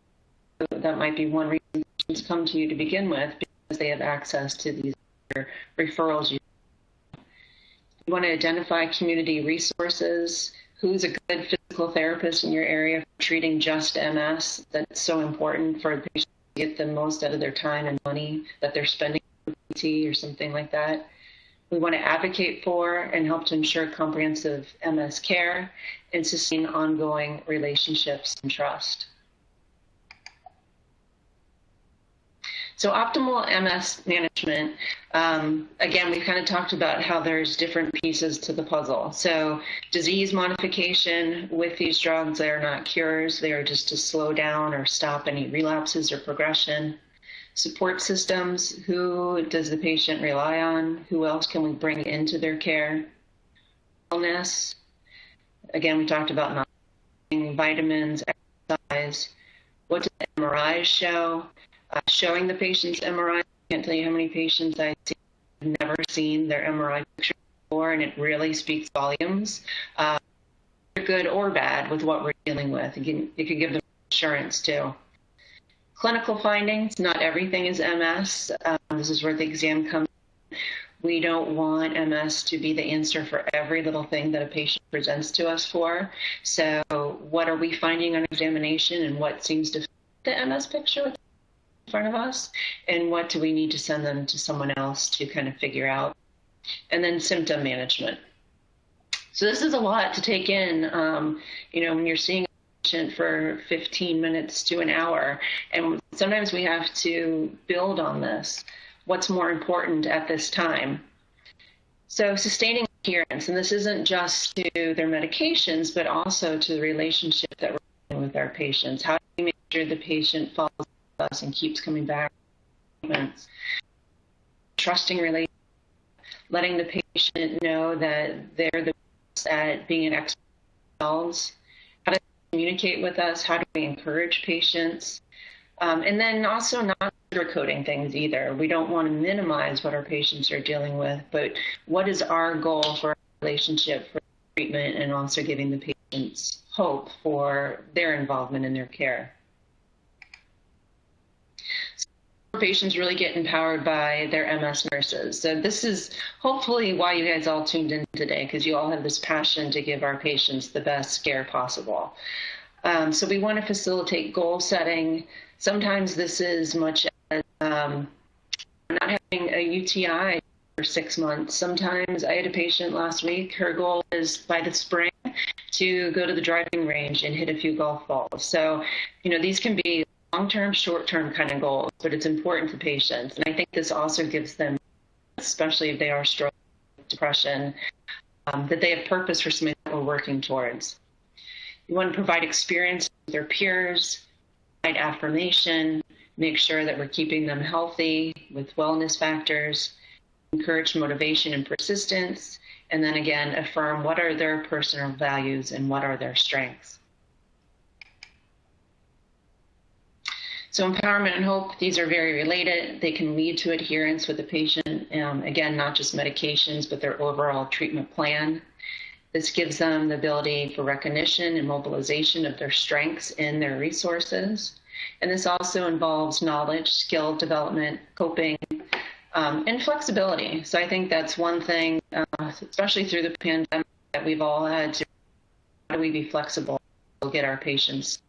That might be one reason patients come to you to begin with, because they have access to these referrals. You want to identify community resources. Who's a good physical therapist in your area for treating just MS? That's so important for the patient to get the most out of their time and money that they're spending on PT or something like that. We want to advocate for and help to ensure comprehensive MS care and sustain ongoing relationships and trust. So optimal MS management, again, we've kind of talked about how there's different pieces to the puzzle. So disease modification with these drugs, they are not cures. They are just to slow down or stop any relapses or progression. Support systems, who does the patient rely on? Who else can we bring into their care? Wellness, again, we talked about not taking vitamins, exercise. What do the MRIs show? Showing the patient's MRI. I can't tell you how many patients I've never seen their MRI picture before, and it really speaks volumes, good or bad, with what we're dealing with. It could give them assurance too. Clinical findings, not everything is MS. This is where the exam comes in. We don't want MS to be the answer for every little thing that a patient presents to us for. So what are we finding on examination, and what seems to fit the MS picture in front of us, and what do we need to send them to someone else to kind of figure out? And then symptom management. So this is a lot to take in, when you're seeing a patient for 15 minutes to an hour, and sometimes we have to build on this. What's more important at this time? So sustaining adherence, and this isn't just to their medications, but also to the relationship that we're having with our patients. How do we make sure the patient follows us and keeps coming back? Trusting relationship, letting the patient know that they're the best at being an expert themselves. How do they communicate with us? How do we encourage patients? And then also not sugarcoating things either. We don't want to minimize what our patients are dealing with, but what is our goal for our relationship, for treatment, and also giving the patient patients hope for their involvement in their care. Patients really get empowered by their MS nurses. So this is hopefully why you guys all tuned in today, because you all have this passion to give our patients the best care possible. So we want to facilitate goal setting. Sometimes this is much as not having a UTI for 6 months. Sometimes I had a patient last week, her goal is by the spring to go to the driving range and hit a few golf balls. So, these can be long-term, short-term kind of goals, but it's important to patients. And I think this also gives them, especially if they are struggling with depression, that they have purpose for something that we're working towards. You want to provide experience with their peers, provide affirmation, make sure that we're keeping them healthy with wellness factors, encourage motivation and persistence, and then again, affirm what are their personal values and what are their strengths. So empowerment and hope, these are very related. They can lead to adherence with the patient. Again, not just medications, but their overall treatment plan. This gives them the ability for recognition and mobilization of their strengths and their resources. And this also involves knowledge, skill development, coping, and flexibility. So I think that's one thing, especially through the pandemic, that we've all had to, how do we be flexible to get our patients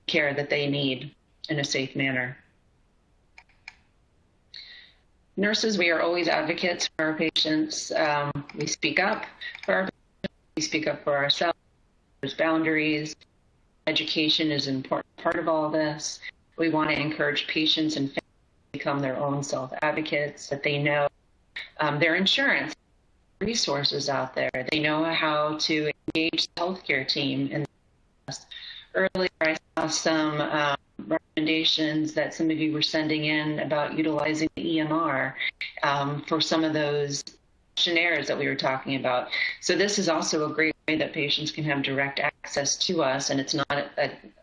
care that they need in a safe manner. Nurses, we are always advocates for our patients. We speak up for our patients, we speak up for ourselves. There's boundaries. Education is an important part of all this. We want to encourage patients and families to become their own self-advocates, that they know their insurance resources out there. They know how to engage the healthcare team. And earlier I saw some recommendations that some of you were sending in about utilizing the EMR for some of those questionnaires that we were talking about. So this is also a great way that patients can have direct access to us, and it's not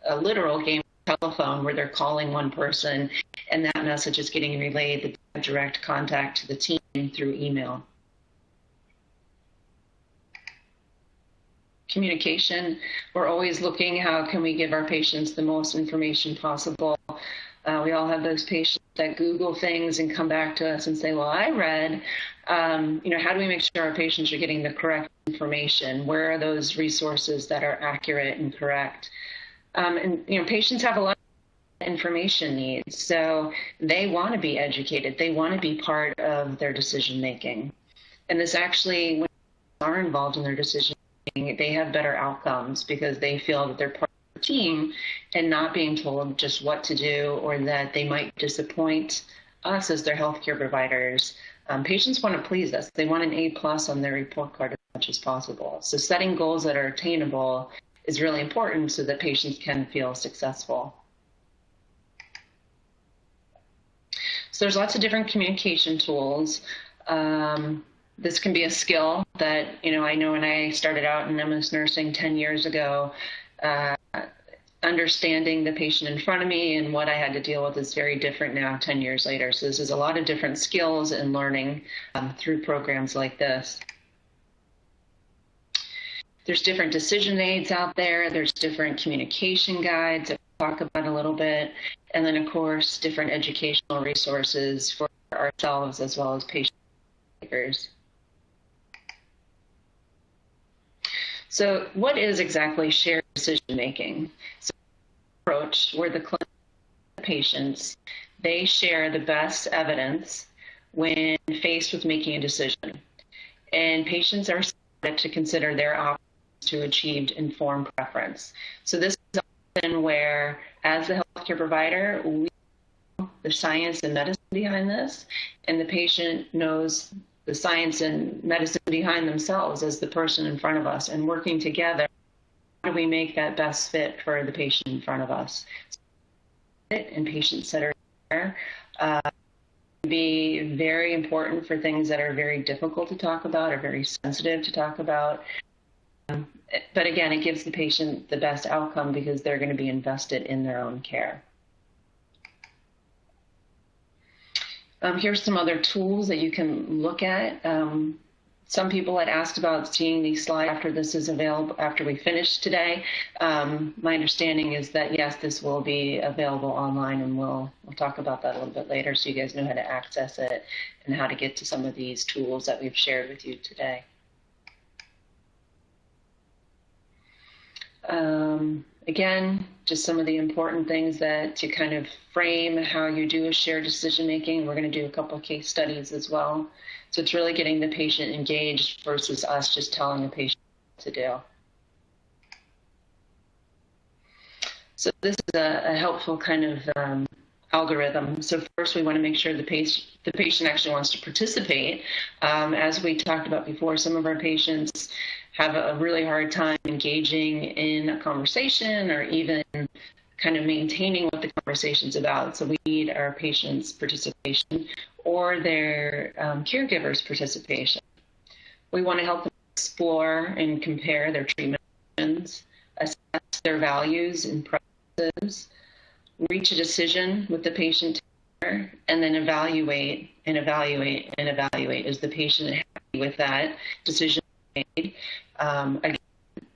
a literal game of telephone where they're calling one person and that message is getting relayed, they have direct contact to the team through email. Communication, we're always looking how can we give our patients the most information possible. We all have those patients that Google things and come back to us and say, well, I read, how do we make sure our patients are getting the correct information? Where are those resources that are accurate and correct? Patients have a lot of information needs, so they want to be educated. They want to be part of their decision making. And this actually, when they are involved in their decision making, they have better outcomes because they feel that they're part of the team and not being told just what to do or that they might disappoint us as their healthcare providers. Patients want to please us. They want an A+ on their report card as much as possible. So setting goals that are attainable is really important so that patients can feel successful. So there's lots of different communication tools. This can be a skill that, I know when I started out in MS nursing 10 years ago, understanding the patient in front of me and what I had to deal with is very different now 10 years later. So this is a lot of different skills and learning through programs like this. There's different decision aids out there. There's different communication guides that we'll talk about a little bit. And then, of course, different educational resources for ourselves as well as patient takers. So what is exactly shared decision-making? So approach where the clinic and the patients, they share the best evidence when faced with making a decision. And patients are expected to consider their options to achieve informed preference. So this is often where, as the healthcare provider, we know the science and medicine behind this, and the patient knows the science and medicine behind themselves as the person in front of us, and working together, how do we make that best fit for the patient in front of us? And patient centered care be very important for things that are very difficult to talk about or very sensitive to talk about. But again, it gives the patient the best outcome because they're going to be invested in their own care. Here's some other tools that you can look at Some people had asked about seeing these slides after this is available, after we finish today. My understanding is that, yes, this will be available online, and we'll talk about that a little bit later so you guys know how to access it and how to get to some of these tools that we've shared with you today. Again, just some of the important things that to kind of frame how you do a shared decision-making. We're going to do a couple of case studies as well. So it's really getting the patient engaged versus us just telling the patient what to do. So this is a helpful kind of algorithm. So first we want to make sure the patient actually wants to participate. As we talked about before, some of our patients have a really hard time engaging in a conversation or even kind of maintaining what the conversation's about. So we need our patients' participation or their caregivers' participation. We want to help them explore and compare their treatment options, assess their values and preferences, reach a decision with the patient, and then evaluate and evaluate and evaluate. Is the patient happy with that decision made? Again,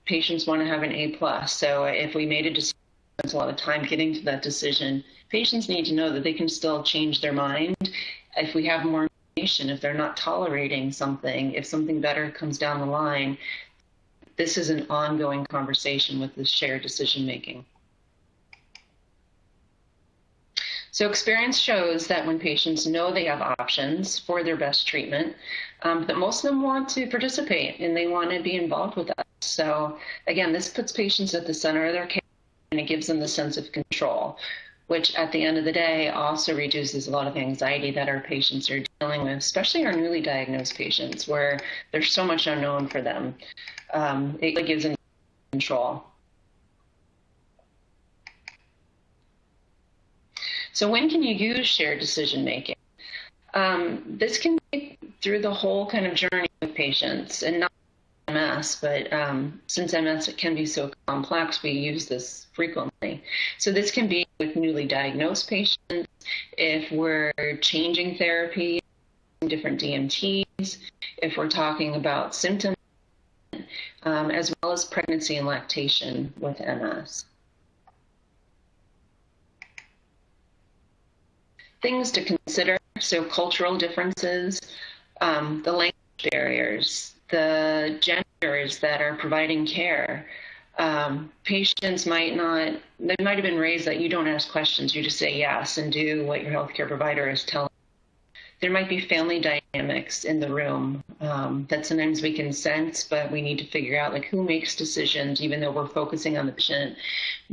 patients want to have an A+. So if we made a decision, spends a lot of time getting to that decision, patients need to know that they can still change their mind if we have more information, if they're not tolerating something, if something better comes down the line. This is an ongoing conversation with the shared decision making. So experience shows that when patients know they have options for their best treatment, that most of them want to participate and they want to be involved with us. So again, this puts patients at the center of their care and it gives them the sense of control, which at the end of the day also reduces a lot of anxiety that our patients are dealing with, especially our newly diagnosed patients where there's so much unknown for them. It gives them control. So when can you use shared decision making? This can be through the whole kind of journey with patients, and not MS, but since MS can be so complex, we use this frequently. So this can be with newly diagnosed patients, if we're changing therapy, different DMTs, if we're talking about symptoms, as well as pregnancy and lactation with MS. Things to consider, so cultural differences, the language barriers, the genders that are providing care. Patients might not, they might have been raised that you don't ask questions, you just say yes and do what your healthcare provider is telling you. There might be family dynamics in the room that sometimes we can sense, but we need to figure out like who makes decisions, even though we're focusing on the patient.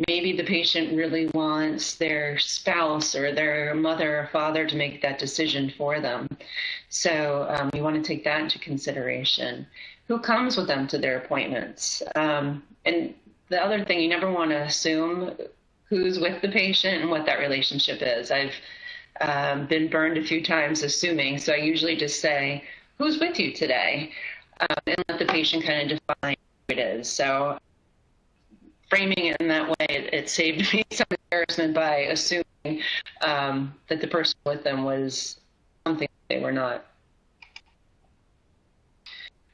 Maybe the patient really wants their spouse or their mother or father to make that decision for them. So you want to take that into consideration. Who comes with them to their appointments? And the other thing, you never want to assume who's with the patient and what that relationship is. I've been burned a few times assuming, so I usually just say, who's with you today? And let the patient kind of define who it is. So framing it in that way, it saved me some embarrassment by assuming that the person with them was something they were not.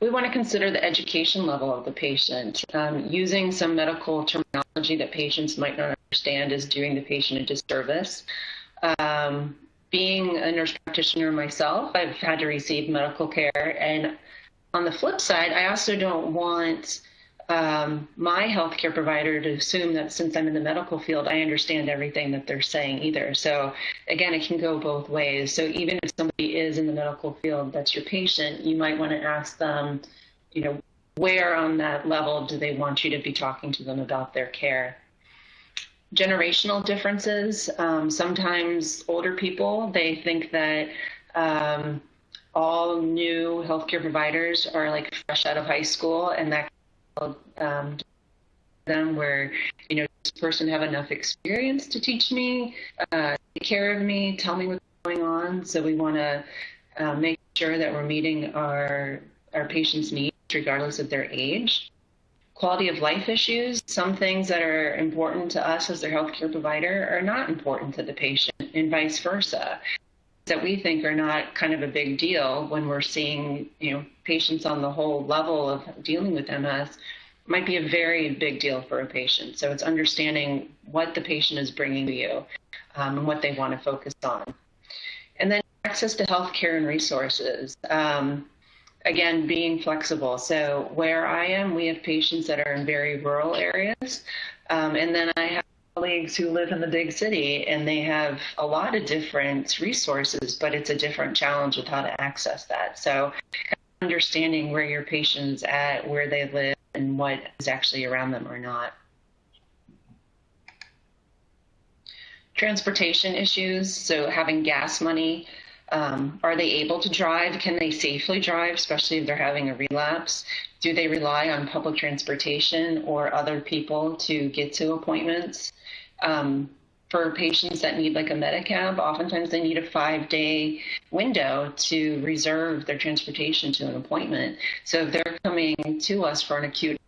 We want to consider the education level of the patient. Using some medical terminology that patients might not understand is doing the patient a disservice. Being a nurse practitioner myself, I've had to receive medical care. And on the flip side, I also don't want my healthcare provider to assume that since I'm in the medical field, I understand everything that they're saying either. So again, it can go both ways. So even if somebody is in the medical field, that's your patient, you might want to ask them, you know, where on that level do they want you to be talking to them about their care? Generational differences. Sometimes older people, they think that all new healthcare providers are like fresh out of high school, and that them where, you know, does this person have enough experience to teach me, take care of me, tell me what's going on? So we want to make sure that we're meeting our patients' needs regardless of their age. Quality of life issues, some things that are important to us as their healthcare provider are not important to the patient, and vice versa. that we think are not kind of a big deal when we're seeing, patients on the whole level of dealing with MS might be a very big deal for a patient. So it's understanding what the patient is bringing to you and what they want to focus on. And then access to healthcare and resources. Again, being flexible. So where I am, we have patients that are in very rural areas. And then I have colleagues who live in the big city, and they have a lot of different resources, but it's a different challenge with how to access that. So understanding where your patient's at, where they live, and what is actually around them or not. Transportation issues, so having gas money. Are they able to drive? Can they safely drive, especially if they're having a relapse? Do they rely on public transportation or other people to get to appointments? For patients that need like a Medicab, oftentimes they need a 5-day window to reserve their transportation to an appointment. So if they're coming to us for an acute,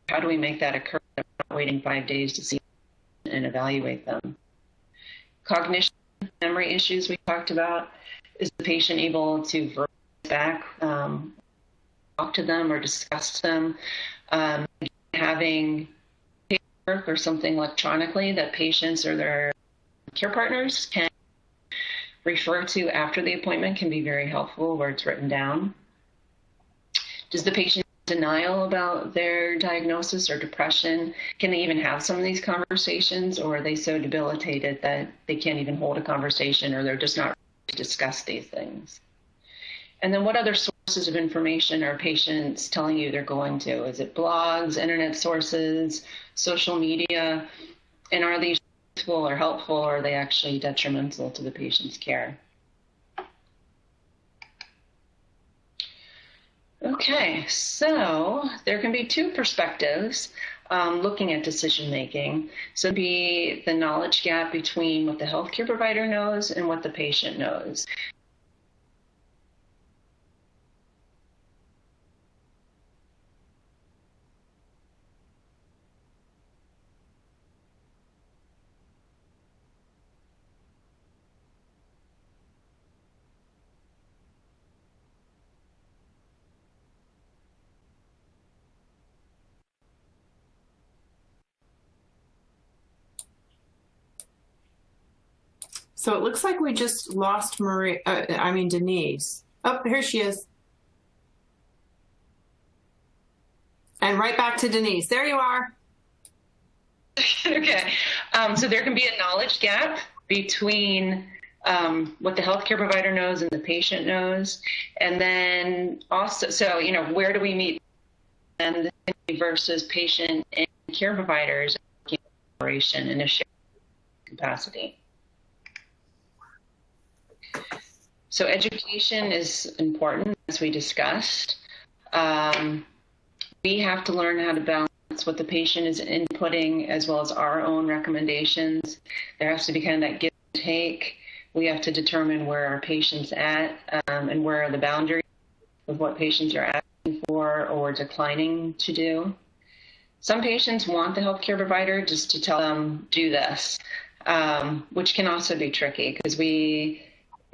how do we make that occur? We're not waiting 5 days to see and evaluate them. Cognition, memory issues we talked about. Is the patient able to verbally back, talk to them or discuss them? Having paperwork or something electronically that patients or their care partners can refer to after the appointment can be very helpful where it's written down. Does the patient have denial about their diagnosis or depression? Can they even have some of these conversations, or are they so debilitated that they can't even hold a conversation, or they're just not to discuss these things? And then what other sources of information are patients telling you they're going to? Is it blogs, internet sources, social media? And are these useful or helpful, or are they actually detrimental to the patient's care? Okay, so there can be two perspectives looking at decision making. So it'd be the knowledge gap between what the healthcare provider knows and what the patient knows. So it looks like we just lost Denise. Oh, here she is. And right back to Denise. There you are. Okay. So there can be a knowledge gap between what the healthcare provider knows and the patient knows. And then also, so, where do we meet and versus patient and care providers in collaboration in a shared capacity. So education is important, as we discussed. We have to learn how to balance what the patient is inputting as well as our own recommendations. There has to be kind of that give and take. We have to determine where our patient's at and where are the boundaries of what patients are asking for or declining to do. Some patients want the healthcare provider just to tell them, do this, which can also be tricky because we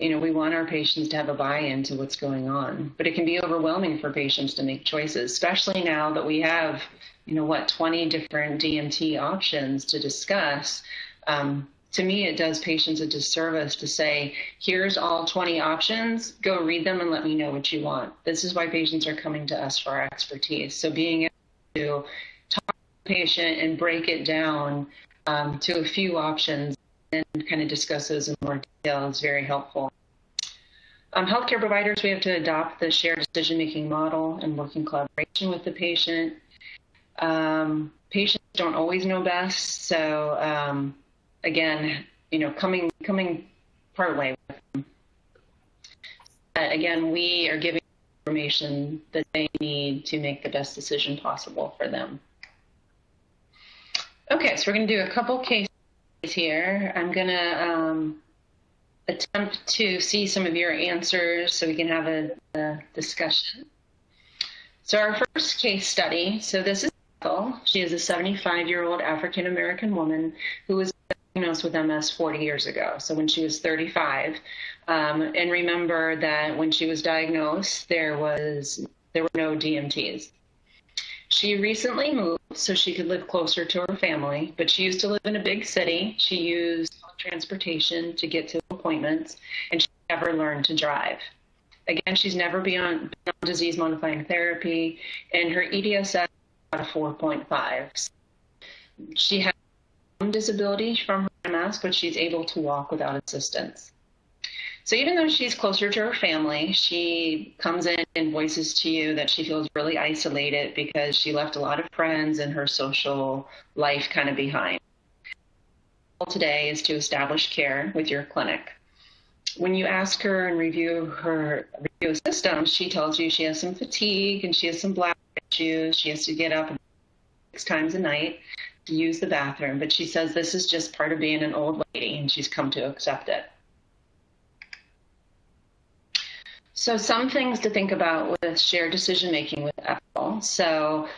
want our patients to have a buy-in to what's going on, but it can be overwhelming for patients to make choices, especially now that we have, 20 different DMT options to discuss. To me, it does patients a disservice to say, here's all 20 options, go read them and let me know what you want. This is why patients are coming to us for our expertise. So being able to talk to the patient and break it down to a few options and kind of discuss those in more detail is very helpful. Healthcare providers, we have to adopt the shared decision-making model and work in collaboration with the patient. Patients don't always know best, so again, coming part way with them. Again, we are giving information that they need to make the best decision possible for them. Okay, so we're going to do a couple cases here. I'm going to attempt to see some of your answers so we can have a discussion. So our first case study, so this is Ethel. She is a 75-year-old African-American woman who was diagnosed with MS 40 years ago. So when she was 35, And remember that when she was diagnosed, there were no DMTs. She recently moved so she could live closer to her family, but she used to live in a big city. She used transportation to get to appointments, and she never learned to drive. Again, she's never been on disease-modifying therapy, and her EDSS is about a 4.5. She has some disability from her MS, but she's able to walk without assistance. So even though she's closer to her family, she comes in and voices to you that she feels really isolated because she left a lot of friends and her social life kind of behind. The goal today is to establish care with your clinic. When you ask her and review her systems, she tells you she has some fatigue and she has some bladder issues. She has to get up 6 times a night to use the bathroom, but she says this is just part of being an old lady and she's come to accept it. So some things to think about with shared decision-making with Ethel. So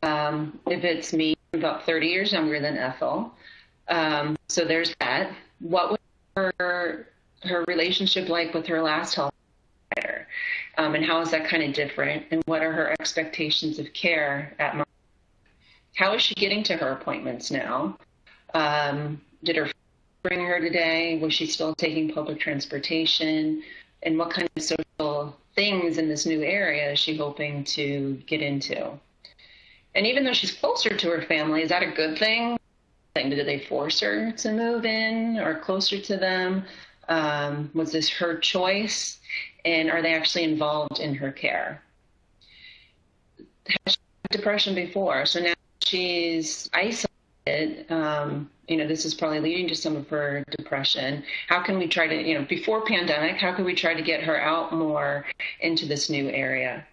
if it's me, I'm about 30 years younger than Ethel. So there's that. What was her relationship like with her last health provider? And how is that kind of different? And what are her expectations of care at my? How is she getting to her appointments now? Did her bring her today? Was she still taking public transportation? And what kind of social things in this new area is she hoping to get into? And even though she's closer to her family, is that a good thing? Did they force her to move in or closer to them? Was this her choice? And are they actually involved in her care? Has she had depression before? So now she's isolated. This is probably leading to some of her depression. How can we try to, before pandemic, how can we try to get her out more into this new area?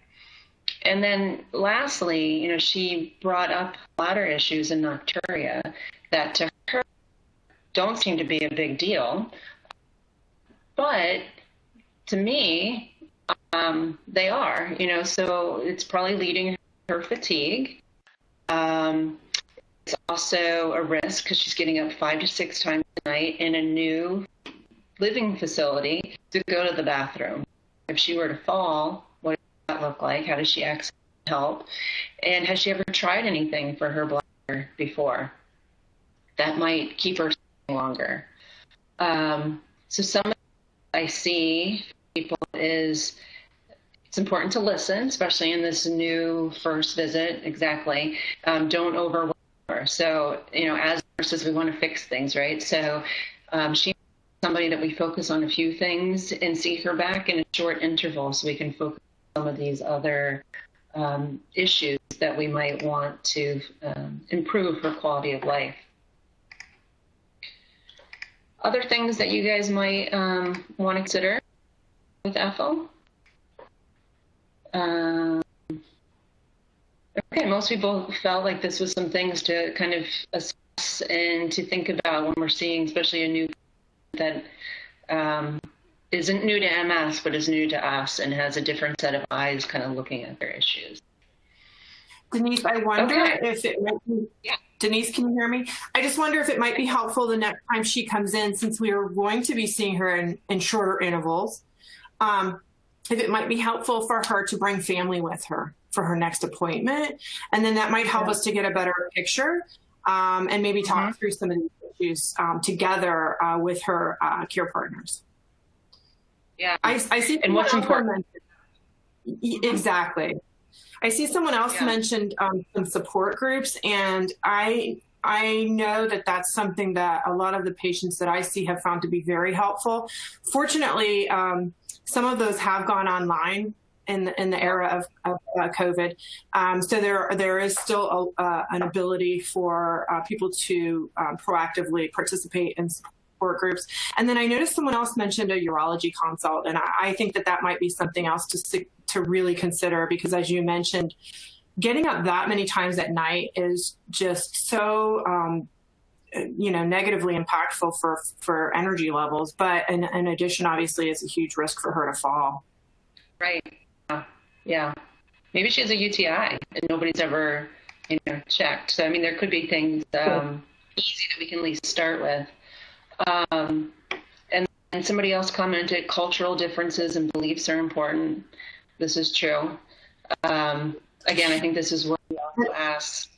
And then lastly, she brought up bladder issues and nocturia that to her don't seem to be a big deal. But to me, they are, so it's probably leading her fatigue. It's also a risk because she's getting up 5 to 6 times a night in a new living facility to go to the bathroom. If she were to fall, what does that look like? How does she access help? And has she ever tried anything for her bladder before? That might keep her longer. So some I see people is it's important to listen, especially in this new first visit. Exactly. Don't overwhelm her. So, as nurses, we want to fix things, right? So she's somebody that we focus on a few things and see her back in a short interval so we can focus on some of these other issues that we might want to improve her quality of life. Other things that you guys might want to consider with Ethel. Okay, most people felt like this was some things to kind of assess and to think about when we're seeing, especially a new that isn't new to MS, but is new to us and has a different set of eyes kind of looking at their issues. Denise, I wonder if it might be, Denise, can you hear me? I just wonder if it might be helpful the next time she comes in, since we are going to be seeing her in shorter intervals, if it might be helpful for her to bring family with her for her next appointment. And then that might help us to get a better picture and maybe talk through some of these issues together with her care partners. Yeah. I see. And what's important. Exactly. I see someone else mentioned some support groups, and I know that that's something that a lot of the patients that I see have found to be very helpful. Fortunately, some of those have gone online in the era of COVID. So there is still an ability for people to proactively participate in support groups. And then I noticed someone else mentioned a urology consult, and I think that might be something else to really consider, because as you mentioned, getting up that many times at night is just so negatively impactful for energy levels, but in addition, obviously, it's a huge risk for her to fall. Right. Yeah. Maybe she has a UTI and nobody's ever checked. So there could be things easy that we can at least start with. And And somebody else commented, cultural differences and beliefs are important. This is true. Again, I think this is where we also ask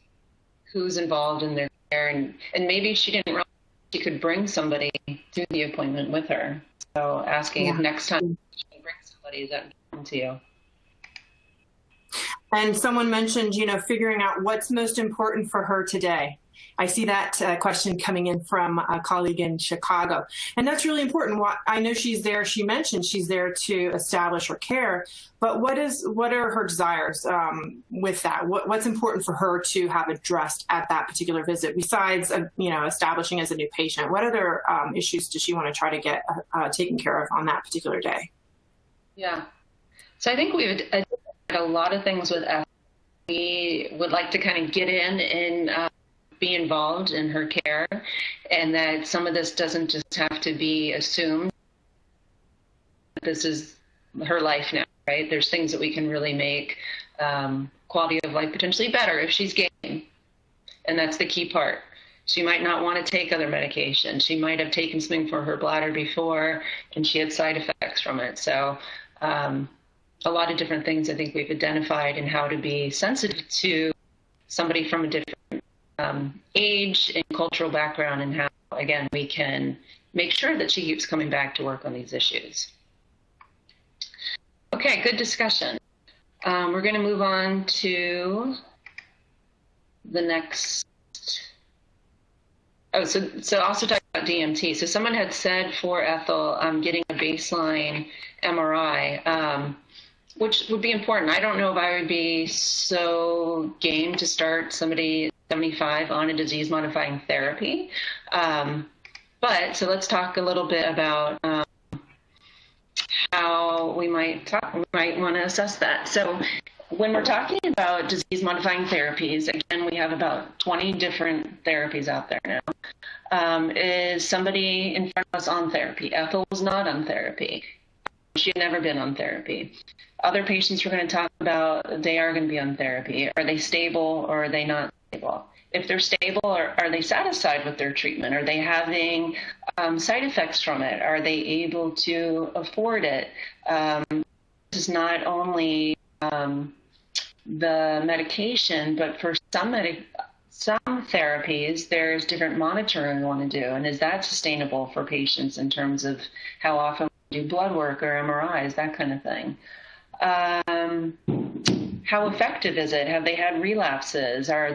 who's involved in their care, and maybe she didn't realize she could bring somebody to the appointment with her. So asking if next time she can bring somebody, is that important to you? And someone mentioned, figuring out what's most important for her today. I see that question coming in from a colleague in Chicago. And that's really important. I know she's there. She mentioned she's there to establish her care, but what are her desires with that? What's important for her to have addressed at that particular visit besides, establishing as a new patient? What other issues does she want to try to get taken care of on that particular day? Yeah. So I think we've done a lot of things with F. We would like to kind of get in and be involved in her care, and that some of this doesn't just have to be assumed. This is her life now, right? There's things that we can really make quality of life potentially better if she's gaining, and that's the key part. She might not want to take other medication. She might have taken something for her bladder before, and she had side effects from it. So a lot of different things I think we've identified in how to be sensitive to somebody from a different age and cultural background, and how, again, we can make sure that she keeps coming back to work on these issues. Okay, good discussion. We're going to move on to the next. Oh, so also talk about DMT. So someone had said for Ethel, getting a baseline MRI, which would be important. I don't know if I would be so game to start somebody 75 on a disease-modifying therapy. But so let's talk a little bit about how we might want to assess that. So when we're talking about disease-modifying therapies, again, we have about 20 different therapies out there now. Is somebody in front of us on therapy? Ethel was not on therapy. She had never been on therapy. Other patients we're going to talk about, they are going to be on therapy. Are they stable or are they not stable? If they're stable, are they satisfied with their treatment? Are they having side effects from it? Are they able to afford it? This is not only the medication, but for some therapies, there's different monitoring we want to do. And is that sustainable for patients in terms of how often we do blood work or MRIs, that kind of thing? How effective is it? Have they had relapses? Are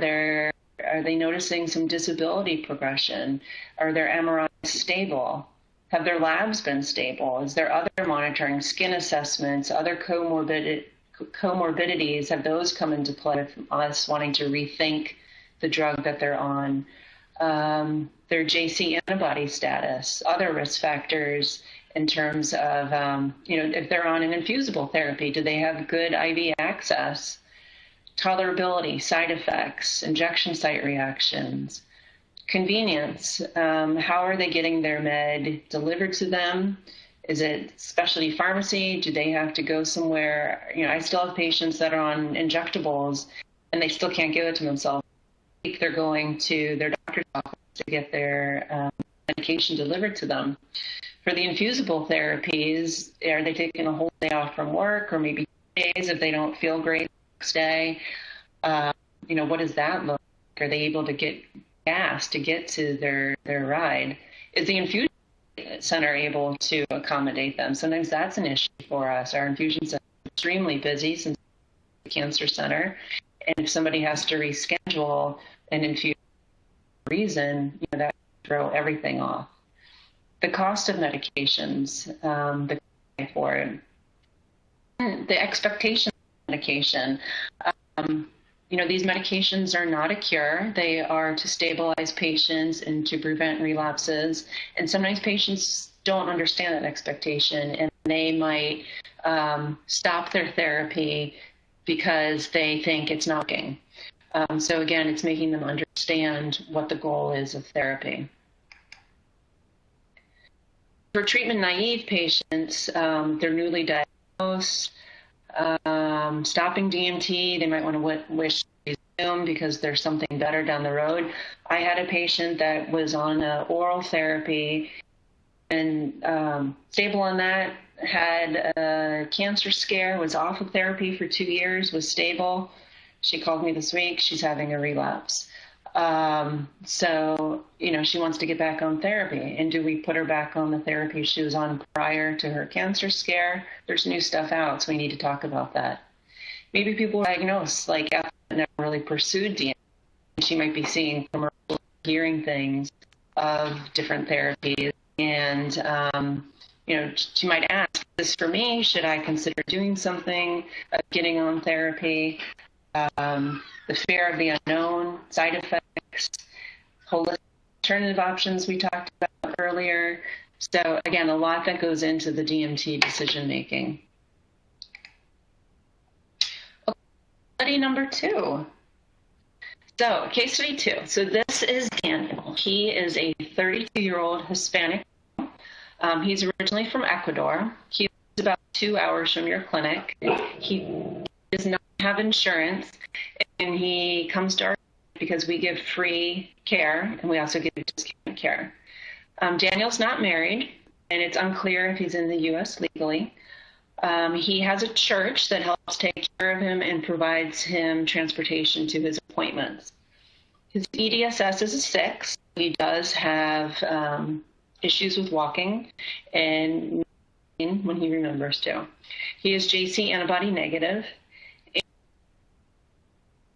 they noticing some disability progression? Are their MRIs stable? Have their labs been stable? Is there other monitoring, skin assessments, other comorbidities? Have those come into play with us wanting to rethink the drug that they're on? Their JC antibody status, other risk factors in terms of, if they're on an infusible therapy, do they have good IV access? Tolerability, side effects, injection site reactions, convenience. How are they getting their med delivered to them? Is it specialty pharmacy? Do they have to go somewhere? I still have patients that are on injectables and they still can't give it to themselves. They're going to their doctor's office to get their medication delivered to them. For the infusible therapies, are they taking a whole day off from work, or maybe days if they don't feel great the next day? What does that look like? Are they able to get gas to get to their ride? Is the infusion center able to accommodate them? Sometimes that's an issue for us. Our infusion center is extremely busy since it's a cancer center. And if somebody has to reschedule an infusion for a reason, that can throw everything off. The cost of medications, the for it, the expectation of medication. These medications are not a cure. They are to stabilize patients and to prevent relapses. And sometimes patients don't understand that expectation, and they might stop their therapy because they think it's not working. So again, it's making them understand what the goal is of therapy. For treatment-naive patients, they're newly diagnosed, stopping DMT, they might want to wish to resume because there's something better down the road. I had a patient that was on oral therapy and stable on that, had a cancer scare, was off of therapy for 2 years, was stable. She called me this week. She's having a relapse. So, she wants to get back on therapy. And do we put her back on the therapy she was on prior to her cancer scare? There's new stuff out, so we need to talk about that. Maybe people diagnosed, like, after never really pursued DMT. She might be seeing commercials, hearing things of different therapies. And, she might ask, is this for me? Should I consider doing something, getting on therapy? The fear of the unknown, side effects, holistic alternative options we talked about earlier. So again, a lot that goes into the DMT decision making. Okay, study number 2. So case study 2. So this is Daniel. He is a 32-year-old Hispanic. He's originally from Ecuador. He lives about 2 hours from your clinic. He does not have insurance, and he comes to our because we give free care, and we also give discounted care. Daniel's not married, and it's unclear if he's in the U.S. legally. He has a church that helps take care of him and provides him transportation to his appointments. His EDSS is a 6. He does have issues with walking and when he remembers to. He is JC antibody negative. He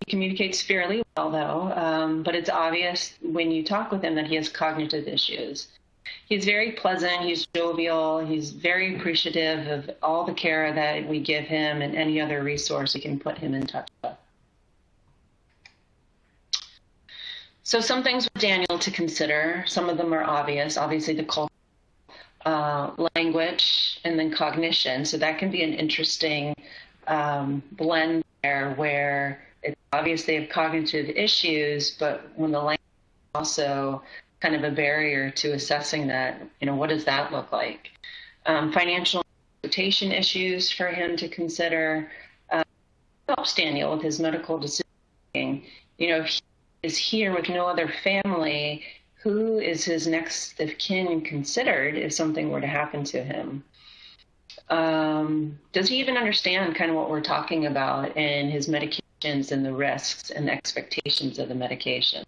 communicates fairly well, though, but it's obvious when you talk with him that he has cognitive issues. He's very pleasant, he's jovial, he's very appreciative of all the care that we give him and any other resource we can put him in touch with. So some things with Daniel to consider. Some of them are obvious. Obviously, the culture, language, and then cognition. So that can be an interesting blend there where it's obvious they have cognitive issues, but when the language is also kind of a barrier to assessing that, what does that look like? Financial exploitation issues for him to consider. Helps Daniel with his medical decision making. If he is here with no other family, who is his next of kin considered if something were to happen to him? Does he even understand kind of what we're talking about and his medications and the risks and the expectations of the medications?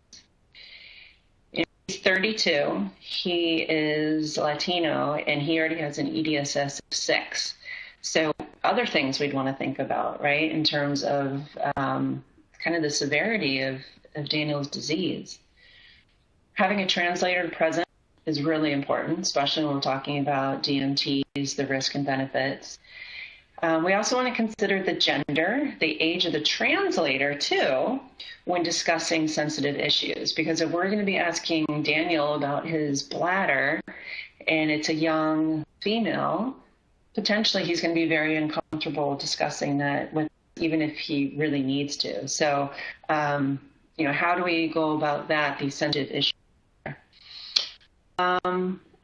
He's 32. He is Latino, and he already has an EDSS of 6. So other things we'd want to think about, right, in terms of kind of the severity of Daniel's disease. Having a translator present is really important, especially when we're talking about DMTs, the risk and benefits. We also want to consider the gender, the age of the translator, too, when discussing sensitive issues. Because if we're going to be asking Daniel about his bladder, and it's a young female, potentially he's going to be very uncomfortable discussing that with, even if he really needs to. So, how do we go about that, these sensitive issues?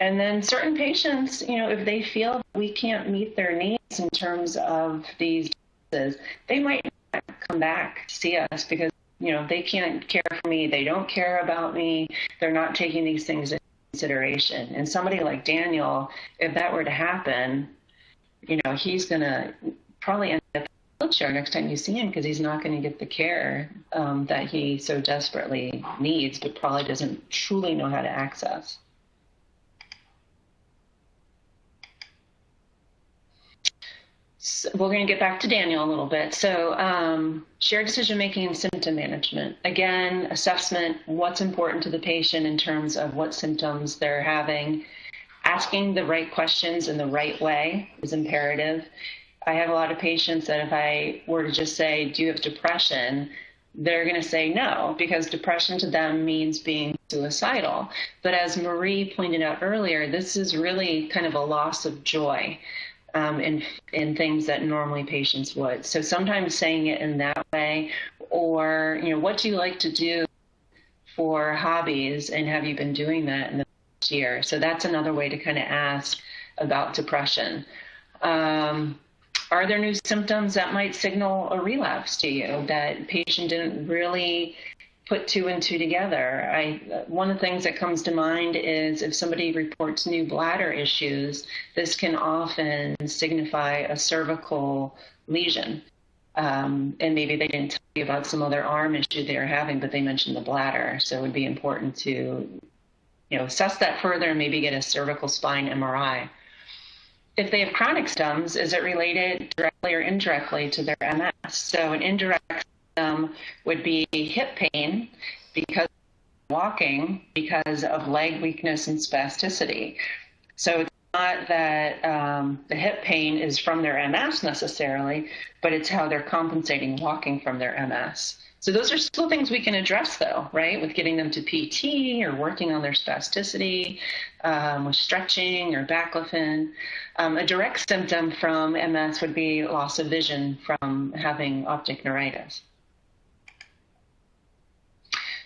And then certain patients, if they feel we can't meet their needs in terms of these diseases, they might not come back to see us because, they can't care for me, they don't care about me, they're not taking these things into consideration. And somebody like Daniel, if that were to happen, he's going to probably end up in a wheelchair next time you see him because he's not going to get the care that he so desperately needs, but probably doesn't truly know how to access. So we're going to get back to Daniel a little bit. So shared decision-making and symptom management. Again, assessment, what's important to the patient in terms of what symptoms they're having. Asking the right questions in the right way is imperative. I have a lot of patients that if I were to just say, do you have depression? They're going to say no, because depression to them means being suicidal. But as Marie pointed out earlier, this is really kind of a loss of joy. In things that normally patients would. So sometimes saying it in that way, or, what do you like to do for hobbies, and have you been doing that in the past year? So that's another way to kind of ask about depression. Are there new symptoms that might signal a relapse to you that patient didn't really put two and two together. One of the things that comes to mind is if somebody reports new bladder issues, this can often signify a cervical lesion. And maybe they didn't tell you about some other arm issue they were having, but they mentioned the bladder. So it would be important to, assess that further and maybe get a cervical spine MRI. If they have chronic symptoms, is it related directly or indirectly to their MS? So an indirect symptom would be hip pain because of walking, because of leg weakness and spasticity. So it's not that the hip pain is from their MS necessarily, but it's how they're compensating walking from their MS. So those are still things we can address, though, right, with getting them to PT or working on their spasticity, with stretching or baclofen. A direct symptom from MS would be loss of vision from having optic neuritis.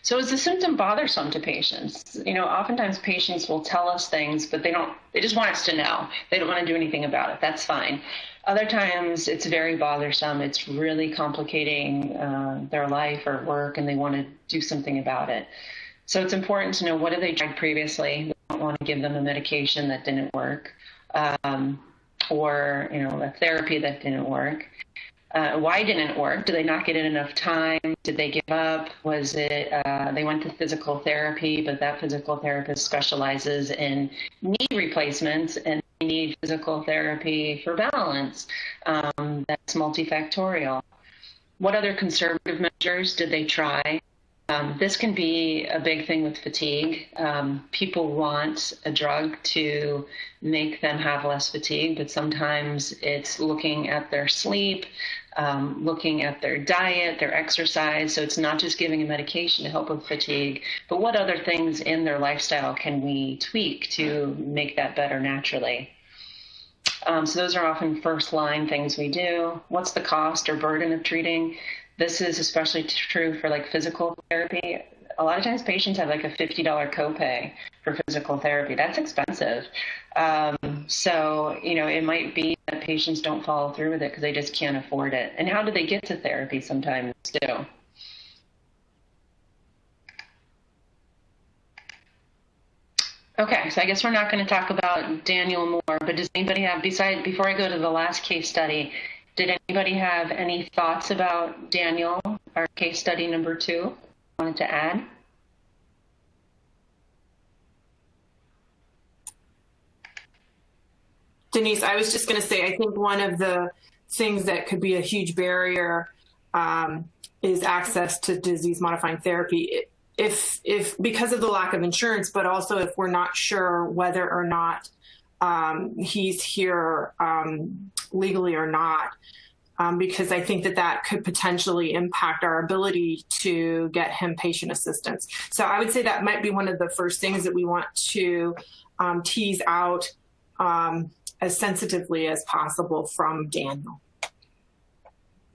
So is the symptom bothersome to patients? Oftentimes patients will tell us things, but they just want us to know. They don't want to do anything about it. That's fine. Other times it's very bothersome. It's really complicating their life or work, and they want to do something about it. So it's important to know, what have they tried previously? We don't want to give them a medication that didn't work, or a therapy that didn't work. Why didn't it work? Did they not get in enough time? Did they give up? Was it they went to physical therapy, but that physical therapist specializes in knee replacements and they need physical therapy for balance? That's multifactorial. What other conservative measures did they try? This can be a big thing with fatigue. People want a drug to make them have less fatigue, but sometimes it's looking at their sleep, looking at their diet, their exercise. So it's not just giving a medication to help with fatigue, but what other things in their lifestyle can we tweak to make that better naturally? So those are often first-line things we do. What's the cost or burden of treating? This is especially true for physical therapy. A lot of times patients have a $50 copay for physical therapy. That's expensive. So, it might be that patients don't follow through with it because they just can't afford it. And how do they get to therapy sometimes too? Okay, so I guess we're not going to talk about Daniel more, but does anybody have, before I go to the last case study, did anybody have any thoughts about Daniel, our case study number 2, wanted to add? Denise, I was just going to say, I think one of the things that could be a huge barrier is access to disease-modifying therapy. If because of the lack of insurance, but also if we're not sure whether or not he's here legally or not, because I think that could potentially impact our ability to get him patient assistance. So I would say that might be one of the first things that we want to tease out as sensitively as possible from Daniel.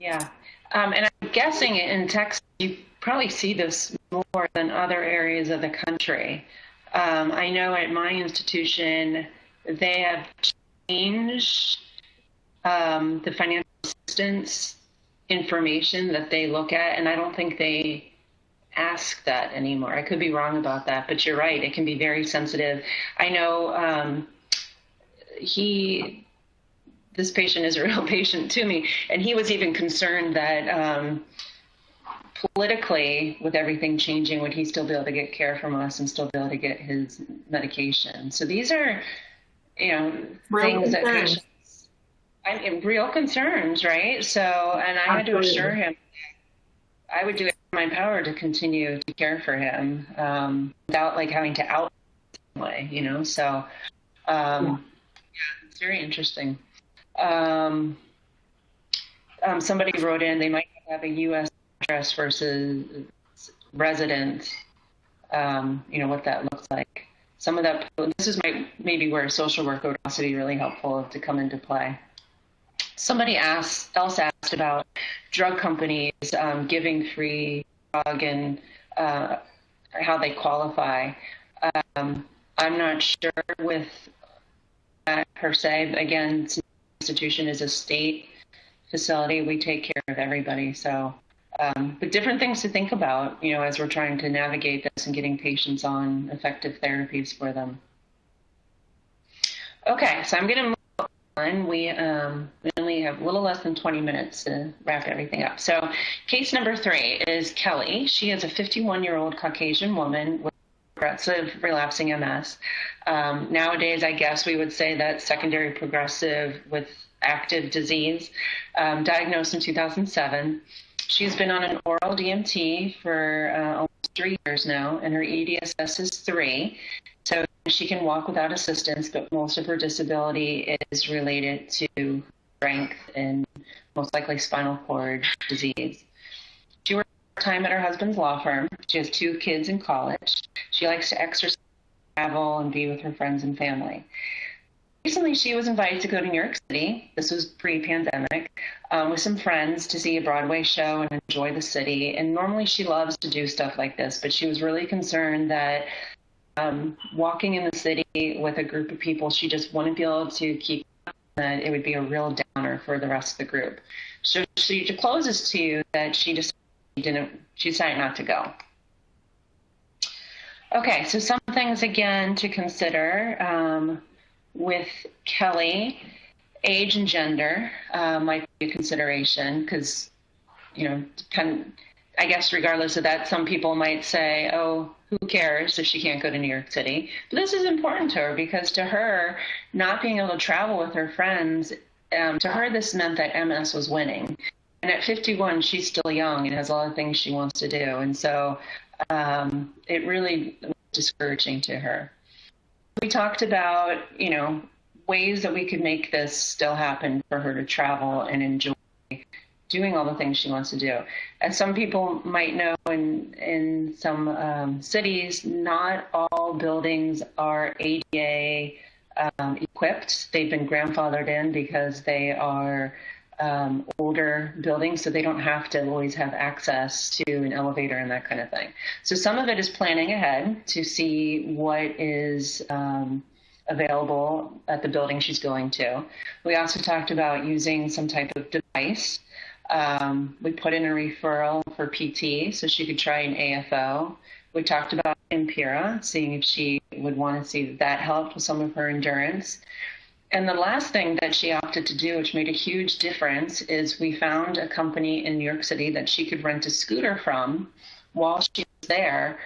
Yeah, and I'm guessing in Texas, you probably see this more than other areas of the country. I know at my institution, they have changed the financial assistance information that they look at, and I don't think they ask that anymore. I could be wrong about that, but you're right. It can be very sensitive. I know this patient is a real patient to me, and he was even concerned that politically, with everything changing, would he still be able to get care from us and still be able to get his medication? So these are, things that patients, real concerns, right? So, and I had to assure him I would do it in my power to continue to care for him without having to out him way, So, yeah, it's very interesting. Somebody wrote in, they might have a U.S. address versus resident, what that looks like. Some of that, this is maybe where social work would also be really helpful to come into play. Somebody else asked about drug companies giving free drug and how they qualify. I'm not sure with that per se. Again, the institution is a state facility. We take care of everybody. So But different things to think about, as we're trying to navigate this and getting patients on effective therapies for them. Okay, so I'm going to move on. We only have a little less than 20 minutes to wrap everything up. So case number 3 is Kelly. She is a 51-year-old Caucasian woman with progressive relapsing MS. Nowadays, I guess we would say that secondary progressive with active disease, diagnosed in 2007. She's been on an oral DMT for almost 3 years now, and her EDSS is 3. So she can walk without assistance, but most of her disability is related to strength and most likely spinal cord disease. She works part-time at her husband's law firm. She has 2 kids in college. She likes to exercise, travel, and be with her friends and family. Recently, she was invited to go to New York City. This was pre-pandemic, with some friends to see a Broadway show and enjoy the city. And normally she loves to do stuff like this, but she was really concerned that walking in the city with a group of people, she just wouldn't be able to keep up, that it would be a real downer for the rest of the group. So she discloses to you that she decided not to go. Okay, so some things again to consider. With Kelly, age and gender might be a consideration because, I guess regardless of that, some people might say, oh, who cares if she can't go to New York City? But this is important to her because to her, not being able to travel with her friends, to her this meant that MS was winning. And at 51, she's still young and has a lot of things she wants to do. And so it really was discouraging to her. We talked about, ways that we could make this still happen for her to travel and enjoy doing all the things she wants to do. As some people might know, in some cities, not all buildings are ADA equipped. They've been grandfathered in because they are older buildings, so they don't have to always have access to an elevator and that kind of thing. So some of it is planning ahead to see what is available at the building she's going to. We also talked about using some type of device. We put in a referral for PT so she could try an AFO. We talked about Impera, seeing if she would want to see if that helped with some of her endurance. And the last thing that she opted to do, which made a huge difference, is we found a company in New York City that she could rent a scooter from while she was there,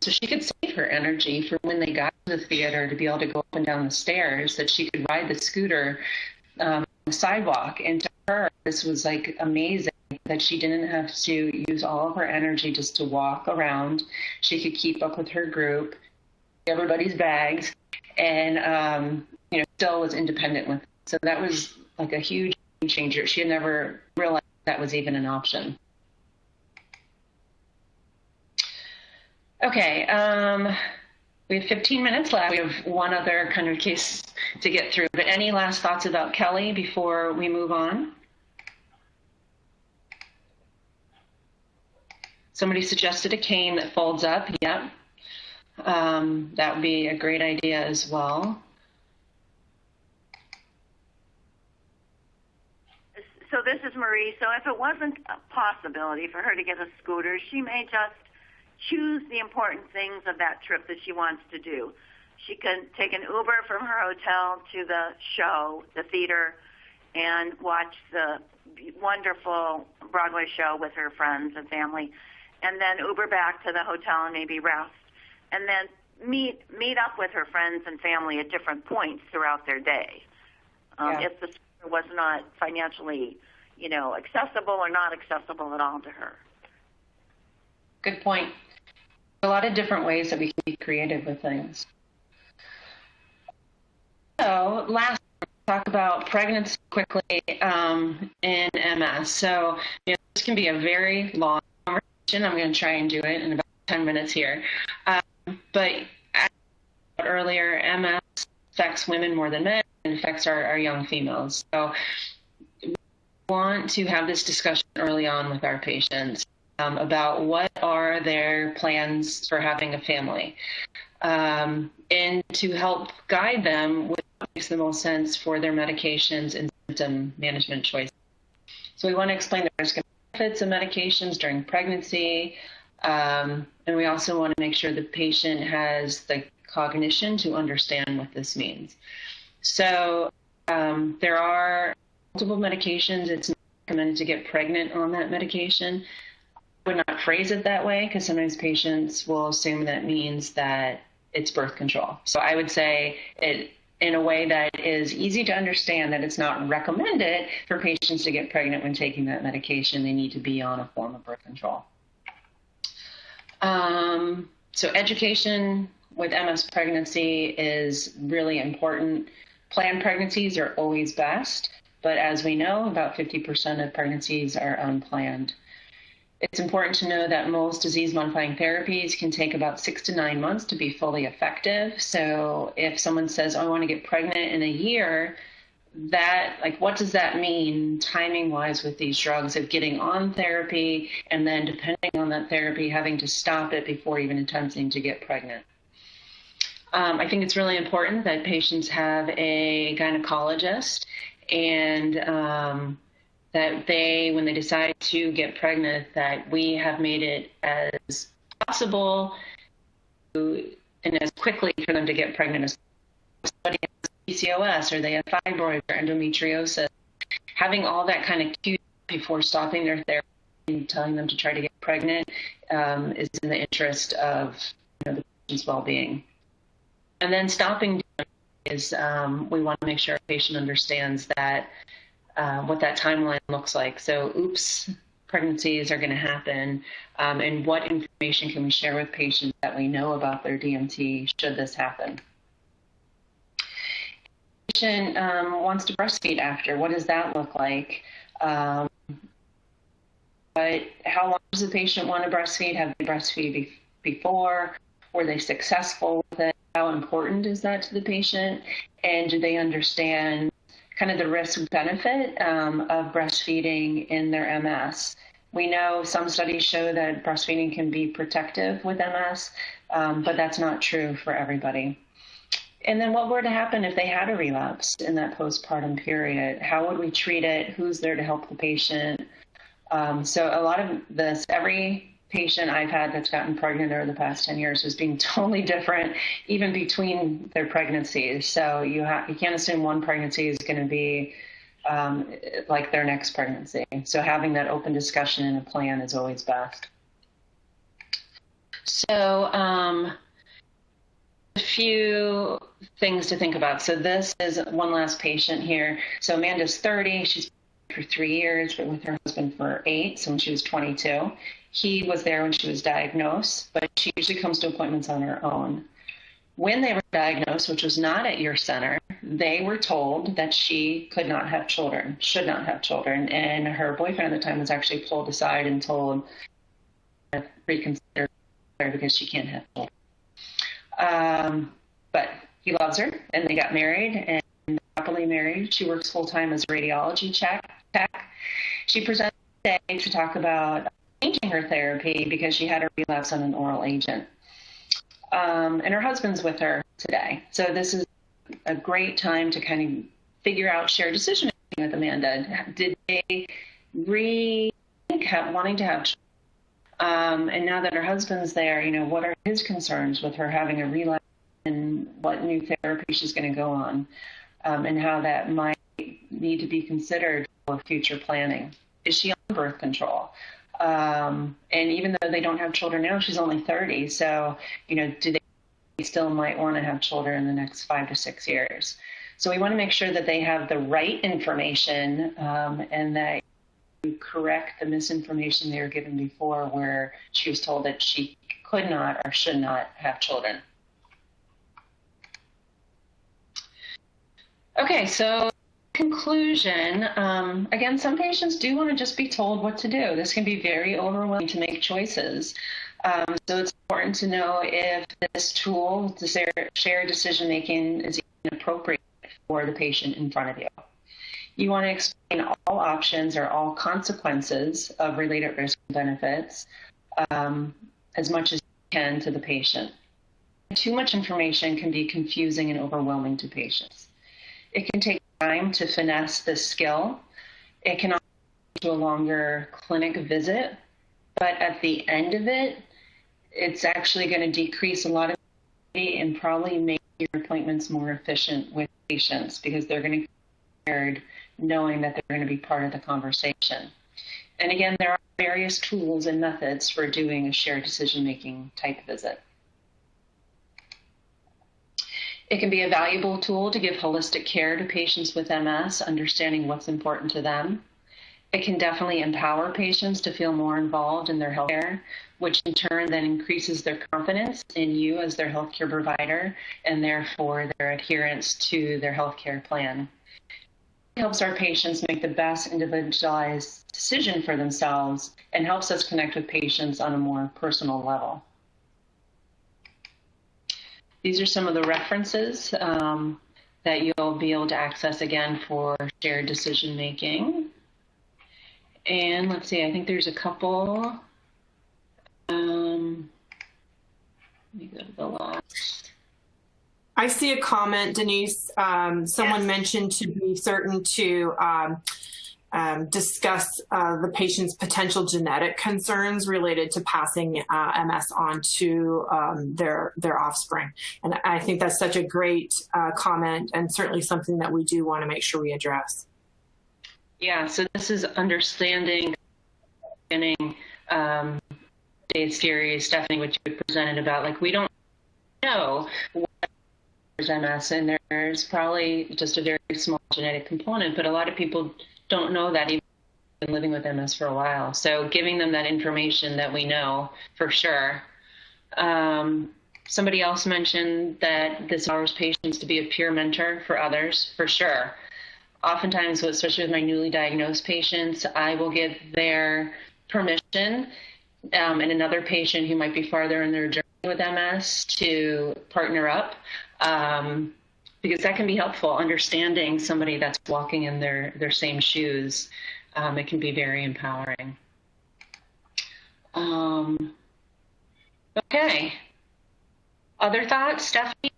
so she could save her energy for when they got to the theater to be able to go up and down the stairs, that she could ride the scooter on the sidewalk. And to her, this was like amazing that she didn't have to use all of her energy just to walk around. She could keep up with her group, everybody's bags, and still was independent with it. So that was like a huge changer. She had never realized that was even an option. Okay, we have 15 minutes left. We have one other kind of case to get through, but any last thoughts about Kelly before we move on? Somebody suggested a cane that folds up. Yep. That would be a great idea as well. So this is Marie. So if it wasn't a possibility for her to get a scooter, she may just choose the important things of that trip that she wants to do. She can take an Uber from her hotel to the show, the theater, and watch the wonderful Broadway show with her friends and family, and then Uber back to the hotel and maybe rest, and then meet up with her friends and family at different points throughout their day. If the scooter was not financially, accessible or not accessible at all to her. Good point. A lot of different ways that we can be creative with things. So last, talk about pregnancy quickly in MS. So this can be a very long conversation. I'm going to try and do it in about 10 minutes here. But as I said earlier, MS affects women more than men and affects our young females. So we want to have this discussion early on with our patients about what are their plans for having a family, and to help guide them with what makes the most sense for their medications and symptom management choices. So we want to explain that there's going to be benefits of medications during pregnancy. And we also want to make sure the patient has the cognition to understand what this means. So there are multiple medications. It's not recommended to get pregnant on that medication. I would not phrase it that way because sometimes patients will assume that means that it's birth control. So I would say it in a way that is easy to understand, that it's not recommended for patients to get pregnant when taking that medication. They need to be on a form of birth control. So education with MS pregnancy is really important. Planned pregnancies are always best, but as we know, about 50% of pregnancies are unplanned. It's important to know that most disease-modifying therapies can take about 6 to 9 months to be fully effective. So if someone says, oh, I want to get pregnant in a year, what does that mean timing-wise with these drugs of getting on therapy and then depending on that therapy, having to stop it before even attempting to get pregnant? I think it's really important that patients have a gynecologist and that they, when they decide to get pregnant, that we have made it as possible and as quickly for them to get pregnant as somebody has PCOS or they have fibroids or endometriosis. Having all that kind of cue before stopping their therapy and telling them to try to get pregnant is in the interest of the patient's well-being. And then stopping is we want to make sure our patient understands that what that timeline looks like. So, oops, pregnancies are going to happen, and what information can we share with patients that we know about their DMT should this happen? Patient wants to breastfeed after. What does that look like? But how long does the patient want to breastfeed? Have they breastfeed before? Were they successful with it? How important is that to the patient? And do they understand kind of the risk-benefit of breastfeeding in their MS? We know some studies show that breastfeeding can be protective with MS, but that's not true for everybody. And then what were to happen if they had a relapse in that postpartum period? How would we treat it? Who's there to help the patient? So a lot of this, every patient I've had that's gotten pregnant over the past 10 years has been totally different, even between their pregnancies. So you can't assume one pregnancy is going to be like their next pregnancy. So having that open discussion and a plan is always best. So a few things to think about. So this is one last patient here. So Amanda's 30. She's been for 3 years, but with her husband for 8. So when she was 22. He was there when she was diagnosed, but she usually comes to appointments on her own. When they were diagnosed, which was not at your center, they were told that she could not have children, should not have children, and her boyfriend at the time was actually pulled aside and told to reconsider because she can't have children. But he loves her, and they got married, and happily married. She works full-time as a radiology tech. She presented today to talk about changing her therapy because she had a relapse on an oral agent. And her husband's with her today. So this is a great time to kind of figure out shared decision making with Amanda. Did they rethink wanting to have children? And now that her husband's there, what are his concerns with her having a relapse and what new therapy she's going to go on, and how that might need to be considered for future planning? Is she on birth control? And even though they don't have children now, she's only 30. So, do they still might want to have children in the next 5 to 6 years? So we want to make sure that they have the right information and that you correct the misinformation they were given before where she was told that she could not or should not have children. Okay, so conclusion, again, some patients do want to just be told what to do. This can be very overwhelming to make choices. So it's important to know if this tool, shared decision-making, is even appropriate for the patient in front of you. You want to explain all options or all consequences of related risk and benefits as much as you can to the patient. Too much information can be confusing and overwhelming to patients. It can take time to finesse this skill. It can also to a longer clinic visit, but at the end of it, it's actually going to decrease a lot of and probably make your appointments more efficient with patients because they're going to be prepared knowing that they're going to be part of the conversation. And again, there are various tools and methods for doing a shared decision-making type visit. It can be a valuable tool to give holistic care to patients with MS, understanding what's important to them. It can definitely empower patients to feel more involved in their healthcare, which in turn then increases their confidence in you as their healthcare provider and therefore their adherence to their healthcare plan. It helps our patients make the best individualized decision for themselves and helps us connect with patients on a more personal level. These are some of the references that you'll be able to access again for shared decision making. And let's see, I think there's a couple. Let me go to the last. I see a comment, Denise. Someone mentioned to be certain to discuss the patient's potential genetic concerns related to passing MS on to their offspring. And I think that's such a great comment and certainly something that we do want to make sure we address. Yeah, so this is understanding Dave's theory, Stephanie, what you presented about, like, we don't know what is MS, and there's probably just a very small genetic component, but a lot of people don't know that even been living with MS for a while. So giving them that information that we know for sure. Somebody else mentioned that this allows patients to be a peer mentor for others, for sure. Oftentimes, especially with my newly diagnosed patients, I will give their permission and another patient who might be farther in their journey with MS to partner up, because that can be helpful, understanding somebody that's walking in their same shoes. It can be very empowering. Okay. Other thoughts, Stephanie?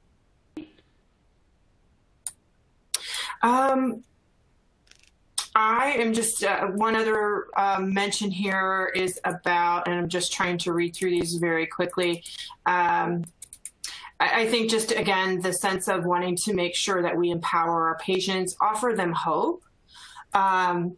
I am just, one other mention here is about, and I'm just trying to read through these very quickly. I think just, again, the sense of wanting to make sure that we empower our patients, offer them hope, and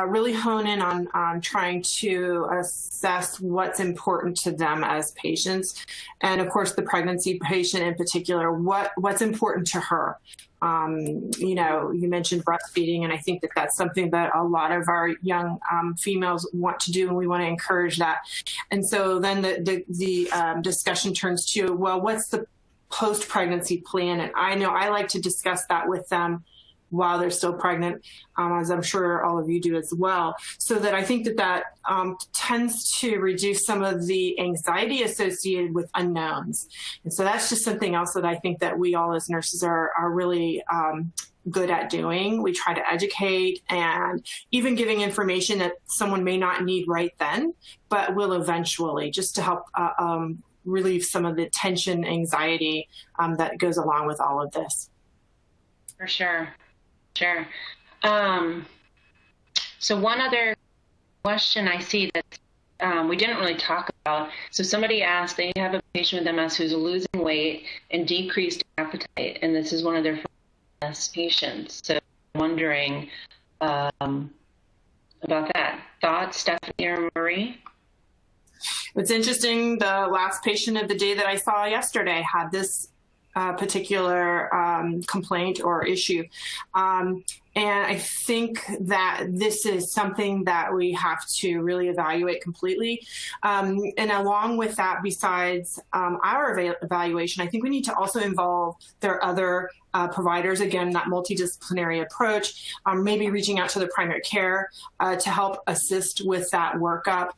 really hone in on trying to assess what's important to them as patients. And of course, the pregnancy patient in particular, what's important to her. You know, you mentioned breastfeeding, and I think that that's something that a lot of our young females want to do, and we want to encourage that. And so then the discussion turns to, well, what's the post-pregnancy plan? And I know I like to discuss that with them while they're still pregnant, as I'm sure all of you do as well. So that I think that tends to reduce some of the anxiety associated with unknowns. And so that's just something else that I think that we all as nurses are really good at doing. We try to educate and even giving information that someone may not need right then, but will eventually, just to help relieve some of the tension, anxiety that goes along with all of this. For sure. Sure. So one other question I see that we didn't really talk about. So somebody asked, they have a patient with MS who's losing weight and decreased appetite, and this is one of their MS patients. So I'm wondering about that. Thoughts, Stephanie or Marie? It's interesting. The last patient of the day that I saw yesterday had this particular complaint or issue. And I think that this is something that we have to really evaluate completely. And along with that, besides our evaluation, I think we need to also involve their other providers, again, that multidisciplinary approach, maybe reaching out to the primary care to help assist with that workup.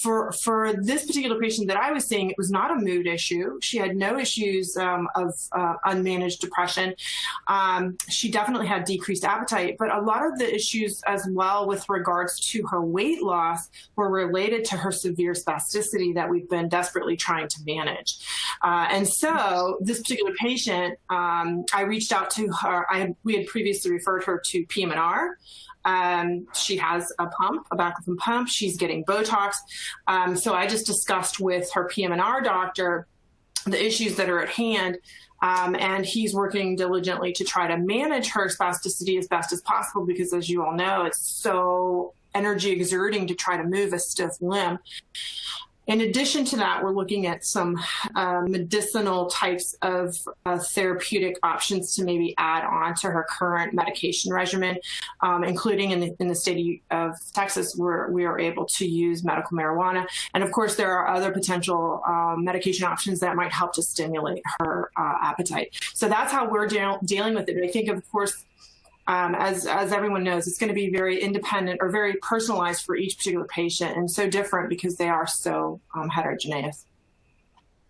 For this particular patient that I was seeing, it was not a mood issue. She had no issues of unmanaged depression. She definitely had decreased appetite, but a lot of the issues as well with regards to her weight loss were related to her severe spasticity that we've been desperately trying to manage. And so this particular patient, I reached out to her. We had previously referred her to PM&R, She has a pump, a baclofen pump. She's getting Botox. So I just discussed with her PM&R doctor the issues that are at hand. And he's working diligently to try to manage her spasticity as best as possible, because as you all know, it's so energy exerting to try to move a stiff limb. In addition to that, we're looking at some medicinal types of therapeutic options to maybe add on to her current medication regimen, including in the state of Texas, where we are able to use medical marijuana. And of course, there are other potential medication options that might help to stimulate her appetite. So that's how we're dealing with it. I think, of course, as everyone knows, it's going to be very independent or very personalized for each particular patient, and so different because they are so heterogeneous.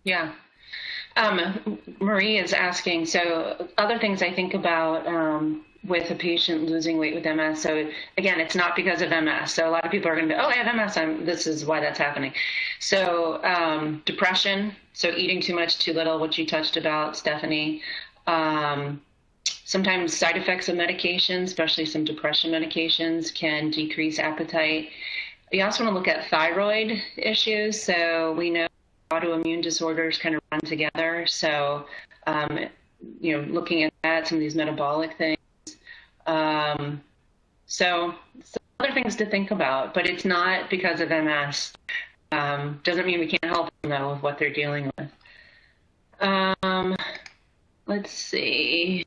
Yeah. Marie is asking, so other things I think about with a patient losing weight with MS. So again, it's not because of MS. So a lot of people are going to be, oh, I have MS. This is why that's happening. So depression, so eating too much, too little, which you touched about, Stephanie. Sometimes side effects of medications, especially some depression medications, can decrease appetite. We also want to look at thyroid issues. So we know autoimmune disorders kind of run together. So, looking at that, some of these metabolic things. So some other things to think about, but it's not because of MS. Doesn't mean we can't help them, though, with what they're dealing with. Let's see.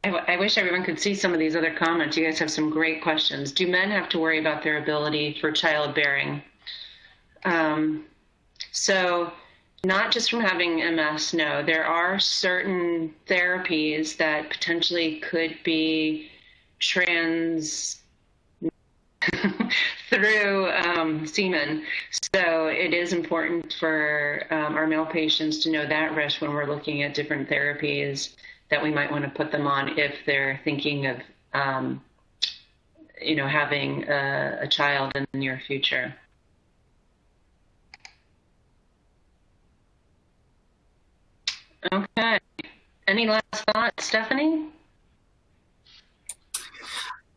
I wish everyone could see some of these other comments. You guys have some great questions. Do men have to worry about their ability for childbearing? So not just from having MS, no. There are certain therapies that potentially could be through semen. So it is important for our male patients to know that risk when we're looking at different therapies that we might want to put them on if they're thinking of, having a child in the near future. Okay. Any last thoughts, Stephanie?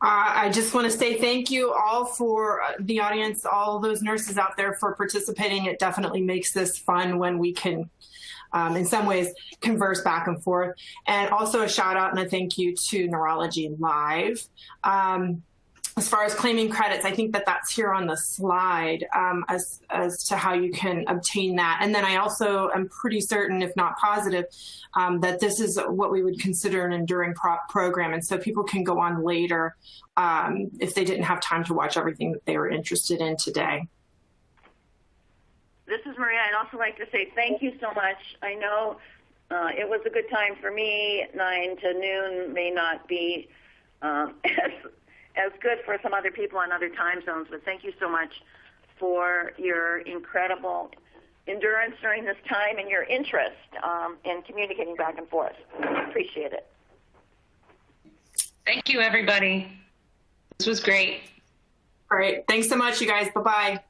I just want to say thank you all for the audience, all those nurses out there for participating. It definitely makes this fun when we can, in some ways, converse back and forth. And also a shout out and a thank you to NeurologyLive. As far as claiming credits, I think that's here on the slide as to how you can obtain that. And then I also am pretty certain, if not positive, that this is what we would consider an enduring program. And so people can go on later if they didn't have time to watch everything that they were interested in today. This is Maria. I'd also like to say thank you so much. I know it was a good time for me. 9 to noon may not be as good for some other people on other time zones, but thank you so much for your incredible endurance during this time and your interest in communicating back and forth. Appreciate it. Thank you, everybody. This was great. All right. Thanks so much, you guys. Bye-bye.